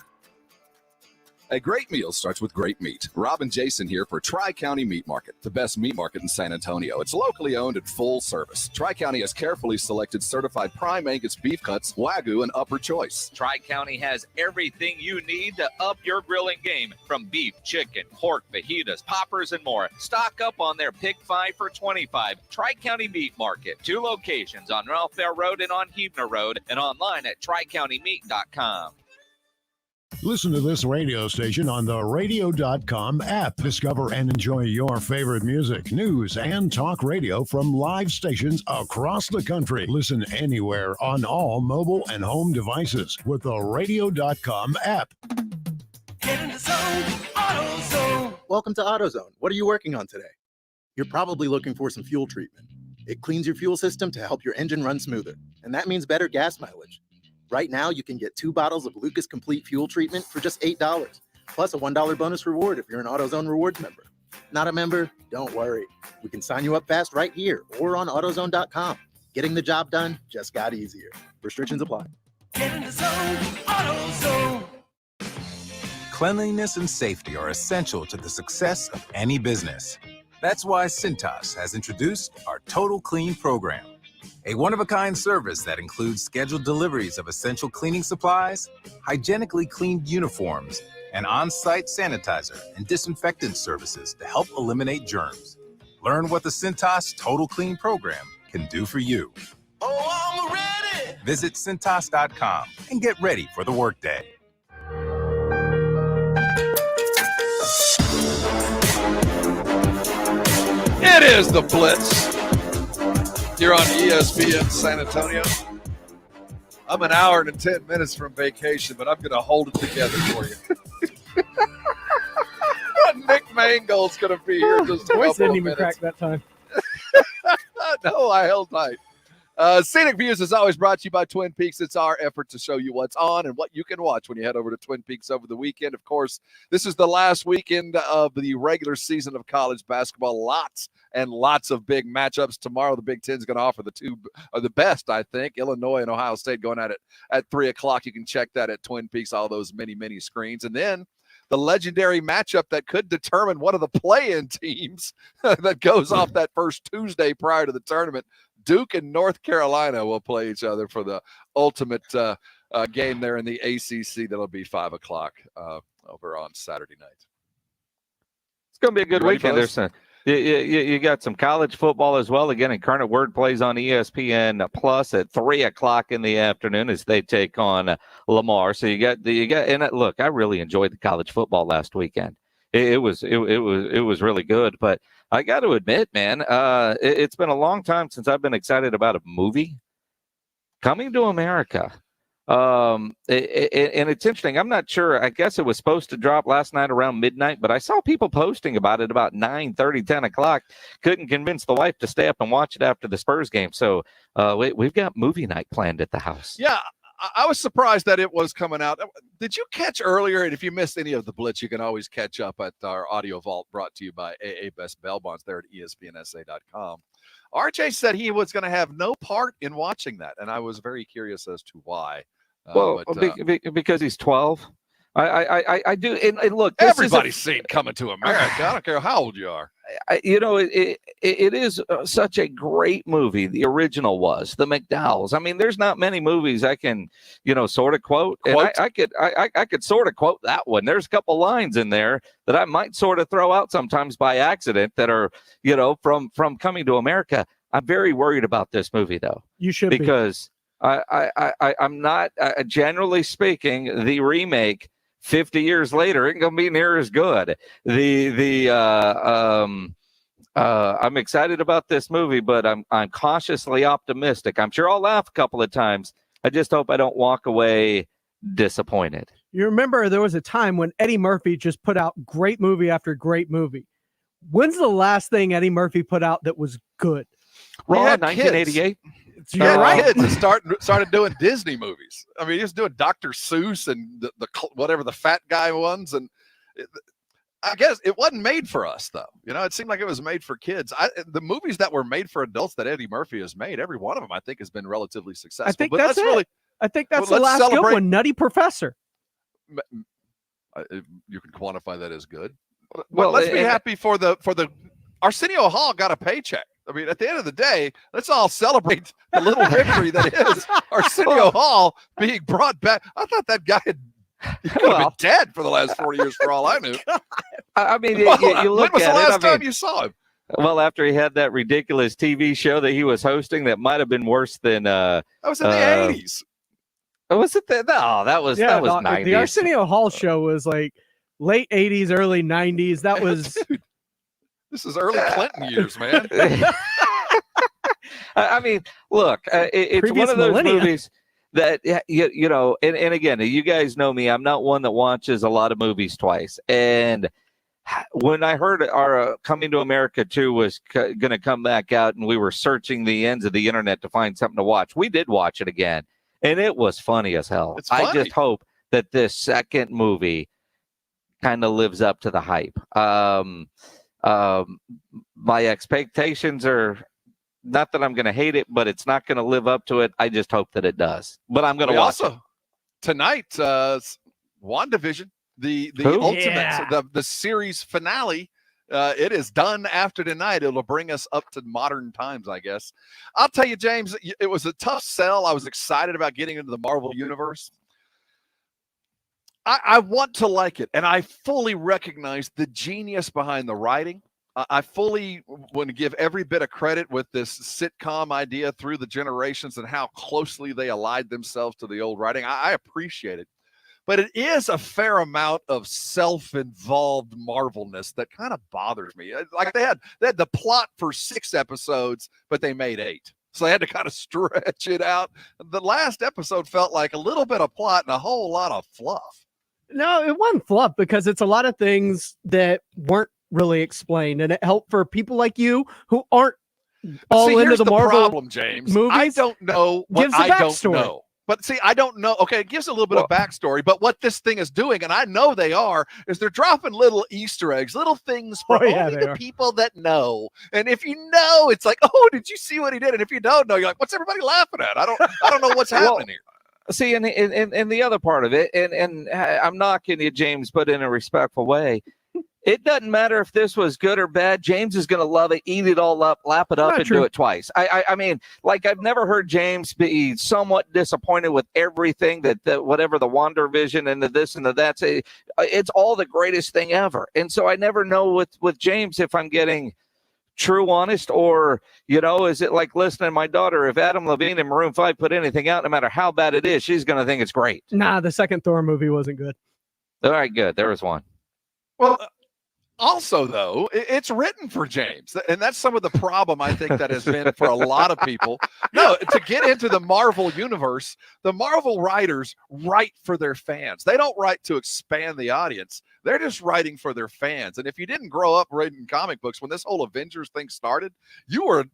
A great meal starts with great meat. Rob and Jason here for Tri-County Meat Market, the best meat market in San Antonio. It's locally owned and full service. Tri-County has carefully selected certified prime Angus beef cuts, Wagyu, and upper choice. Tri-County has everything you need to up your grilling game, from beef, chicken, pork, fajitas, poppers, and more. Stock up on their Pick 5 for $25. Tri-County Meat Market, 2 locations on Ralph Fair Road and on Huebner Road, and online at tricountymeat.com. Listen to this radio station on the radio.com app. Discover and enjoy your favorite music, news, and talk radio from live stations across the country. Listen anywhere on all mobile and home devices with the radio.com app. Welcome to AutoZone. What are you working on today? You're probably looking for some fuel treatment. It cleans your fuel system to help your engine run smoother, and that means better gas mileage. Right now, you can get 2 bottles of Lucas Complete Fuel Treatment for just $8, plus a $1 bonus reward if you're an AutoZone Rewards member. Not a member? Don't worry. We can sign you up fast right here or on AutoZone.com. Getting the job done just got easier. Restrictions apply. Get in the zone, AutoZone. Cleanliness and safety are essential to the success of any business. That's why Cintas has introduced our Total Clean program. A one-of-a-kind service that includes scheduled deliveries of essential cleaning supplies, hygienically cleaned uniforms, and on-site sanitizer and disinfectant services to help eliminate germs. Learn what the Cintas Total Clean program can do for you. Oh, I'm ready! Visit Cintas.com and get ready for the workday. It is the Blitz. You're on ESPN San Antonio. I'm an hour and 10 minutes from vacation, but I'm going to hold it together for you. Nick Mangold's going to be here in just a Voice couple didn't of even minutes. crack that time. No, I held tight. Scenic Views is always brought to you by Twin Peaks. It's our effort to show you what's on and what you can watch when you head over to Twin Peaks over the weekend. Of course, this is the last weekend of the regular season of college basketball. Lots and lots of big matchups. Tomorrow, the Big Ten is going to offer the best, I think. Illinois and Ohio State going at it at 3 o'clock. You can check that at Twin Peaks, all those many, many screens. And then the legendary matchup that could determine one of the play-in teams that goes off that first Tuesday prior to the tournament. Duke and North Carolina will play each other for the ultimate game there in the ACC. That'll be 5 o'clock over on Saturday night. It's going to be a good weekend. There's you got some college football as well. Again, Incarnate Word plays on ESPN Plus at 3 o'clock in the afternoon as they take on Lamar. So you got and look, I really enjoyed the college football last weekend. It was really good, but I got to admit, man, it's been a long time since I've been excited about a movie coming to America. And it's interesting. I'm not sure. I guess it was supposed to drop last night around midnight, but I saw people posting about it about 9:30, 10 o'clock. Couldn't convince the wife to stay up and watch it after the Spurs game. So we've got movie night planned at the house. Yeah. I was surprised that it was coming out. Did you catch earlier? And if you missed any of the Blitz, you can always catch up at our audio vault brought to you by AA Best Bail Bonds there at ESPNSA.com. RJ said he was going to have no part in watching that, and I was very curious as to why. Because he's 12. I do. And look, everybody's seen Coming to America. I don't care how old you are. It is such a great movie. The original was the McDowells. I mean, there's not many movies I can, sort of quote. And I could sort of quote that one. There's a couple lines in there that I might sort of throw out sometimes by accident that are, from Coming to America. I'm very worried about this movie though. You should because I'm not generally speaking, the remake 50 years later ain't gonna be near as good. I'm excited about this movie, but I'm cautiously optimistic. I'm sure I'll laugh a couple of times. I just hope I don't walk away disappointed. You remember there was a time when Eddie Murphy just put out great movie after great movie. When's the last thing Eddie Murphy put out that was good? Raw, 1988. You're right. Kids started doing Disney movies. I mean, he was doing Dr. Seuss and the whatever the fat guy ones, and I guess it wasn't made for us though. It seemed like it was made for kids. The movies that were made for adults that Eddie Murphy has made, every one of them, I think, has been relatively successful. I think that's it. I think that's the last good one. Nutty Professor. You can quantify that as good. Well, let's be happy for the Arsenio Hall got a paycheck. I mean, at the end of the day, let's all celebrate the little victory that is Arsenio Hall being brought back. I thought that guy could have been dead for the last 40 years for all I knew. I mean, you look when was at the last time you saw him? Well, after he had that ridiculous TV show that he was hosting, that might have been worse than. That was in the 80s. Was it that? No, that was 90s. The Arsenio Hall show was like late 80s, early 90s. That was. This is early Clinton years, man. I mean, look, it's Previous one of those millennia. movies that, and again, you guys know me. I'm not one that watches a lot of movies twice. And when I heard our Coming to America 2 was going to come back out and we were searching the ends of the internet to find something to watch, we did watch it again. And it was funny as hell. It's funny. I just hope that this second movie kind of lives up to the hype. My expectations are not that I'm going to hate it, but it's not going to live up to it. I just hope that it does. But I'm going to watch it. Tonight, WandaVision, the ultimate, the series finale. It is done after tonight. It'll bring us up to modern times, I guess. I'll tell you, James, it was a tough sell. I was excited about getting into the Marvel universe. I want to like it, and I fully recognize the genius behind the writing. I fully want to give every bit of credit with this sitcom idea through the generations and how closely they allied themselves to the old writing. I appreciate it. But it is a fair amount of self-involved Marvelness that kind of bothers me. Like they had the plot for 6 episodes, but they made 8. So they had to kind of stretch it out. The last episode felt like a little bit of plot and a whole lot of fluff. No, it wasn't fluff because it's a lot of things that weren't really explained, and it helped for people like you who aren't all See, into here's the Marvel problem, James. movies. I don't know what Gives the I don't backstory. know. But see, I don't know. Okay, it gives a little bit of backstory, but what this thing is doing, and I know they are, is they're dropping little Easter eggs, little things for only the people that know. And if you know, it's like, oh, did you see what he did? And if you don't know, you're like, what's everybody laughing at? I don't know what's happening here. See, and the other part of it, and I'm knocking you, James, but in a respectful way. It doesn't matter if this was good or bad. James is going to love it, eat it all up, lap it up, and do it twice. I mean, like, I've never heard James be somewhat disappointed with everything that whatever the Wander Vision and the this and the that. It's all the greatest thing ever. And so I never know with James if I'm getting true honest or, is it like listening to my daughter? If Adam Levine and Maroon 5 put anything out, no matter how bad it is, she's going to think it's great. Nah, the second Thor movie wasn't good. All right, good. There was one. Well, also, though, it's written for James, and that's some of the problem I think that has been for a lot of people. No, to get into the Marvel universe, the Marvel writers write for their fans. They don't write to expand the audience. They're just writing for their fans. And if you didn't grow up reading comic books when this whole Avengers thing started, you were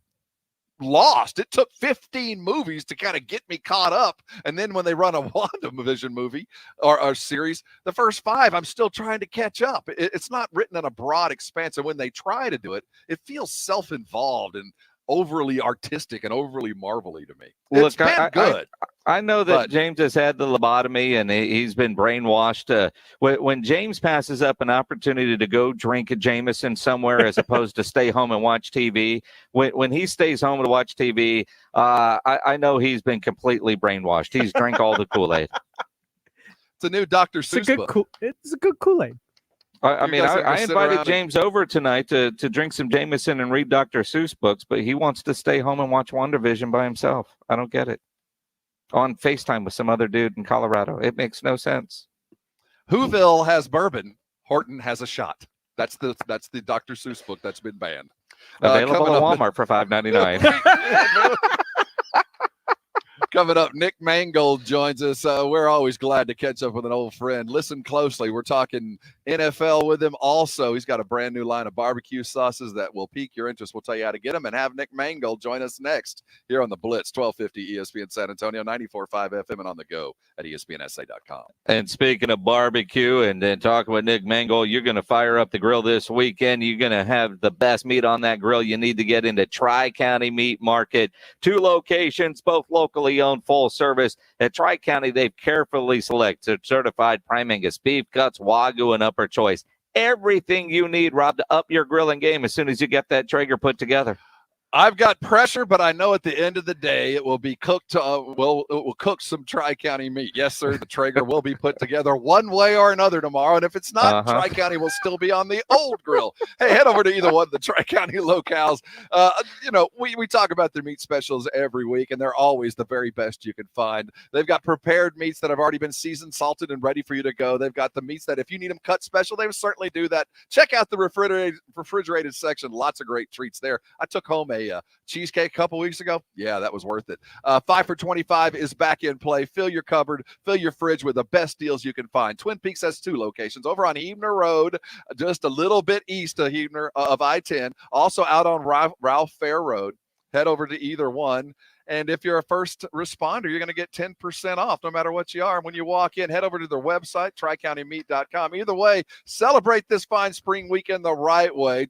lost. It took 15 movies to kind of get me caught up, and then when they run a WandaVision movie or series, the first 5 I'm still trying to catch up. It's not written in a broad expanse, and when they try to do it, it feels self-involved and overly artistic and overly Marvel-y to me. It's been good. I know that James has had the lobotomy and he's been brainwashed. When James passes up an opportunity to go drink a Jameson somewhere as opposed to stay home and watch TV, when he stays home to watch TV, I know he's been completely brainwashed. He's drank all the Kool-Aid. It's a new Dr. Seuss book. It's a good Kool-Aid. I mean, I invited James over tonight to drink some Jameson and read Dr. Seuss books, but he wants to stay home and watch WandaVision by himself. I don't get it. On FaceTime with some other dude in Colorado. It makes no sense. Whoville has bourbon. Horton has a shot. That's the Dr. Seuss book that's been banned. Available at Walmart for $5.99. Coming up, Nick Mangold joins us. We're always glad to catch up with an old friend. Listen closely. We're talking NFL with him. Also, he's got a brand new line of barbecue sauces that will pique your interest. We'll tell you how to get them and have Nick Mangold join us next here on the Blitz, 1250 ESPN San Antonio, 94.5 FM, and on the go at ESPNSA.com. And speaking of barbecue and then talking with Nick Mangold, you're going to fire up the grill this weekend. You're going to have the best meat on that grill. You need to get into Tri-County Meat Market. 2 locations, both locally owned, full service. At Tri-County, they've carefully selected certified prime Angus beef cuts, Wagyu, and upper choice. Everything you need, Rob, to up your grilling game as soon as you get that Traeger put together. I've got pressure, but I know at the end of the day it will be cooked. It will cook some Tri-County meat. Yes, sir. The Traeger will be put together one way or another tomorrow. And if it's not, Tri-County will still be on the old grill. Hey, head over to either one of the Tri-County locales. We talk about their meat specials every week, and they're always the very best you can find. They've got prepared meats that have already been seasoned, salted, and ready for you to go. They've got the meats that if you need them cut special, they will certainly do that. Check out the refrigerated section. Lots of great treats there. I took home a cheesecake a couple weeks ago. Yeah, that was worth it. 5 for $25 is back in play. Fill your cupboard, fill your fridge with the best deals you can find. Twin Peaks has 2 locations over on Huebner Road, just a little bit east of Huebner of I-10, also out on Ralph Fair Road. Head over to either one. And if you're a first responder, you're going to get 10% off no matter what you are. And when you walk in, head over to their website, tricountymeat.com. Either way, celebrate this fine spring weekend the right way.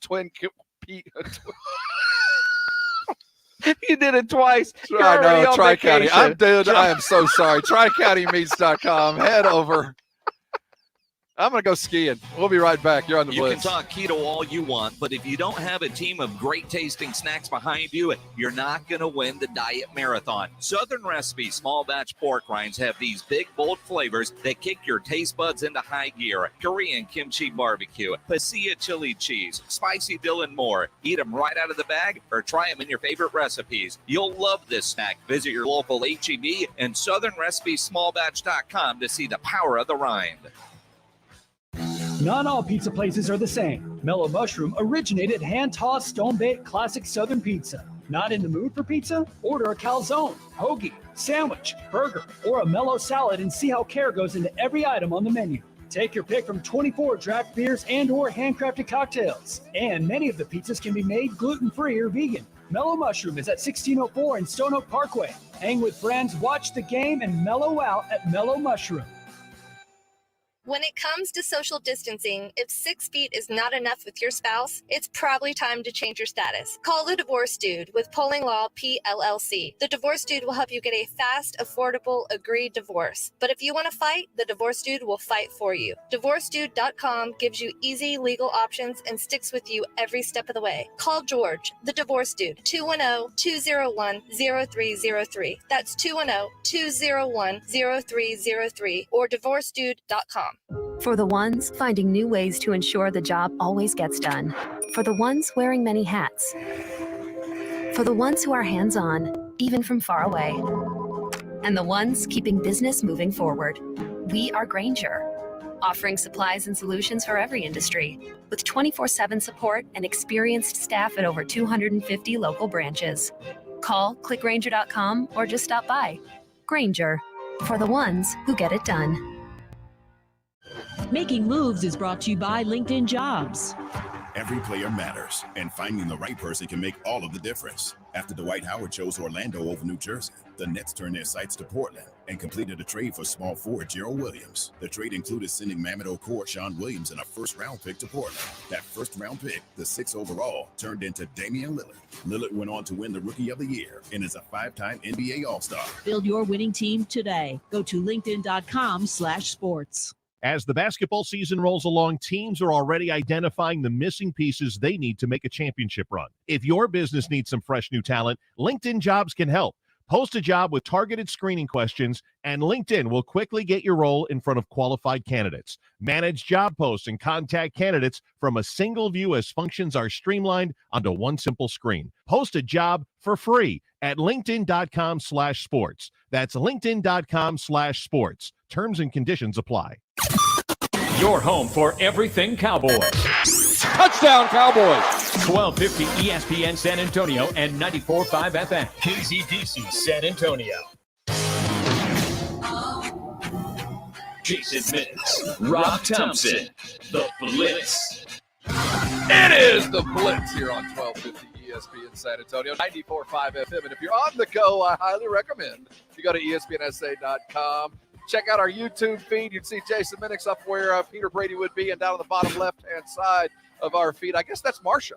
You did it twice. I know, Tri-County. I am so sorry. TriCountyMeats.com. Head over. I'm going to go skiing. We'll be right back. You're on the Blitz. You can talk keto all you want, but if you don't have a team of great-tasting snacks behind you, you're not going to win the diet marathon. Southern Recipe small batch pork rinds have these big, bold flavors that kick your taste buds into high gear. Korean kimchi barbecue, pasilla chili cheese, spicy dill, and more. Eat them right out of the bag or try them in your favorite recipes. You'll love this snack. Visit your local H-E-B and southernrecipesmallbatch.com to see the power of the rind. Not all pizza places are the same. Mellow Mushroom originated hand-tossed, stone-baked classic Southern pizza. Not in the mood for pizza? Order a calzone, hoagie, sandwich, burger, or a mellow salad and see how care goes into every item on the menu. Take your pick from 24 draft beers and or handcrafted cocktails. And many of the pizzas can be made gluten-free or vegan. Mellow Mushroom is at 1604 in Stone Oak Parkway. Hang with friends, watch the game, and mellow out at Mellow Mushroom. When it comes to social distancing, if 6 feet is not enough with your spouse, it's probably time to change your status. Call the Divorce Dude with Polling Law PLLC. The Divorce Dude will help you get a fast, affordable, agreed divorce. But if you want to fight, the Divorce Dude will fight for you. DivorceDude.com gives you easy legal options and sticks with you every step of the way. Call George, the Divorce Dude, 210-201-0303. That's 210-201-0303 or DivorceDude.com. For the ones finding new ways to ensure the job always gets done. For the ones wearing many hats. For the ones who are hands-on, even from far away. And the ones keeping business moving forward. We are Grainger, offering supplies and solutions for every industry, with 24/7 support and experienced staff at over 250 local branches. Call clickgrainger.com or just stop by. Grainger, for the ones who get it done. Making Moves is brought to you by LinkedIn Jobs. Every player matters, and finding the right person can make all of the difference. After Dwight Howard chose Orlando over New Jersey, the Nets turned their sights to Portland and completed a trade for small forward Gerald Williams. The trade included sending Mammoth Ochoa, Sean Williams, and a first-round pick to Portland. That first-round pick, the 6th overall, turned into Damian Lillard. Lillard went on to win the Rookie of the Year and is a 5-time NBA All-Star. Build your winning team today. Go to linkedin.com/sports. As the basketball season rolls along, teams are already identifying the missing pieces they need to make a championship run. If your business needs some fresh new talent, LinkedIn Jobs can help. Post a job with targeted screening questions, and LinkedIn will quickly get your role in front of qualified candidates. Manage job posts and contact candidates from a single view as functions are streamlined onto one simple screen. Post a job for free at linkedin.com/sports. That's linkedin.com/sports. Terms and conditions apply. Your home for everything Cowboys. Touchdown, Cowboys! 1250 ESPN San Antonio and 94.5 FM KZDC San Antonio. Jason Minix, Rob Thompson, the Blitz. It is the Blitz here on 1250 ESPN San Antonio, 94.5 FM. And if you're on the go, I highly recommend you go to ESPNSA.com. Check out our YouTube feed. You'd see Jason Minix up where Peter Brady would be, and down on the bottom left-hand side of our feed, I guess that's Marsha.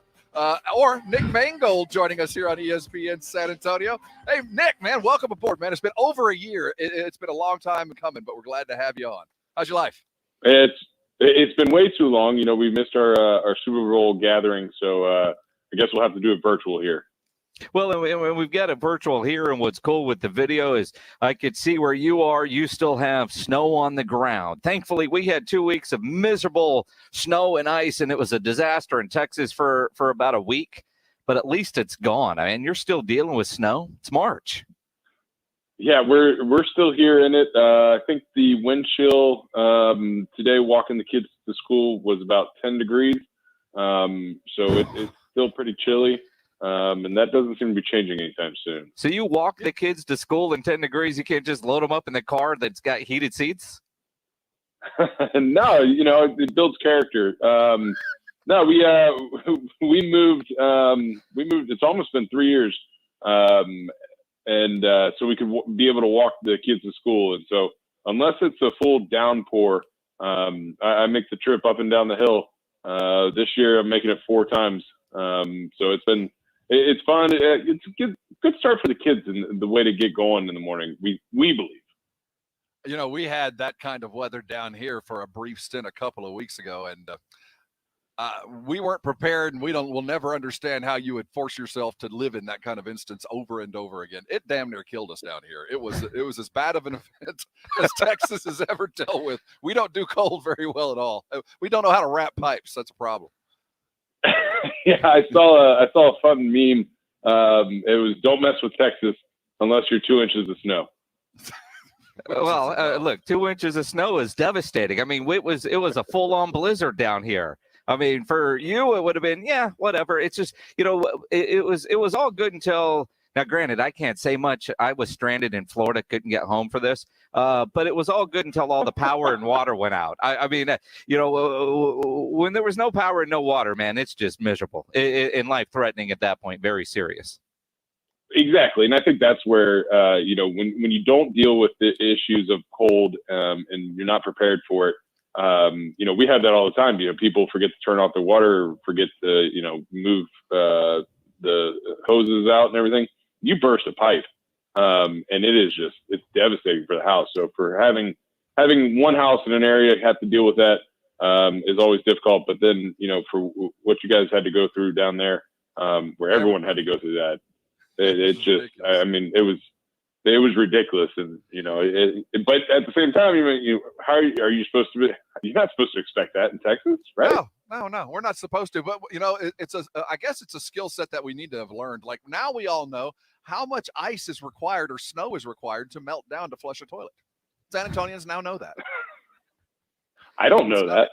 Or Nick Mangold joining us here on ESPN San Antonio. Hey, Nick, man, welcome aboard, man. It's been over a year. It's been a long time coming, but we're glad to have you on. How's your life? It's been way too long. You know, we missed our Super Bowl gathering, so I guess we'll have to do it virtual here. Well, and we've got it virtual here, and what's cool with the video is I could see where you are. You still have snow on the ground. Thankfully, we had 2 weeks of miserable snow and ice, and it was a disaster in Texas for about a week. But at least it's gone. I mean, you're still dealing with snow. It's March. Yeah, we're still here in it. I think the wind chill today, walking the kids to school, was about 10 degrees. So it's still pretty chilly. And that doesn't seem to be changing anytime soon. So you walk the kids to school in 10 degrees. You can't just load them up in the car that's got heated seats? No, you know, it builds character. No, we moved. It's almost been 3 years. So we could be able to walk the kids to school. And so unless it's a full downpour, I make the trip up and down the hill. This year I'm making it 4 times. So it's fun. It's a good start for the kids and the way to get going in the morning. We believe. You know, we had that kind of weather down here for a brief stint a couple of weeks ago, and we weren't prepared, and we'll never understand how you would force yourself to live in that kind of instance over and over again. It damn near killed us down here. It was as bad of an event as Texas has ever dealt with. We don't do cold very well at all. We don't know how to wrap pipes. That's a problem. Yeah, I saw a fun meme. It was, "Don't mess with Texas unless you're 2 inches of snow." Well, look, 2 inches of snow is devastating. I mean, it was a full-on blizzard down here. I mean, for you, it would have been, yeah, whatever. It's just, you know, it was all good until Now, granted, I can't say much. I was stranded in Florida, couldn't get home for this, but it was all good until all the power and water went out. I mean, when there was no power and no water, man, it's just miserable and life-threatening at that point, very serious. Exactly. And I think that's where, when you don't deal with the issues of cold and you're not prepared for it, we have that all the time. People forget to turn off the water, forget to, move the hoses out and everything. You burst a pipe. And it's devastating for the house. So for having one house in an area have to deal with that is always difficult. But then, for what you guys had to go through down there, where everyone had to go through that, it was ridiculous. And, but at the same time, how are you supposed to be? You're not supposed to expect that in Texas, right? No, we're not supposed to. But, I guess it's a skill set that we need to have learned. Like now we all know how much ice is required or snow is required to melt down to flush a toilet. San Antonians now know that. I don't know that.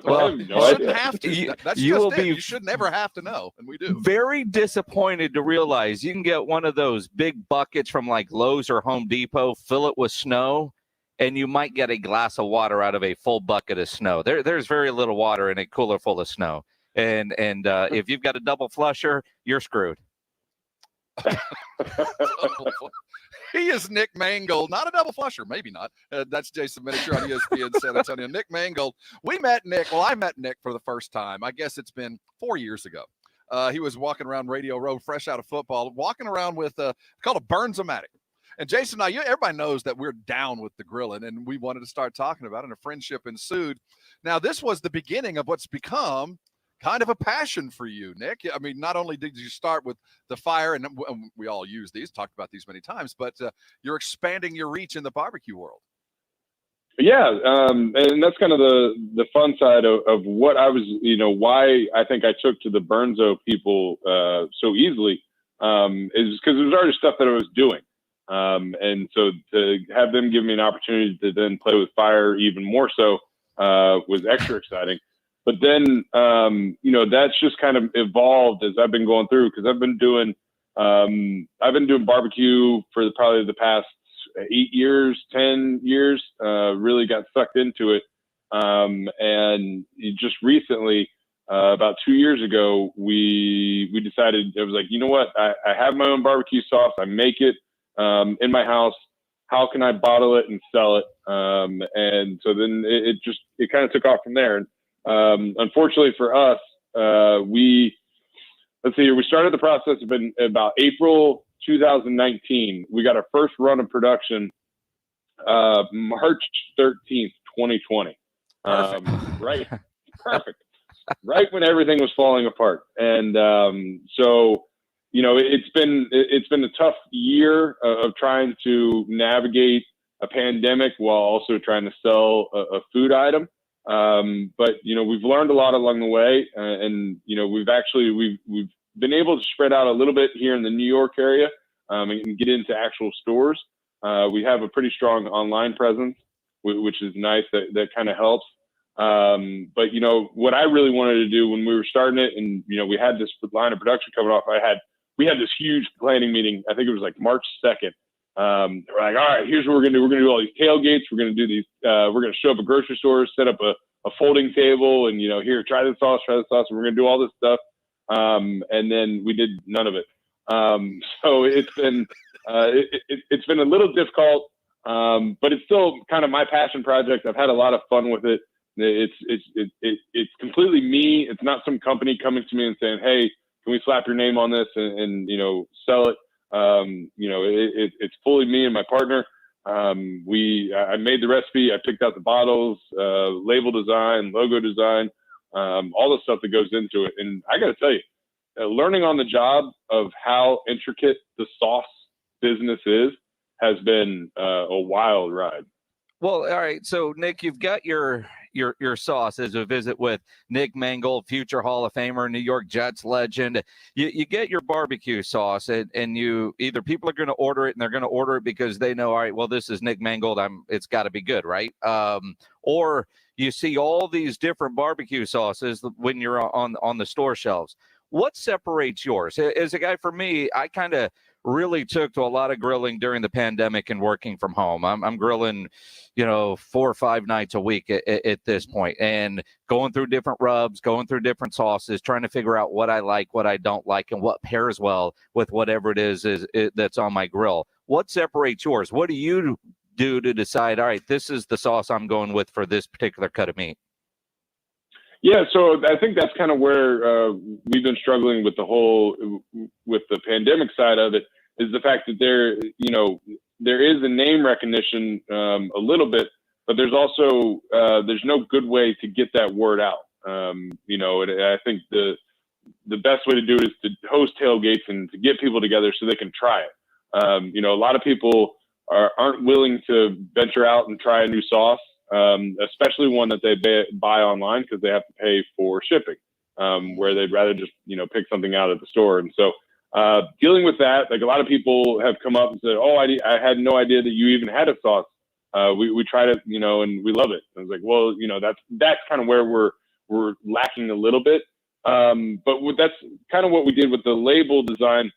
Well, you shouldn't have to. That's you should never have to know, and we do. Very disappointed to realize you can get one of those big buckets from like Lowe's or Home Depot, fill it with snow, and you might get a glass of water out of a full bucket of snow. There's very little water in a cooler full of snow, and if you've got a double flusher, you're screwed. He is Nick Mangold, not a double flusher, maybe not. That's Jason Miniature on ESPN San Antonio. Nick Mangold. I met Nick for the first time. I guess it's been 4 years ago. He was walking around Radio Row, fresh out of football, walking around with called a Burns-O-Matic. And Jason and I, everybody knows that we're down with the grilling, and we wanted to start talking about it, and a friendship ensued. Now, this was the beginning of what's become kind of a passion for you, Nick. I mean, not only did you start with the fire, and we all use these, talked about these many times, but you're expanding your reach in the barbecue world. Yeah, and that's kind of the fun side of what I was, why I think I took to the Burnzo people so easily is because it was already stuff that I was doing. And so to have them give me an opportunity to then play with fire even more so was extra exciting. But then, that's just kind of evolved as I've been going through, because I've been doing barbecue for probably the past 8 years, 10 years, really got sucked into it. And just recently, about 2 years ago, we decided, it was like, you know what, I have my own barbecue sauce. I make it in my house. How can I bottle it and sell it? And so then it kind of took off from there. Unfortunately for us, we started the process in about April 2019. We got our first run of production March 13th, 2020. Right, perfect. Right when everything was falling apart, and so it's been a tough year of trying to navigate a pandemic while also trying to sell a food item. But we've learned a lot along the way, and we've been able to spread out a little bit here in the New York area, and get into actual stores. We have a pretty strong online presence, which is nice. That kind of helps. But what I really wanted to do when we were starting it, and we had this line of production coming off, we had this huge planning meeting. I think it was like March 2nd. We're like, all right, here's what we're gonna do. We're gonna do all these tailgates. We're gonna do these. We're gonna show up at grocery stores, set up a folding table, and here, try this sauce. And we're gonna do all this stuff. And then we did none of it. So it's been it's been a little difficult, but it's still kind of my passion project. I've had a lot of fun with it. It's completely me. It's not some company coming to me and saying, hey, can we slap your name on this and sell it? It's fully me and my partner. I made the recipe. I picked out the bottles, label design, logo design, all the stuff that goes into it. And I got to tell you, learning on the job of how intricate the sauce business has been a wild ride. Well, all right. So, Nick, you've got your sauce as a visit with Nick Mangold, future Hall of Famer, New York Jets legend. You get your barbecue sauce, and you either people are going to order it, and they're going to order it because they know, all right, well, this is Nick Mangold. It's got to be good, right? Or you see all these different barbecue sauces when you're on the store shelves. What separates yours? As a guy, for me, I kind of really took to a lot of grilling during the pandemic and working from home. I'm grilling, 4 or 5 nights a week at this point, and going through different rubs, going through different sauces, trying to figure out what I like, what I don't like, and what pairs well with whatever it is that's on my grill. What separates yours? What do you do to decide, all right, this is the sauce I'm going with for this particular cut of meat? Yeah, so I think that's kind of where we've been struggling with with the pandemic side of it, is the fact that there is a name recognition a little bit, but there's also there's no good way to get that word out. And I think the best way to do it is to host tailgates and to get people together so they can try it. A lot of people aren't willing to venture out and try a new sauce. Especially one that they buy online, because they have to pay for shipping, where they'd rather just, pick something out at the store. And so dealing with that, like, a lot of people have come up and said, oh, I had no idea that you even had a sauce. We tried it, and we love it. I was like, well, that's kind of where we're lacking a little bit. But that's kind of what we did with the label design.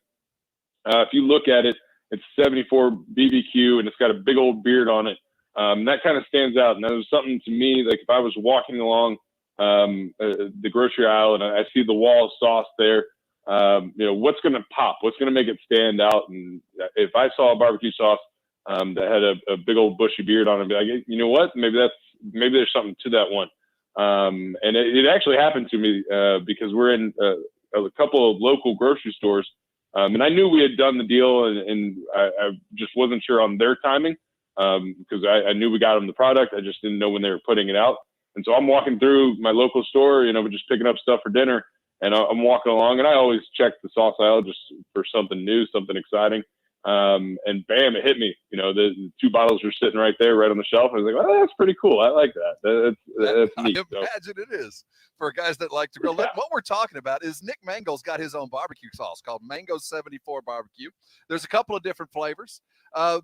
If you look at it, it's 74 BBQ, and it's got a big old beard on it. That kind of stands out. And that was something to me, like, if I was walking along the grocery aisle and I see the wall of sauce there, what's going to pop? What's going to make it stand out? And if I saw a barbecue sauce that had a big old bushy beard on it, I'd be like, you know what? Maybe there's something to that one. And it actually happened to me because we're in a couple of local grocery stores. And I knew we had done the deal, and I just wasn't sure on their timing. Because I knew we got them the product. I just didn't know when they were putting it out. And so I'm walking through my local store, just picking up stuff for dinner, and I'm walking along, and I always check the sauce aisle just for something new, something exciting. And bam, it hit me. The 2 bottles were sitting right there, right on the shelf. I was like, oh, that's pretty cool. I like that. That's neat. I imagine it is for guys that like to grill. Yeah. What we're talking about is Nick Mangold's got his own barbecue sauce called Mango 74 Barbecue. There's a couple of different flavors.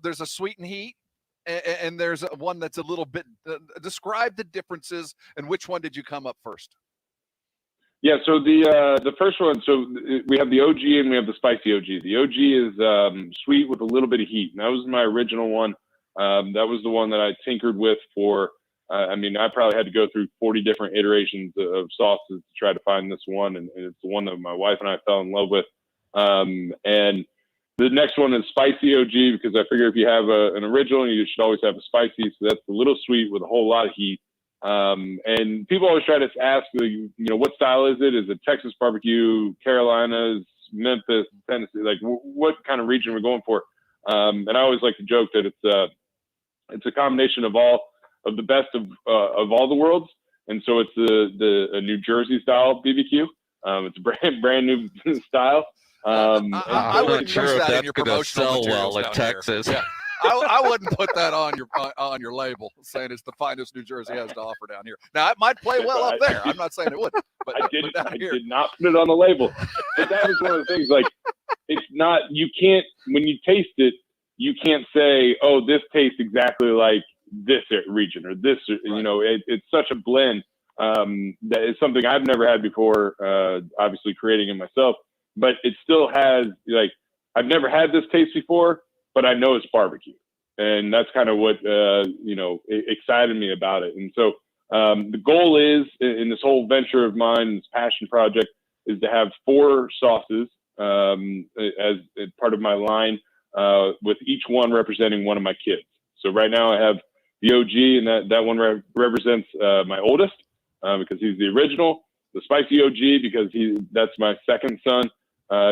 There's a sweet and heat. And there's one that's a little bit, describe the differences, and which one did you come up first? Yeah, so the first one, so we have the OG and we have the spicy OG. The OG is sweet with a little bit of heat, and that was my original one. That was the one that I tinkered with for, I probably had to go through 40 different iterations of sauces to try to find this one, and it's the one that my wife and I fell in love with. And the next one is spicy OG, because I figure if you have an original, you should always have a spicy. So that's a little sweet with a whole lot of heat. And people always try to ask, what style is it? Is it Texas barbecue, Carolinas, Memphis, Tennessee? Like, what kind of region we're going for? And I always like to joke that it's a combination of all of the best of all the worlds. And so it's a New Jersey style BBQ. It's a brand new style. I wouldn't sure use if that in that's your gonna promotional sell well materials in down Texas. here. Yeah. I wouldn't put that on your label, saying it's the finest New Jersey has to offer down here. Now, it might play well up there. I'm not saying it wouldn't, but I did not put it on the label. But that was one of the things, like, it's not, you can't, when you taste it, you can't say, oh, this tastes exactly like this region or this, it's such a blend that is something I've never had before, obviously creating it myself, but it still has, like, I've never had this taste before, but I know it's barbecue. And that's kind of what, excited me about it. And so the goal is, in this whole venture of mine, this passion project, is to have 4 sauces as part of my line, with each one representing one of my kids. So right now I have the OG, and that one represents my oldest, because he's the original. The spicy OG, because that's my second son.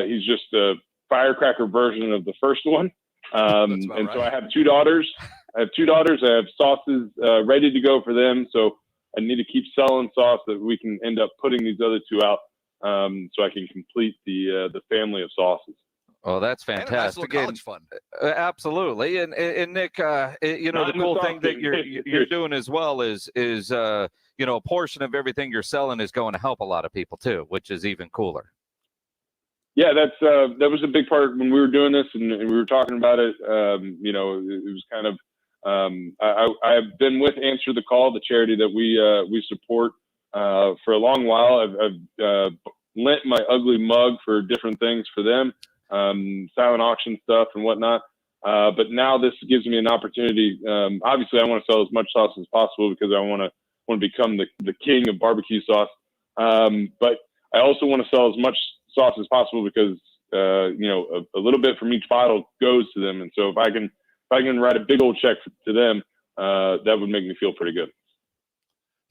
He's just a firecracker version of the first one. And right. So I have 2 daughters. I have sauces ready to go for them. So I need to keep selling sauce that we can end up putting these other 2 out, so I can complete the family of sauces. Oh, that's fantastic! And a nice little college fund. Absolutely, and Nick, the cool thing that you're doing as well is a portion of everything you're selling is going to help a lot of people too, which is even cooler. Yeah, that was a big part when we were doing this, and we were talking about it. It was kind of I've been with Answer the Call, the charity that we support for a long while. I've lent my ugly mug for different things for them. silent auction stuff and whatnot. But now this gives me an opportunity. Obviously, I want to sell as much sauce as possible because I want to become the king of barbecue sauce. But I also want to sell as much sauce as possible because a little bit from each bottle goes to them. And so if I can write a big old check to them, that would make me feel pretty good.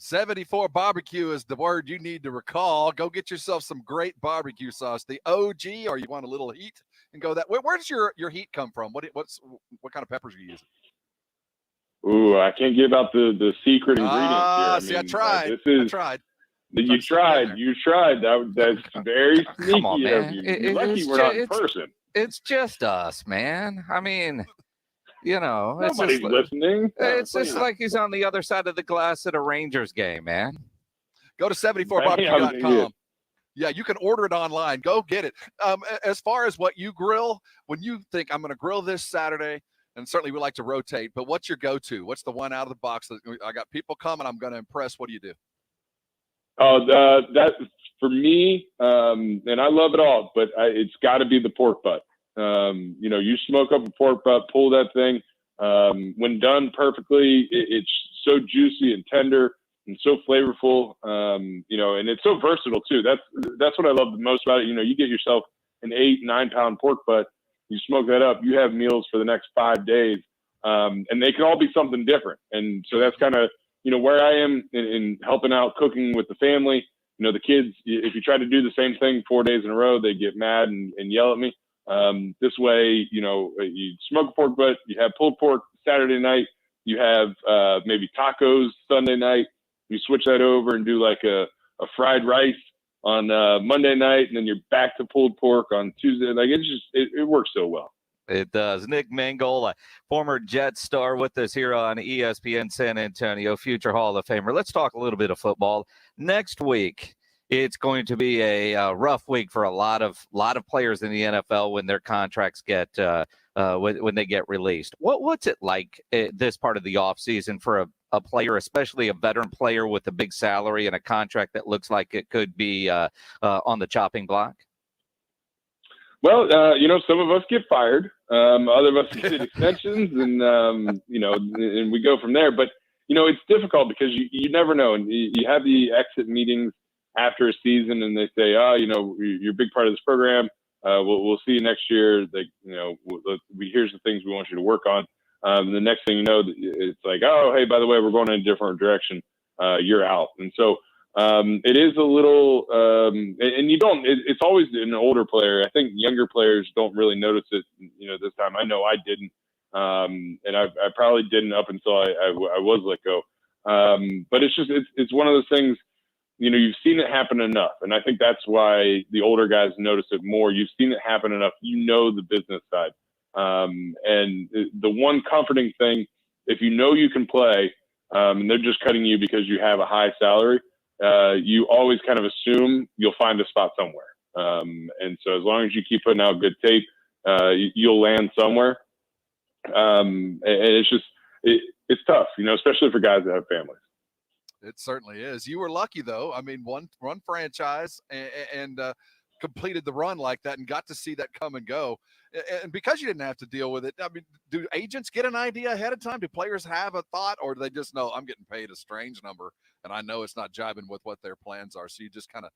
74 barbecue is the word you need to recall. Go get yourself some great barbecue sauce, the OG, or you want a little heat and go that. Where does your heat come from? What kind of peppers are you using? Ooh, I can't give out the secret ingredients here. I tried. I tried. You tried. That's very sneaky. Come on, man. Of you. You're lucky we're not in person. It's just us, man. I mean, Nobody's listening. It's just like he's on the other side of the glass at a Rangers game, man. Go to 74barbecue.com. Yeah, you can order it online. Go get it. As far as what you grill, when you think I'm going to grill this Saturday, and certainly we like to rotate, but what's your go-to? What's the one out of the box that I got people coming, I'm going to impress? What do you do? Oh, that for me, and I love it all, but it's got to be the pork butt. You smoke up a pork butt, pull that thing. When done perfectly, it's so juicy and tender and so flavorful. And it's so versatile too. That's what I love the most about it. You get yourself an 8-9 pound pork butt, you smoke that up, you have meals for the next 5 days, and they can all be something different. And so that's kind of where I am in helping out cooking with the family. The kids, if you try to do the same thing 4 days in a row, they get mad and yell at me. This way, you smoke a pork butt, you have pulled pork Saturday night, you have maybe tacos Sunday night, you switch that over and do like a fried rice on Monday night, and then you're back to pulled pork on Tuesday. Like it works so well. It does. Nick Mangold, a former Jet star with us here on ESPN San Antonio, future Hall of Famer. Let's talk a little bit of football. Next week, it's going to be a rough week for a lot of players in the NFL when their contracts get when they get released. What's it like this part of the offseason for a player, especially a veteran player with a big salary and a contract that looks like it could be on the chopping block? Well, some of us get fired, other of us get extensions, and and we go from there. But it's difficult because you never know, and you have the exit meetings after a season, and they say, you're a big part of this program. We'll see you next year. Here's the things we want you to work on. And the next thing you know, it's like, oh, hey, by the way, we're going in a different direction. You're out. And so it is a little, and you don't. It's always an older player. I think younger players don't really notice it. This time I know I didn't, and I probably didn't up until I was let go. But it's one of those things. You've seen it happen enough. And I think that's why the older guys notice it more. You've seen it happen enough. The business side. And the one comforting thing, if you can play, and they're just cutting you because you have a high salary, you always kind of assume you'll find a spot somewhere. And so as long as you keep putting out good tape, you'll land somewhere. And it's tough, especially for guys that have families. It certainly is. You were lucky, though. I mean, one franchise and completed the run like that and got to see that come and go. And because you didn't have to deal with it, I mean, do agents get an idea ahead of time? Do players have a thought, or do they just know I'm getting paid a strange number and I know it's not jiving with what their plans are? So you just kind of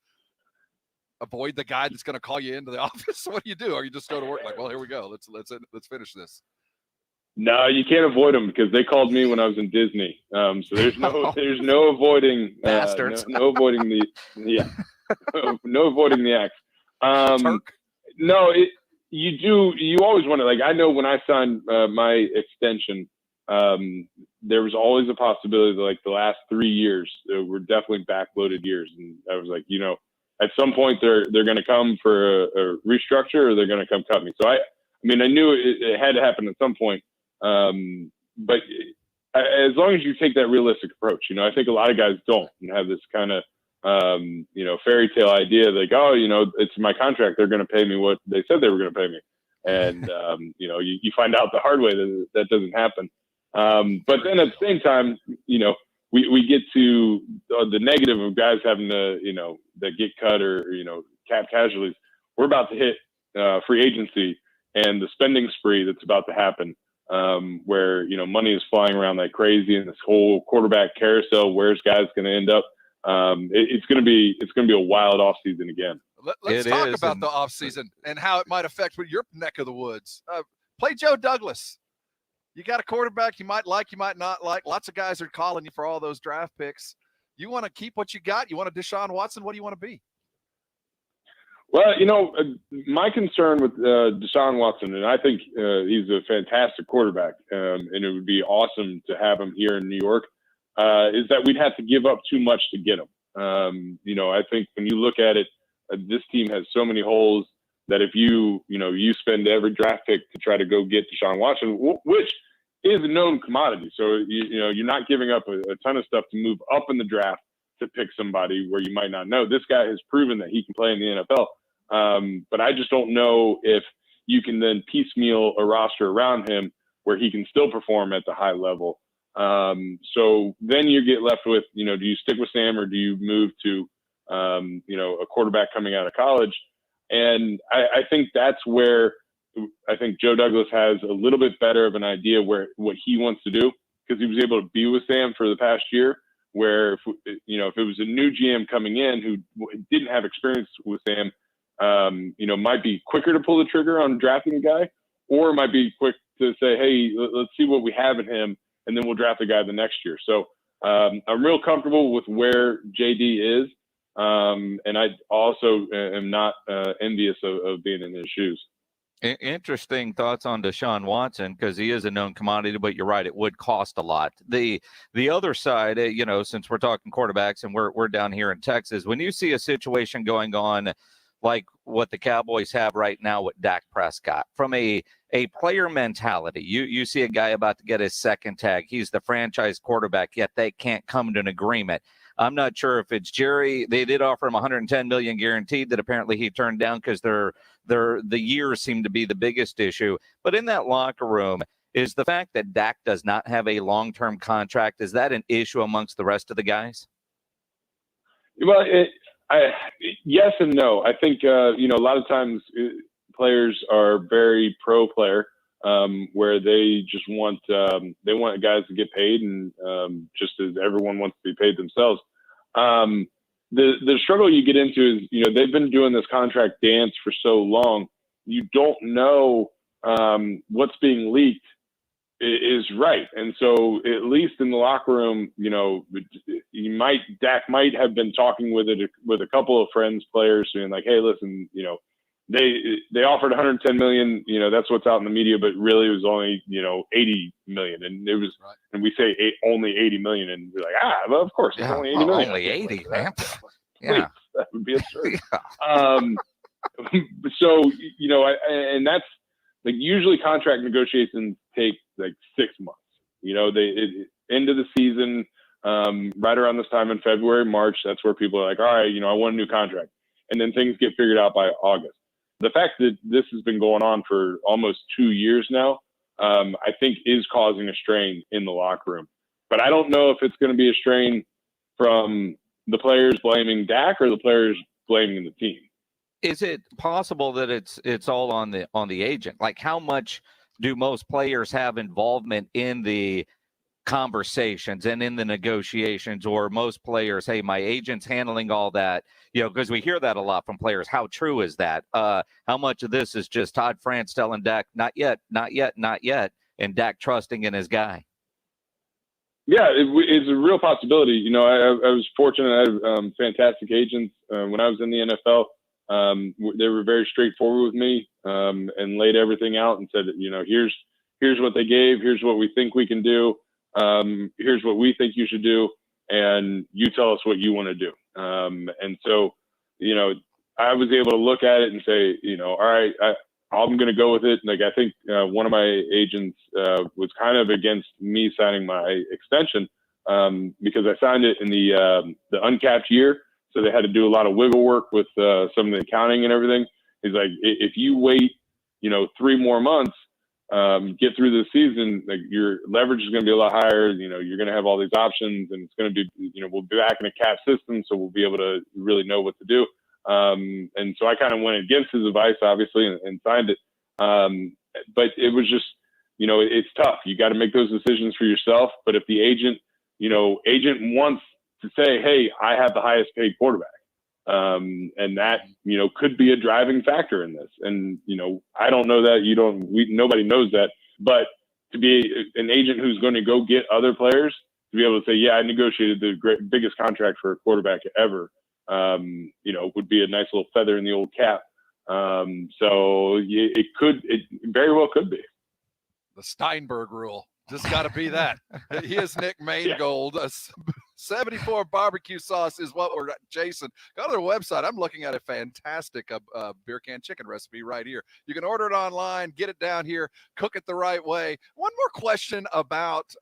avoid the guy that's going to call you into the office. What do you do? Or you just go to work like, well, here we go. Let's finish this. No, you can't avoid them because they called me when I was in Disney. So there's no avoiding bastards. No avoiding no avoiding the axe. No, you always want to, like, I know when I signed my extension, there was always a possibility that like the last 3 years were definitely backloaded years, and I was like, at some point they're going to come for a restructure, or they're going to come cut me. So I knew it had to happen at some point. But as long as you take that realistic approach, I think a lot of guys don't and have this kind of, fairy tale idea like, oh, it's my contract. They're going to pay me what they said they were going to pay me. And, you find out the hard way that doesn't happen. But then at the same time, we get to the negative of guys having to, that get cut or, cap casualties. We're about to hit free agency and the spending spree that's about to happen, where, you know, money is flying around like crazy, and this whole quarterback carousel, where's guys going to end up? It's going to be a wild offseason again. Let's talk about the offseason and how it might affect your neck of the woods. Play Joe Douglas. You got a quarterback you might like, you might not like. Lots of guys are calling you for all those draft picks. You want to keep what you got? You want a Deshaun Watson? What do you want to be? Well, you know, my concern with Deshaun Watson, and I think he's a fantastic quarterback, and it would be awesome to have him here in New York, is that we'd have to give up too much to get him. You know, I think when you look at it, this team has so many holes that if you spend every draft pick to try to go get Deshaun Watson, which is a known commodity. So, you know, you're not giving up a ton of stuff to move up in the draft to pick somebody where you might not know. This guy has proven that he can play in the NFL. But I just don't know if you can then piecemeal a roster around him where he can still perform at the high level. So then you get left with, you know, do you stick with Sam or do you move to, you know, a quarterback coming out of college? And I think that's where I think Joe Douglas has a little bit better of an idea what he wants to do, because he was able to be with Sam for the past year, where, if it was a new GM coming in who didn't have experience with Sam, you know, might be quicker to pull the trigger on drafting a guy, or might be quick to say, hey, let's see what we have in him, and then we'll draft a guy the next year. So I'm real comfortable with where JD is. And I also am not envious of being in his shoes. Interesting thoughts on Deshaun Watson, because he is a known commodity, but you're right, it would cost a lot. The other side, you know, since we're talking quarterbacks and we're down here in Texas, when you see a situation going on like what the Cowboys have right now with Dak Prescott, from a player mentality, you see a guy about to get his second tag. He's the franchise quarterback, yet they can't come to an agreement. I'm not sure if it's Jerry. They did offer him $110 million guaranteed that apparently he turned down because the years seem to be the biggest issue. But in that locker room, is the fact that Dak does not have a long-term contract, is that an issue amongst the rest of the guys? Well, yes and no. I think, you know, a lot of times players are very pro player, where they just want guys to get paid, and just as everyone wants to be paid themselves. The struggle you get into is, you know, they've been doing this contract dance for so long, you don't know what's being leaked is right. And so at least in the locker room, you know, Dak might have been talking with a couple of friends, players, saying like, hey, listen, you know, they offered $110 million, you know, that's what's out in the media, but really it was only, you know, $80 million. And it was, right. And we say only $80 million, and we're like, well, of course, it's only $80 million. Only 80, man. Yeah. That would be absurd. So, you know, and that's like, usually contract negotiations take like 6 months, you know, end of the season, right around this time in February, March, that's where people are like, all right, you know, I want a new contract. And then things get figured out by August. The fact that this has been going on for almost 2 years now, I think is causing a strain in the locker room. But I don't know if it's going to be a strain from the players blaming Dak or the players blaming the team. Is it possible that it's all on the agent? Like, how much do most players have involvement in the conversations and in the negotiations, or most players, hey, my agent's handling all that, you know, because we hear that a lot from players. How true is that? How much of this is just Todd France telling Dak, not yet, and Dak trusting in his guy? Yeah, it's a real possibility. You know, I was fortunate. I had fantastic agents when I was in the NFL. They were very straightforward with me, and laid everything out and said, you know, here's what they gave. Here's what we think we can do. Here's what we think you should do, and you tell us what you want to do. And so, you know, I was able to look at it and say, you know, all right, I'm going to go with it. Like, I think one of my agents was kind of against me signing my extension because I signed it in the uncapped year. So they had to do a lot of wiggle work with some of the accounting and everything. He's like, if you wait, you know, 3 more months, get through the season, like, your leverage is going to be a lot higher. You know, you're going to have all these options, and it's going to be, you know, we'll be back in a cap system, so we'll be able to really know what to do. And so I kind of went against his advice, obviously, and signed it. But it was just, it's tough. You got to make those decisions for yourself. But if the agent wants to say, hey, I have the highest paid quarterback, and that, could be a driving factor in this. And, I don't know that. Nobody knows that. But to be an agent who's going to go get other players, to be able to say, yeah, I negotiated the biggest contract for a quarterback ever, would be a nice little feather in the old cap. So it very well could be. The Steinberg rule. Just got to be that. He is Nick Mangold. 74 barbecue sauce is what we're, Jason. Go to their website. I'm looking at a fantastic beer can chicken recipe right here. You can order it online, get it down here, cook it the right way. One more question about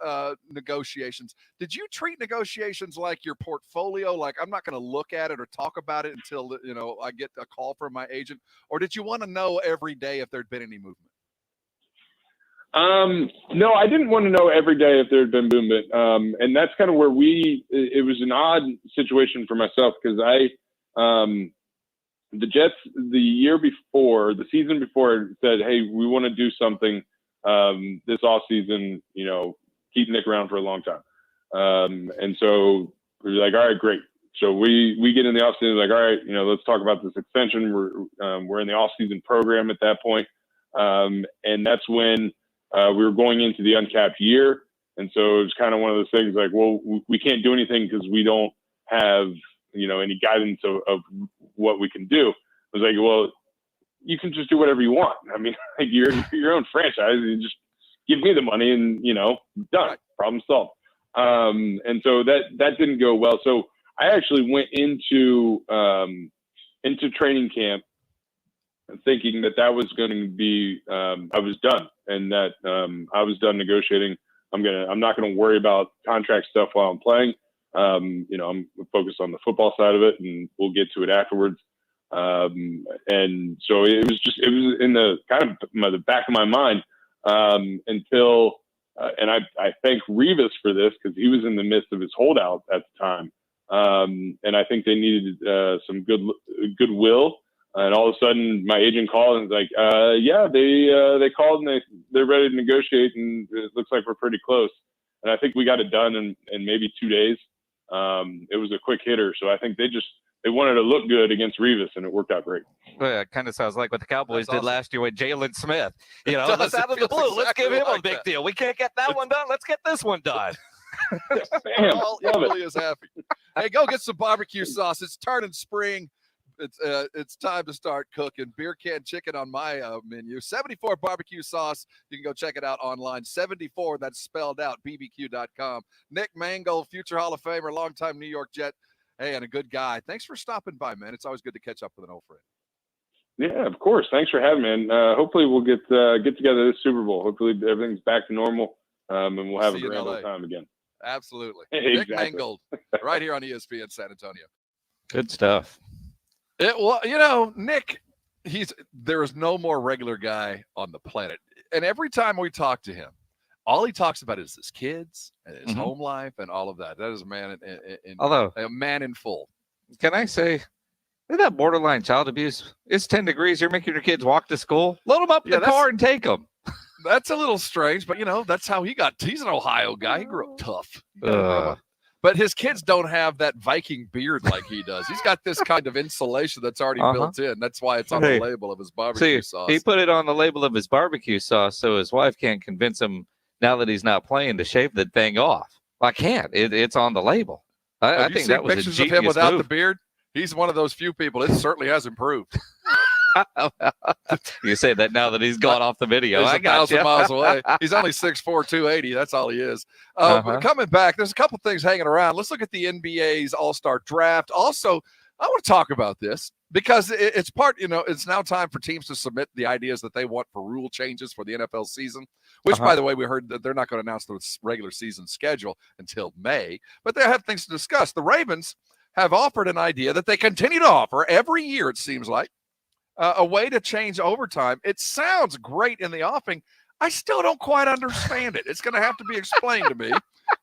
negotiations. Did you treat negotiations like your portfolio? Like, I'm not going to look at it or talk about it until, I get a call from my agent? Or did you want to know every day if there'd been any movement? No, I didn't want to know every day if there had been movement. And that's kind of where it was an odd situation for myself, because the Jets, the season before, said, hey, we want to do something, this off season, keep Nick around for a long time. And so we were like, all right, great. So we get in the off season, like, all right, let's talk about this extension. We're in the off season program at that point. And that's when, we were going into the uncapped year. And so it was kind of one of those things like, well, we can't do anything because we don't have, any guidance of what we can do. I was like, well, you can just do whatever you want. I mean, like, you're your own franchise. You just give me the money and, done. Problem solved. And so that didn't go well. So I actually went into training camp thinking that was going to be, I was done, and that I was done negotiating. I'm not going to worry about contract stuff while I'm playing. I'm focused on the football side of it, and we'll get to it afterwards. And so it was in the kind of the back of my mind until, and I thank Revis for this, because he was in the midst of his holdout at the time. And I think they needed some goodwill. And all of a sudden, my agent called and was like, they called and they're ready to negotiate, and it looks like we're pretty close. And I think we got it done in maybe 2 days. It was a quick hitter, so I think they wanted to look good against Revis, and it worked out great. Well, it kind of sounds like what the Cowboys did last year with Jalen Smith. Let's out of the blue, let's give him a big deal. We can't get that one done. Let's get this one done. Bam, All equally is happy. Hey, go get some barbecue sauce. It's turning spring. It's time to start cooking. Beer can chicken on my menu. 74 barbecue sauce. You can go check it out online. 74, that's spelled out, bbq.com. Nick Mangold, future Hall of Famer, longtime New York Jet. Hey, and a good guy. Thanks for stopping by, man. It's always good to catch up with an old friend. Yeah, of course. Thanks for having me. And hopefully we'll get together this Super Bowl. Hopefully everything's back to normal, and we'll have a grand old time again. Absolutely. Exactly. Nick Mangold, right here on ESPN San Antonio. Good stuff. Nick, there is no more regular guy on the planet. And every time we talk to him, all he talks about is his kids and his home life and all of that. That is a man a man in full. Can I say, isn't that borderline child abuse? It's 10 degrees. You're making your kids walk to school. Load them up in the car and take them. That's a little strange, but that's how he's an Ohio guy. He grew up tough. But his kids don't have that Viking beard like he does. He's got this kind of insulation that's already built in. That's why it's on the label of his barbecue sauce. He put it on the label of his barbecue sauce so his wife can't convince him, now that he's not playing, to shave the thing off. I can't. It's on the label. I think that was a genius pictures of him without move. the beard? He's one of those few people. It certainly has improved. You say that now that he's gone off the video. He's I got 1,000 miles away. He's only 6'4", 280. That's all he is. Coming back, there's a couple things hanging around. Let's look at the NBA's All-Star Draft. Also, I want to talk about this because it's it's now time for teams to submit the ideas that they want for rule changes for the NFL season, which, by the way, we heard that they're not going to announce the regular season schedule until May, but they have things to discuss. The Ravens have offered an idea that they continue to offer every year, it seems like, a way to change overtime. It sounds great in the offing. I still don't quite understand it. It's going to have to be explained to me.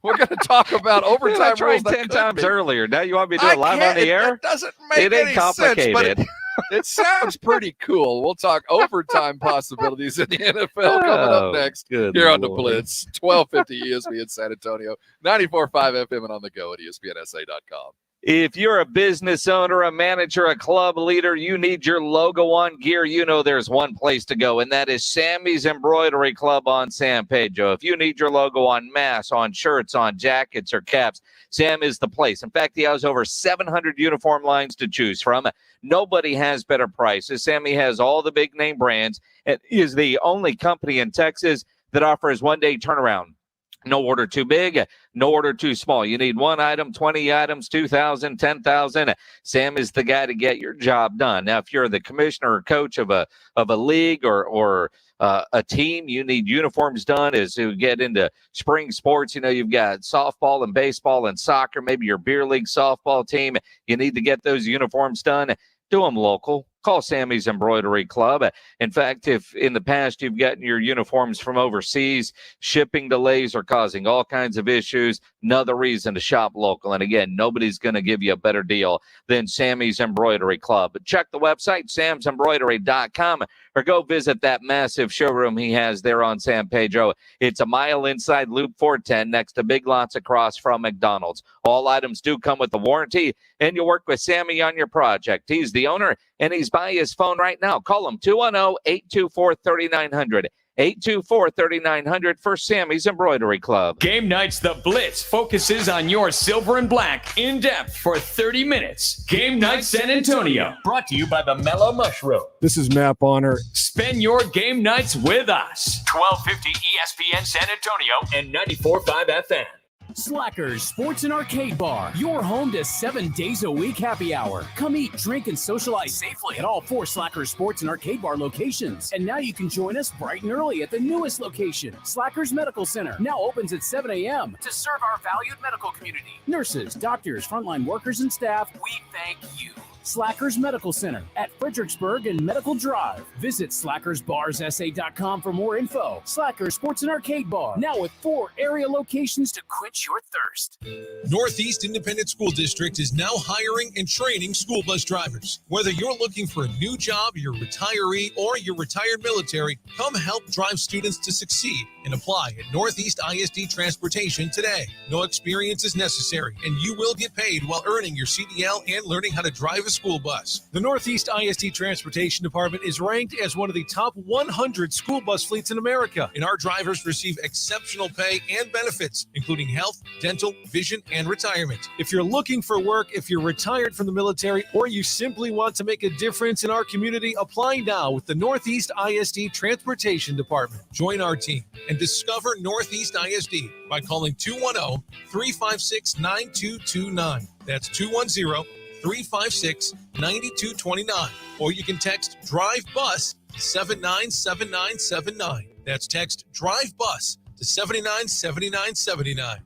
We're going to talk about overtime I tried rules. 10 times earlier. Now you want me to do it live on the air? It doesn't make It ain't any complicated. sense, but it sounds pretty cool. We'll talk overtime possibilities in the NFL coming up next here on the Blitz. 1250 ESPN San Antonio, 94.5 FM and on the go at ESPNSA.com. If you're a business owner, a manager, a club leader, you need your logo on gear, you know there's one place to go, and that is Sammy's Embroidery Club on San Pedro. If you need your logo on masks, on shirts, on jackets, or caps, Sam is the place. In fact, he has over 700 uniform lines to choose from. Nobody has better prices. Sammy has all the big name brands and is the only company in Texas that offers one-day turnaround. No order too big, no order too small. You need one item, 20 items, 2,000, 10,000. Sam is the guy to get your job done. Now, if you're the commissioner or coach of a league or a team, you need uniforms done as you get into spring sports. You know, you've got softball and baseball and soccer, maybe your beer league softball team. You need to get those uniforms done. Do them local. Call Sammy's Embroidery Club. In fact, if in the past you've gotten your uniforms from overseas, shipping delays are causing all kinds of issues, another reason to shop local. And again, nobody's going to give you a better deal than Sammy's Embroidery Club. But check the website, samsembroidery.com, or go visit that massive showroom he has there on San Pedro. It's a mile inside Loop 410 next to Big Lots across from McDonald's. All items do come with a warranty, and you'll work with Sammy on your project. He's the owner, and he's by his phone right now. Call him 210-824-3900. 824-3900 for Sammy's Embroidery Club. Game Nights The Blitz focuses on your silver and black in depth for 30 minutes. Game Night San Antonio, brought to you by the Mellow Mushroom. This is Matt Bonner. Spend your game nights with us. 1250 ESPN San Antonio and 94.5 FM. Slackers Sports and Arcade Bar, your home to 7 days a week happy hour. Come eat, drink, and socialize safely at all 4 Slackers Sports and Arcade Bar locations. And now you can join us bright and early at the newest location, Slackers Medical Center. Now opens at 7 a.m. to serve our valued medical community. Nurses, doctors, frontline workers, and staff, we thank you. Slackers Medical Center at Fredericksburg and Medical Drive. Visit slackersbarssa.com for more info. Slackers Sports and Arcade Bar, now with 4 area locations to quench your thirst. Northeast Independent School District is now hiring and training school bus drivers. Whether you're looking for a new job, you're a retiree, or you're retired military, come help drive students to succeed and apply at Northeast ISD Transportation today. No experience is necessary, and you will get paid while earning your CDL and learning how to drive a school bus. The Northeast ISD Transportation Department is ranked as one of the top 100 school bus fleets in America, and our drivers receive exceptional pay and benefits, including health, dental, vision, and retirement. If you're looking for work, if you're retired from the military, or you simply want to make a difference in our community, apply now with the Northeast ISD Transportation Department. Join our team and discover Northeast ISD by calling 210-356-9229. That's 210-356-9229. Or you can text Drive Bus to 797979. That's text Drive Bus to 797979.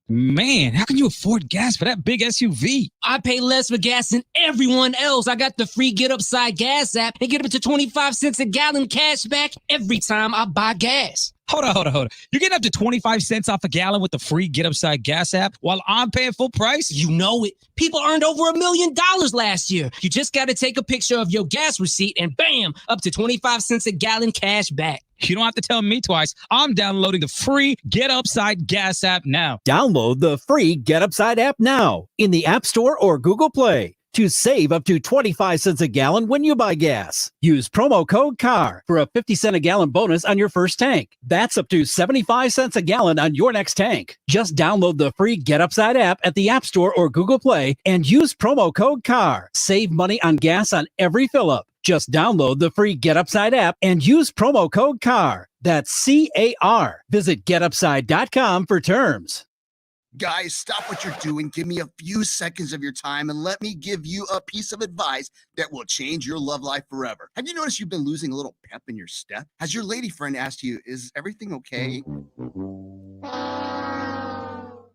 Man, how can you afford gas for that big SUV? I pay less for gas than everyone else. I got the free Get Upside Gas app and get up to 25 cents a gallon cash back every time I buy gas. Hold on. You're getting up to 25 cents off a gallon with the free Get Upside Gas app while I'm paying full price? You know it. People earned over $1 million last year. You just got to take a picture of your gas receipt and bam, up to 25 cents a gallon cash back. You don't have to tell me twice. I'm downloading the free Get Upside Gas app now. Download the free Get Upside app now in the App Store or Google Play to save up to 25 cents a gallon when you buy gas. Use promo code CAR for a 50-cent a gallon bonus on your first tank. That's up to 75 cents a gallon on your next tank. Just download the free Get Upside app at the App Store or Google Play and use promo code CAR. Save money on gas on every fill-up. Just download the free Get Upside app and use promo code CAR. That's C-A-R. Visit getupside.com for terms. Guys, stop what you're doing. Give me a few seconds of your time and let me give you a piece of advice that will change your love life forever. Have you noticed you've been losing a little pep in your step? Has your lady friend asked you, is everything okay?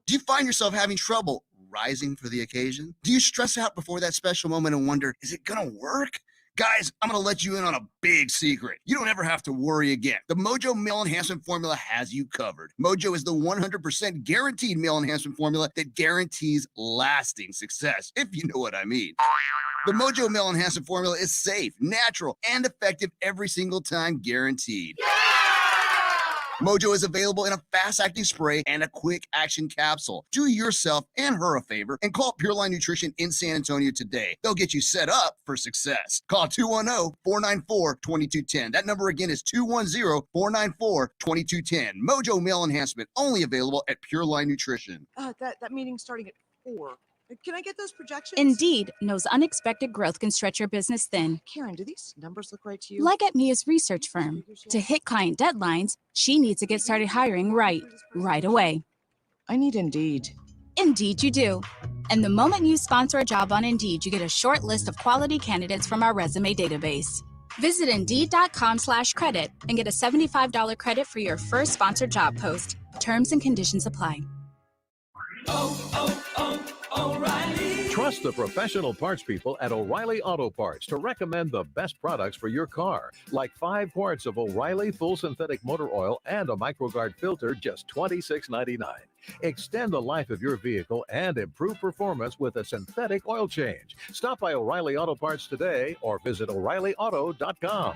Do you find yourself having trouble rising for the occasion? Do you stress out before that special moment and wonder, is it gonna work? Guys, I'm going to let you in on a big secret. You don't ever have to worry again. The Mojo Male Enhancement Formula has you covered. Mojo is the 100% guaranteed male enhancement formula that guarantees lasting success, if you know what I mean. The Mojo Male Enhancement Formula is safe, natural, and effective every single time, guaranteed. Mojo is available in a fast-acting spray and a quick-action capsule. Do yourself and her a favor and call Pureline Nutrition in San Antonio today. They'll get you set up for success. Call 210-494-2210. That number again is 210-494-2210. Mojo Male Enhancement, only available at Pureline Nutrition. That meeting's starting at 4. Can I get those projections? Indeed knows unexpected growth can stretch your business thin. Karen, do these numbers look right to you? Like at Mia's research firm. To hit client deadlines, she needs to get started hiring right away. I need Indeed. Indeed you do. And the moment you sponsor a job on Indeed, you get a short list of quality candidates from our resume database. Visit Indeed.com/credit and get a $75 credit for your first sponsored job post. Terms and conditions apply. O'Reilly. Trust the professional parts people at O'Reilly Auto Parts to recommend the best products for your car. Like 5 quarts of O'Reilly full synthetic motor oil and a MicroGuard filter, just $26.99. Extend the life of your vehicle and improve performance with a synthetic oil change. Stop by O'Reilly Auto Parts today or visit O'ReillyAuto.com.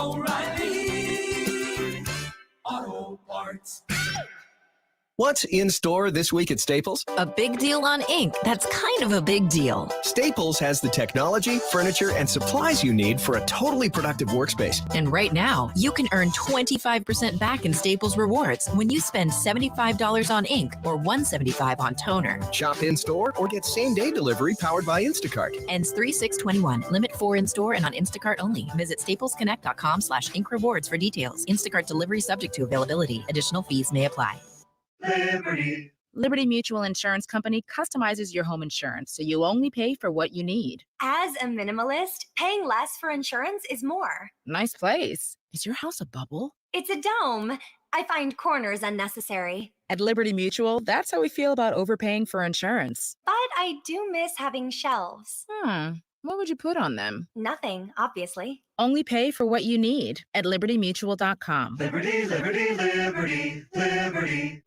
O'Reilly Auto Parts. What's in store this week at Staples? A big deal on ink that's kind of a big deal. Staples has the technology, furniture, and supplies you need for a totally productive workspace. And right now, you can earn 25% back in Staples rewards when you spend $75 on ink or $175 on toner. Shop in-store or get same-day delivery powered by Instacart. Ends 3/6/21. Limit 4 in-store and on Instacart only. Visit staplesconnect.com/ink rewards for details. Instacart delivery subject to availability. Additional fees may apply. Liberty Mutual Insurance Company customizes your home insurance so you only pay for what you need. As a minimalist, paying less for insurance is more. Nice place. Is your house a bubble? It's a dome. I find corners unnecessary. At Liberty Mutual, that's how we feel about overpaying for insurance. But I do miss having shelves. What would you put on them? Nothing, obviously. Only pay for what you need at libertymutual.com. Liberty, liberty, liberty, liberty.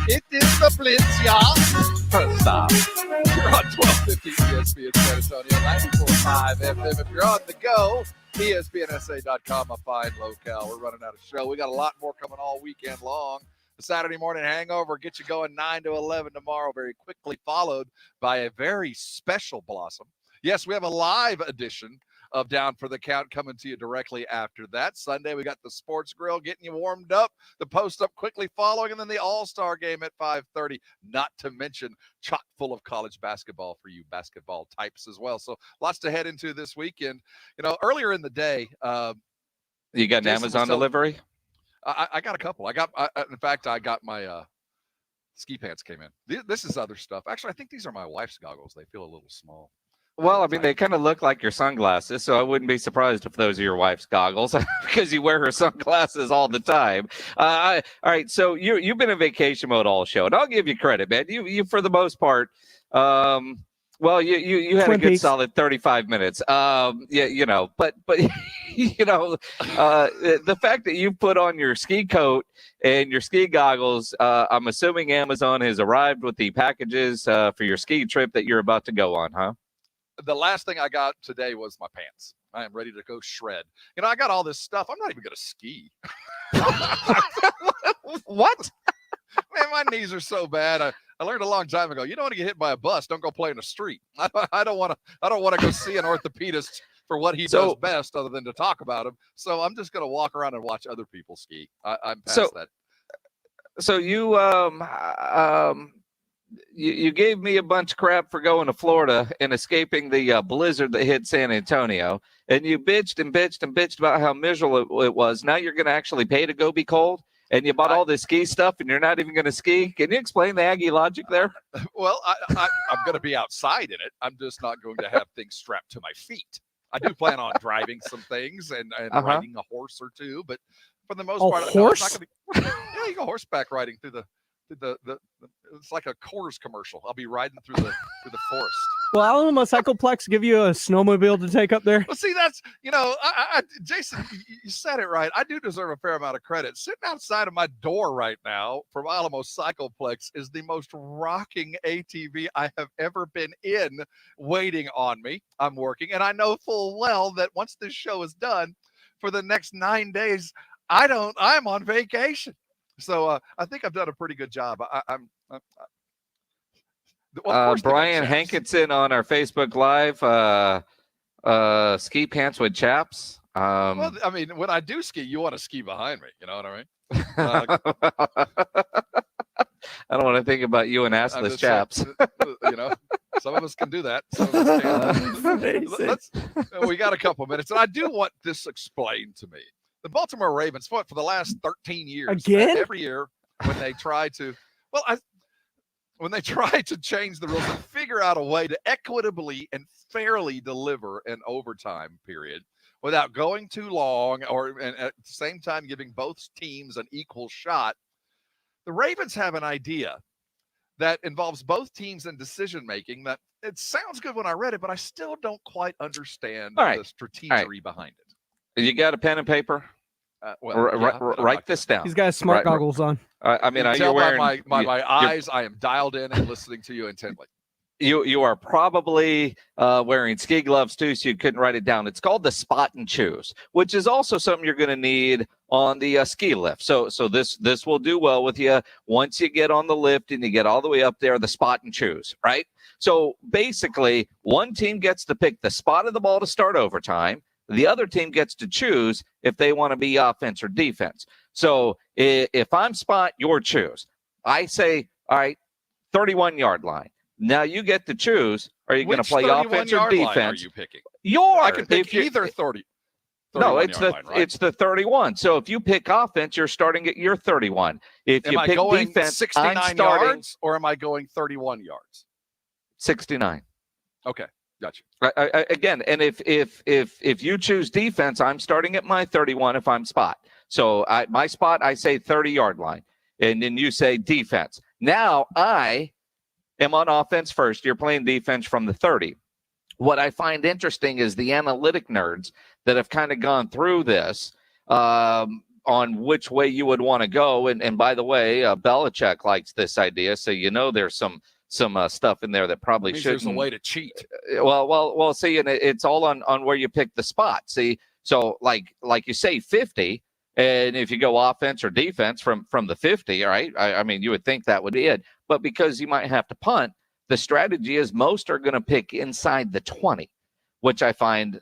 It is the Blitz, y'all. Stop. You're on 1250 ESPN San Antonio, 94.5 FM. If you're on the go, ESPNSA.com, a fine locale. We're running out of show. We got a lot more coming all weekend long. The Saturday morning hangover gets you going 9 to 11 tomorrow, very quickly followed by a very special blossom. Yes, we have a live edition of Down for the Count coming to you directly after that. Sunday, we got the Sports Grill getting you warmed up, the post-up quickly following, and then the All-Star game at 5:30, not to mention chock full of college basketball for you basketball types as well. So lots to head into this weekend. You know, earlier in the day. You got an Amazon delivery? I got a couple. In fact, I got my ski pants came in. This is other stuff. Actually, I think these are my wife's goggles. They feel a little small. Well, I mean, they kind of look like your sunglasses, so I wouldn't be surprised if those are your wife's goggles because you wear her sunglasses all the time. All right, so you've been in vacation mode all show, and I'll give you credit, man. You for the most part, well, you had a good solid 35 minutes. But you know, the fact that you put on your ski coat and your ski goggles, I'm assuming Amazon has arrived with the packages for your ski trip that you're about to go on, huh? The last thing I got today was my pants. I am ready to go shred. You know, I got all this stuff. I'm not even going to ski. What? Man, my knees are so bad. I learned a long time ago, you don't want to get hit by a bus. Don't go play in the street. I don't want to go see an orthopedist for what he does best other than to talk about him. So I'm just going to walk around and watch other people ski. I'm past that. So you gave me a bunch of crap for going to Florida and escaping the blizzard that hit San Antonio, and you bitched and bitched and bitched about how miserable it was. Now you're going to actually pay to go be cold, and you bought all this ski stuff, and you're not even going to ski. Can you explain the Aggie logic there? Well, I'm going to be outside in it. I'm just not going to have things strapped to my feet. I do plan on driving some things and riding a horse or two, but for the most A part, horse? I'm not gonna, yeah, you go horseback riding through the it's like a Coors commercial. I'll be riding through the forest. Will Alamo Cycleplex give you a snowmobile to take up there? Well, see, that's, Jason, you said it right. I do deserve a fair amount of credit. Sitting outside of my door right now from Alamo Cycleplex is the most rocking ATV I have ever been in, waiting on me. I'm working, and I know full well that once this show is done, for the next 9 days, I'm on vacation. So I think I've done a pretty good job. Brian Hankinson on our Facebook Live, ski pants with chaps. Well, I mean, when I do ski, you want to ski behind me. You know what I mean? I don't want to think about you and assless chaps. Some of us can do that. Some of us can't. We got a couple minutes, and I do want this explained to me. The Baltimore Ravens, for the last 13 years, again, every year when they try to, when they try to change the rules and figure out a way to equitably and fairly deliver an overtime period without going too long, and at the same time giving both teams an equal shot, the Ravens have an idea that involves both teams in decision making that it sounds good when I read it, but I still don't quite understand the strategy behind it. You got a pen and paper? Write this down. He's got smart goggles on. I mean, you you're tell wearing by my eyes, I am dialed in and listening to you intently. You are probably wearing ski gloves too, so you couldn't write it down. It's called the spot and choose, which is also something you're going to need on the ski lift. So this will do well with you once you get on the lift and you get all the way up there. The spot and choose, right? So basically, one team gets to pick the spot of the ball to start overtime. The other team gets to choose if they want to be offense or defense. So if I'm spot, you're choose. I say, all right, 31-yard line. Now you get to choose. Are you going to play offense or defense? Line are you picking? I can pick either 30. No, it's the line, right? it's the 31. So if you pick offense, you're starting at your 31. If you pick going defense, 69 I'm starting yards, or am I going 31 yards? 69. Okay. Gotcha. Again, and if you choose defense, I'm starting at my 31 if I'm spot. So my spot, I say 30-yard line, and then you say defense. Now I am on offense first. You're playing defense from the 30. What I find interesting is the analytic nerds that have kind of gone through this on which way you would want to go. And by the way, Belichick likes this idea, so there's some stuff in there that probably shouldn't. There's a way to cheat. Well. See, and it's all on where you pick the spot. See, so like you say 50, and if you go offense or defense from the 50, all right. I mean, you would think that would be it, but because you might have to punt, the strategy is most are going to pick inside the 20, which I find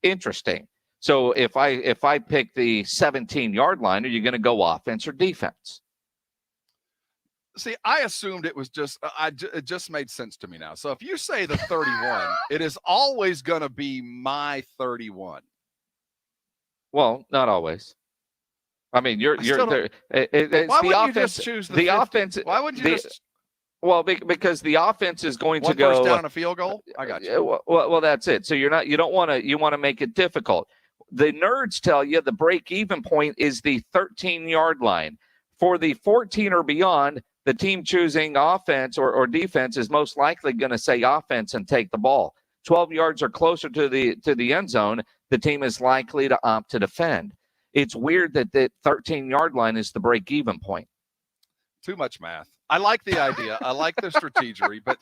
interesting. So if I pick the 17-yard line, are you going to go offense or defense? See, I assumed it was just, it just made sense to me now. So if you say the 31, it is always going to be my 31. Well, not always. I mean, why wouldn't you just choose the 50? Offense? Why wouldn't you just? Well, because the offense is going to go first down and a field goal. I got you. Well, that's it. So you want to make it difficult. The nerds tell you the break-even point is the 13-yard line. For the 14 or beyond, the team choosing offense or defense is most likely going to say offense and take the ball. 12 yards or closer to the end zone, the team is likely to opt to defend. It's weird that the 13-yard line is the break-even point. Too much math. I like the idea. I like the strategy, but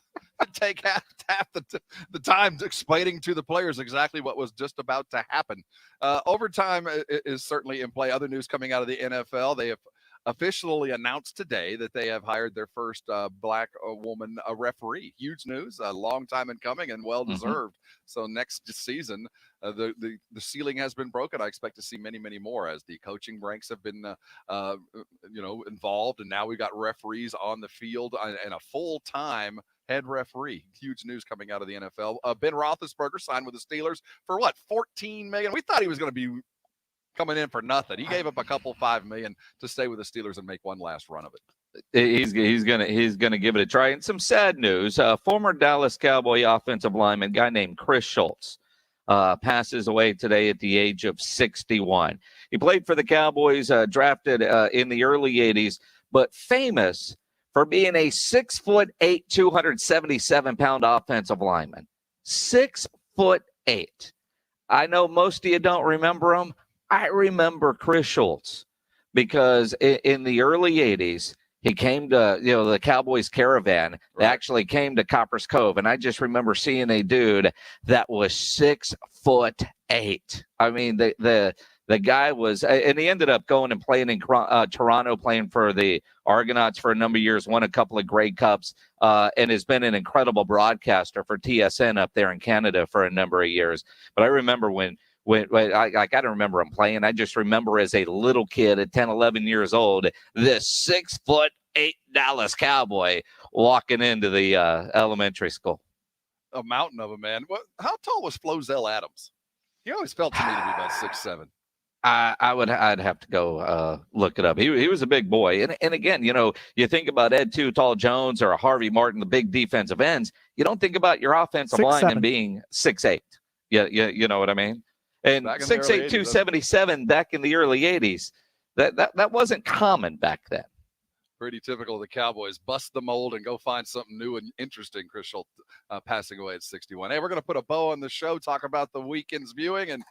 take half the time explaining to the players exactly what was just about to happen. Overtime is certainly in play. Other news coming out of the NFL, they have officially announced today that they have hired their first black woman referee. Huge news, a long time in coming and well-deserved. So next season, the ceiling has been broken. I expect to see many, many more as the coaching ranks have been, involved. And now we've got referees on the field and a full-time head referee. Huge news coming out of the NFL. Ben Roethlisberger signed with the Steelers for what? $14 million. We thought he was going to be coming in for nothing. He gave up a couple $5 million to stay with the Steelers and make one last run of it. He's gonna give it a try. And some sad news: former Dallas Cowboy offensive lineman, guy named Chris Schultz, passes away today at the age of 61. He played for the Cowboys, drafted in the early 80s, but famous for being a 6'8", 277-pound offensive lineman. 6'8". I know most of you don't remember him. I remember Chris Schultz because in the early 80s, he came to, the Cowboys caravan. They actually came to Copper's Cove, and I just remember seeing a dude that was 6'8". I mean, the guy was, and he ended up going and playing in Toronto, playing for the Argonauts for a number of years, won a couple of Grey Cups, and has been an incredible broadcaster for TSN up there in Canada for a number of years. But I remember when I don't remember him playing. I just remember as a little kid at 10, 11 years old, this 6'8" Dallas Cowboy walking into the elementary school. A mountain of a man. How tall was Flozell Adams? He always felt to me to be about 6'7". I'd have to go look it up. He was a big boy. And again, you think about Ed Too Tall Jones or Harvey Martin, the big defensive ends. You don't think about your offensive lineman being 6'8". You know what I mean? And 6'8", 277 back in the early 80s, that wasn't common back then. Pretty typical of the Cowboys. Bust the mold and go find something new and interesting. Chris Schultz passing away at 61. Hey, we're going to put a bow on the show, talk about the weekend's viewing, and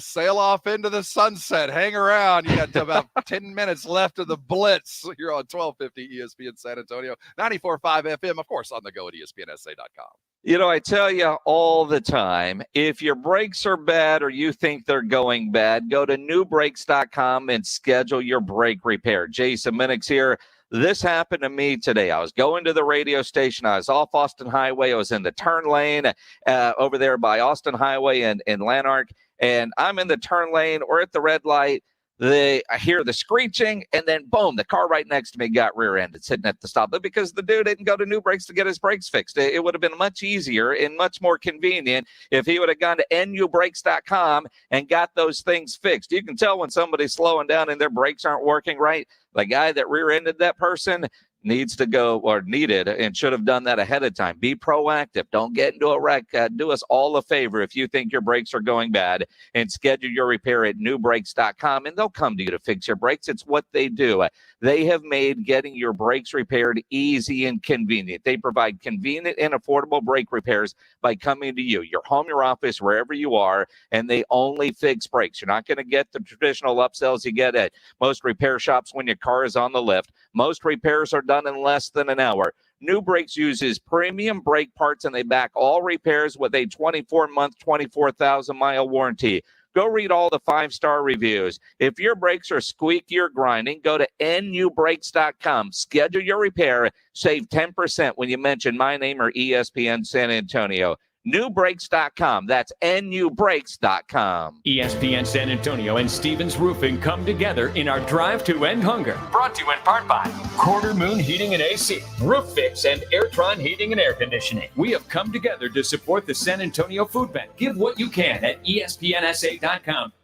sail off into the sunset. Hang around. You got about 10 minutes left of the Blitz. You're on 1250 ESPN San Antonio, 94.5 FM, of course, on the go at ESPNSA.com. I tell you all the time, if your brakes are bad or you think they're going bad, go to newbrakes.com and schedule your brake repair. Jason Minix here. This happened to me today. I was going to the radio station. I was off Austin Highway. I was in the turn lane over there by Austin Highway in Lanark. And I'm in the turn lane or at the red light. I hear the screeching, and then boom, the car right next to me got rear-ended, sitting at the stop. But because the dude didn't go to New Brakes to get his brakes fixed, it would have been much easier and much more convenient if he would have gone to nubrakes.com and got those things fixed. You can tell when somebody's slowing down and their brakes aren't working right. The guy that rear-ended that person needs to go, or needed and should have done that ahead of time. Be proactive. Don't get into a wreck. Do us all a favor if you think your brakes are going bad, and schedule your repair at newbrakes.com, and they'll come to you to fix your brakes. It's what they do. They have made getting your brakes repaired easy and convenient. They provide convenient and affordable brake repairs by coming to you, your home, your office, wherever you are, and they only fix brakes. You're not going to get the traditional upsells you get at most repair shops when your car is on the lift. Most repairs are done in less than an hour. New Brakes uses premium brake parts, and they back all repairs with a 24-month, 24,000-mile warranty. Go read all the 5-star reviews. If your brakes are squeaky or grinding, go to nubrakes.com. Schedule your repair. Save 10% when you mention my name or ESPN San Antonio. Newbrakes.com. That's nubrakes.com. ESPN San Antonio and Stevens Roofing come together in our Drive to End Hunger. Brought to you in part by Quarter Moon Heating and AC, Roof Fix, and Airtron Heating and Air Conditioning. We have come together to support the San Antonio Food Bank. Give what you can at ESPNSA.com.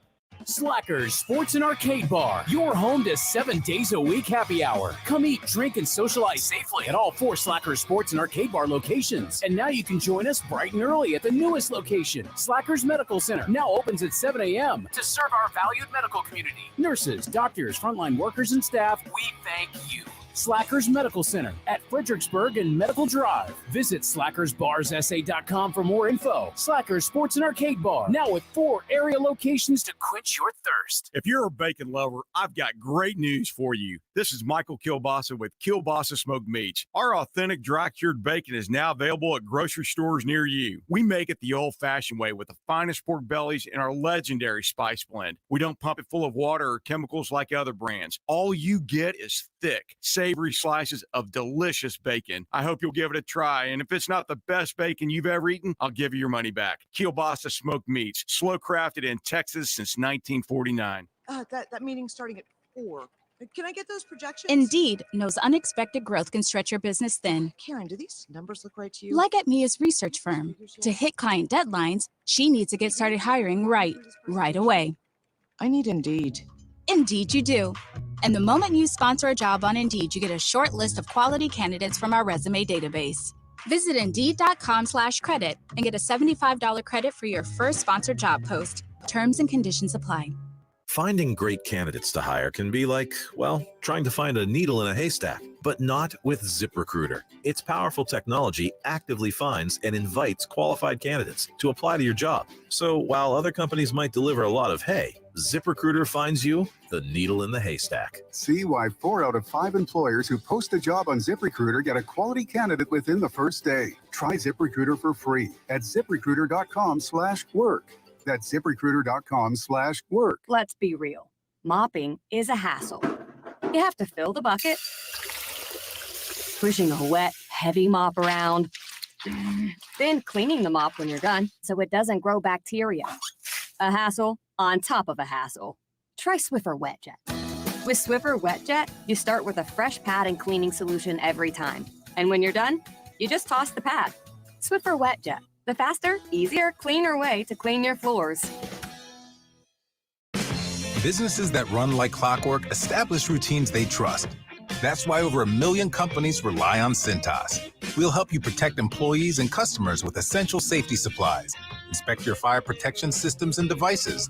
Slackers Sports and Arcade Bar, your home to 7 days a week happy hour. Come eat, drink, and socialize safely at all 4 Slackers Sports and Arcade Bar locations. And now you can join us bright and early at the newest location, Slackers Medical Center, now opens at 7 a.m. to serve our valued medical community. Nurses, doctors, frontline workers, and staff, we thank you. Slackers Medical Center at Fredericksburg and Medical Drive. Visit slackersbarssa.com for more info. Slackers Sports and Arcade Bar, now with 4 area locations to quench your thirst. If you're a bacon lover, I've got great news for you. This is Michael Kilbasa with Kilbasa Smoked Meats. Our authentic dry-cured bacon is now available at grocery stores near you. We make it the old-fashioned way with the finest pork bellies in our legendary spice blend. We don't pump it full of water or chemicals like other brands. All you get is thick, savory slices of delicious bacon. I hope you'll give it a try, and if it's not the best bacon you've ever eaten, I'll give you your money back. Kielbasa Smoked Meats, slow crafted in Texas since 1949. That meeting's starting at 4. Can I get those projections? Indeed knows unexpected growth can stretch your business thin. Karen, do these numbers look right to you? Like at Mia's research firm. To hit client deadlines, she needs to get started hiring right away. I need Indeed. Indeed you do. And the moment you sponsor a job on Indeed, you get a short list of quality candidates from our resume database. Visit Indeed.com/credit and get a $75 credit for your first sponsored job post. Terms and conditions apply. Finding great candidates to hire can be like, well, trying to find a needle in a haystack, but not with ZipRecruiter. Its powerful technology actively finds and invites qualified candidates to apply to your job. So while other companies might deliver a lot of hay, ZipRecruiter finds you the needle in the haystack. See why 4 out of 5 employers who post a job on ZipRecruiter get a quality candidate within the first day. Try ZipRecruiter for free at ZipRecruiter.com/work. That's ZipRecruiter.com/work. Let's be real. Mopping is a hassle. You have to fill the bucket, pushing a wet, heavy mop around, then cleaning the mop when you're done so it doesn't grow bacteria. A hassle on top of a hassle. Try Swiffer Wet Jet. With Swiffer Wet Jet, you start with a fresh pad and cleaning solution every time. And when you're done, you just toss the pad. Swiffer Wet Jet. The faster, easier, cleaner way to clean your floors. Businesses that run like clockwork establish routines they trust. That's why over 1 million companies rely on Cintas. We'll help you protect employees and customers with essential safety supplies, inspect your fire protection systems and devices,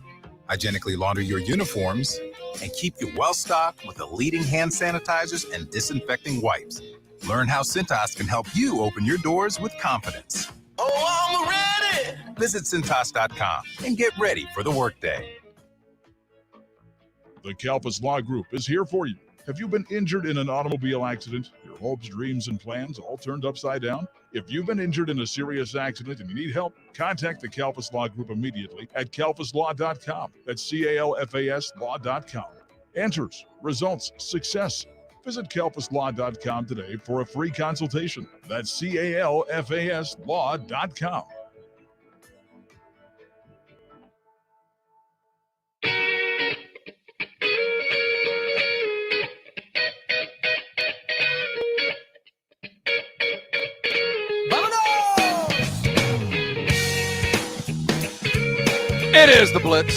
hygienically launder your uniforms, and keep you well-stocked with the leading hand sanitizers and disinfecting wipes. Learn how Cintas can help you open your doors with confidence. Oh, I'm ready! Visit Cintas.com and get ready for the workday. The Kalfas Law Group is here for you. Have you been injured in an automobile accident? Your hopes, dreams, and plans all turned upside down? If you've been injured in a serious accident and you need help, contact the Kalfas Law Group immediately at kalfaslaw.com. That's CALFAS law.com. Answers, results, success. Visit kalfaslaw.com today for a free consultation. That's CALFAS law.com. It is the Blitz.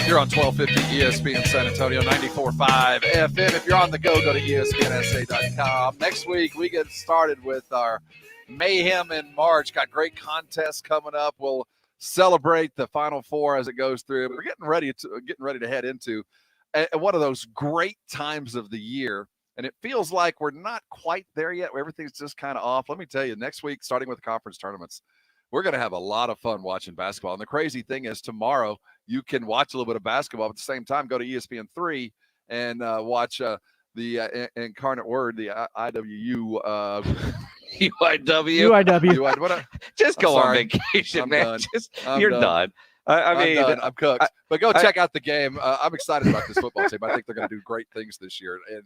You're on 1250 ESPN San Antonio, 94.5 FM. If you're on the go to ESPNSA.com. Next week, we get started with our Mayhem in March. Got great contests coming up. We'll celebrate the Final Four as it goes through. We're getting ready to head into one of those great times of the year. And it feels like we're not quite there yet. Everything's just kind of off. Let me tell you, next week, starting with the conference tournaments, we're going to have a lot of fun watching basketball. And the crazy thing is tomorrow you can watch a little bit of basketball. At the same time, go to ESPN3 and watch the Incarnate Word, the UIW. Just go on vacation, man. You're done. I'm cooked. But go check out the game. I'm excited about this football team. I think they're going to do great things this year. And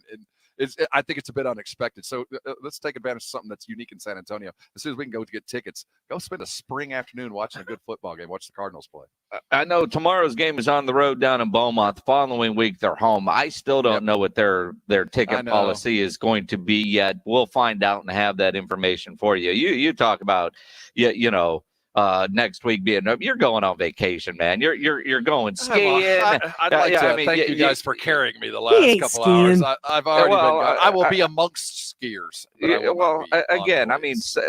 I think it's a bit unexpected. So let's take advantage of something that's unique in San Antonio. As soon as we can go to get tickets, go spend a spring afternoon watching a good football game. Watch the Cardinals play. I know tomorrow's game is on the road down in Beaumont. The following week, they're home. I still don't know what their ticket policy is going to be yet. We'll find out and have that information for you. You talk about, next week being you're going on vacation, man. You're going skiing. I'd like to thank you guys for carrying me the last couple hours. I've already been gone. I will be amongst skiers.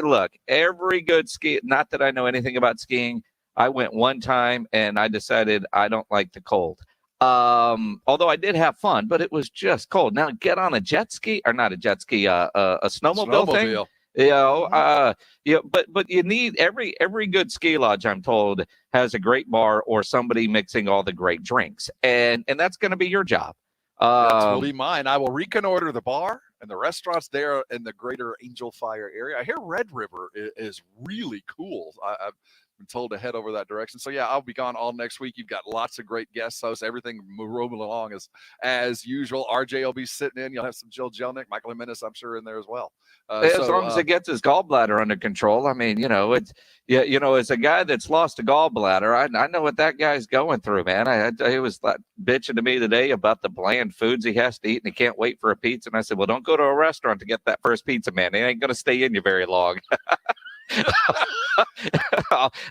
Look, every good ski. Not that I know anything about skiing. I went one time and I decided I don't like the cold. Although I did have fun, but it was just cold. Now get on a jet ski or not a jet ski, a snowmobile thing. But you need every good ski lodge, I'm told, has a great bar or somebody mixing all the great drinks, and that's going to be your job. That's will be mine. I will reconnoiter the bar and the restaurants there in the greater Angel Fire area. I hear Red River is really cool. I've been told to head over that direction. So yeah, I'll be gone all next week. You've got lots of great guest hosts. Everything rolling along as usual. RJ will be sitting in. You'll have some Jill Jelnick, Michael Jimenez, I'm sure, in there as well. As long as it gets his gallbladder under control. I mean, as a guy that's lost a gallbladder, I know what that guy's going through, man. He was bitching to me today about the bland foods he has to eat, and he can't wait for a pizza. And I said, well, don't go to a restaurant to get that first pizza, man. It ain't going to stay in you very long.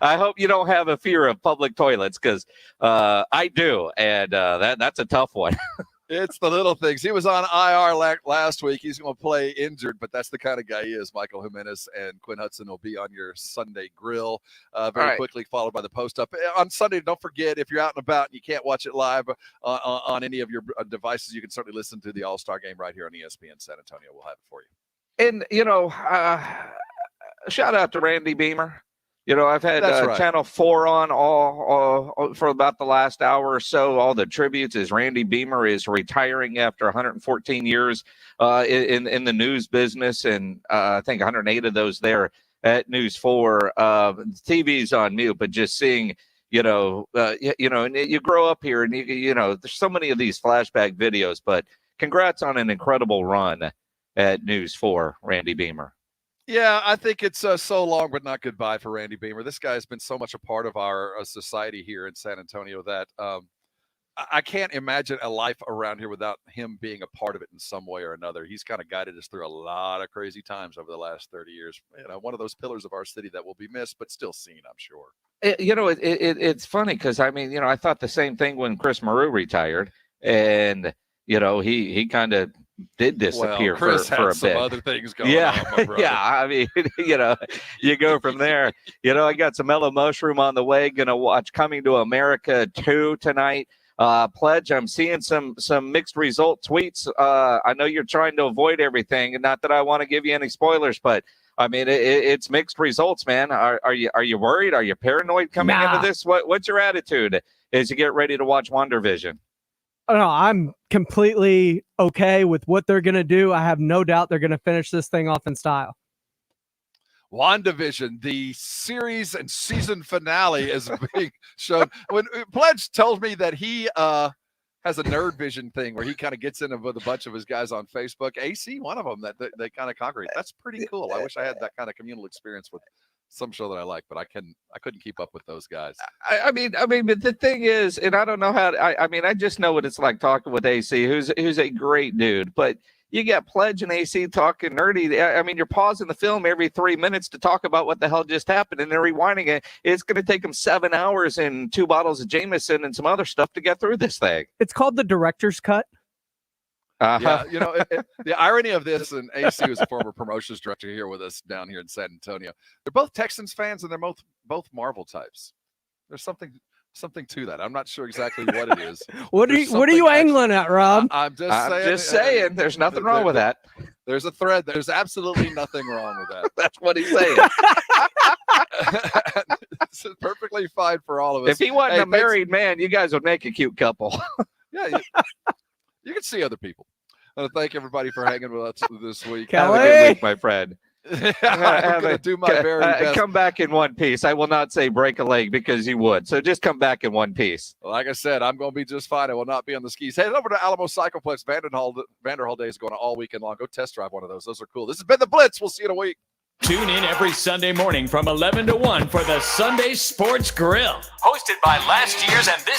I hope you don't have a fear of public toilets, because I do, and that's a tough one. It's the little things. He was on IR last week. He's going to play injured, but that's the kind of guy he is. Michael Jimenez and Quinn Hudson will be on your Sunday grill very quickly, followed by the post-up. On Sunday, don't forget, if you're out and about and you can't watch it live on any of your devices, you can certainly listen to the All-Star game right here on ESPN San Antonio. We'll have it for you. And, shout out to Randy Beamer. I've had Channel 4 on all for about the last hour or so. All the tributes as Randy Beamer is retiring after 114 years in the news business, and I think 108 of those there at News 4. TV's on mute, but just seeing, and you grow up here, and there's so many of these flashback videos. But congrats on an incredible run at News 4, Randy Beamer. Yeah, I think it's so long, but not goodbye for Randy Beamer. This guy has been so much a part of our society here in San Antonio that I can't imagine a life around here without him being a part of it in some way or another. He's kind of guided us through a lot of crazy times over the last 30 years. One of those pillars of our city that will be missed, but still seen, I'm sure. It's funny because, I thought the same thing when Chris Maru retired, and, he kind of did disappear for a some bit. Other things going on, my brother. Yeah. You go from there. I got some Mellow Mushroom on the way. Gonna watch Coming to America 2 tonight. Pledge. I'm seeing some mixed result tweets. I know you're trying to avoid everything, and not that I want to give you any spoilers, but it's mixed results, man. Are you worried? Are you paranoid coming into this? What's your attitude as you get ready to watch WandaVision? No, I'm completely okay with what they're going to do. I have no doubt they're going to finish this thing off in style. WandaVision, the series and season finale is being shown. When Pledge tells me that he has a nerd vision thing where he kind of gets in with a bunch of his guys on Facebook. AC, one of them that they kind of congregate. That's pretty cool. I wish I had that kind of communal experience with some show that I like, but I couldn't keep up with those guys. I mean, but the thing is, and I don't know how. I just know what it's like talking with AC, who's a great dude. But you got Pledge and AC talking nerdy. You're pausing the film every 3 minutes to talk about what the hell just happened, and they're rewinding it. It's going to take them 7 hours and 2 bottles of Jameson and some other stuff to get through this thing. It's called the director's cut. Yeah, the irony of this, and AC was a former promotions director here with us down here in San Antonio. They're both Texans fans, and they're both Marvel types. There's something to that. I'm not sure exactly what it is. What are you angling at, Rob? I'm just saying. There's nothing wrong with that. There's a thread. There's absolutely nothing wrong with that. That's what he's saying. It's perfectly fine for all of us. If he wasn't a married man, you guys would make a cute couple. Yeah. You can see other people. I want to thank everybody for hanging with us this week. Have a good week, my friend. I'm going to do my very best. Come back in one piece. I will not say break a leg because you would. So just come back in one piece. Like I said, I'm going to be just fine. I will not be on the skis. Head over to Alamo Cycleplex. Vanderhall Day is going all weekend long. Go test drive one of those. Those are cool. This has been the Blitz. We'll see you in a week. Tune in every Sunday morning from 11 to 1 for the Sunday Sports Grill, hosted by last year's and this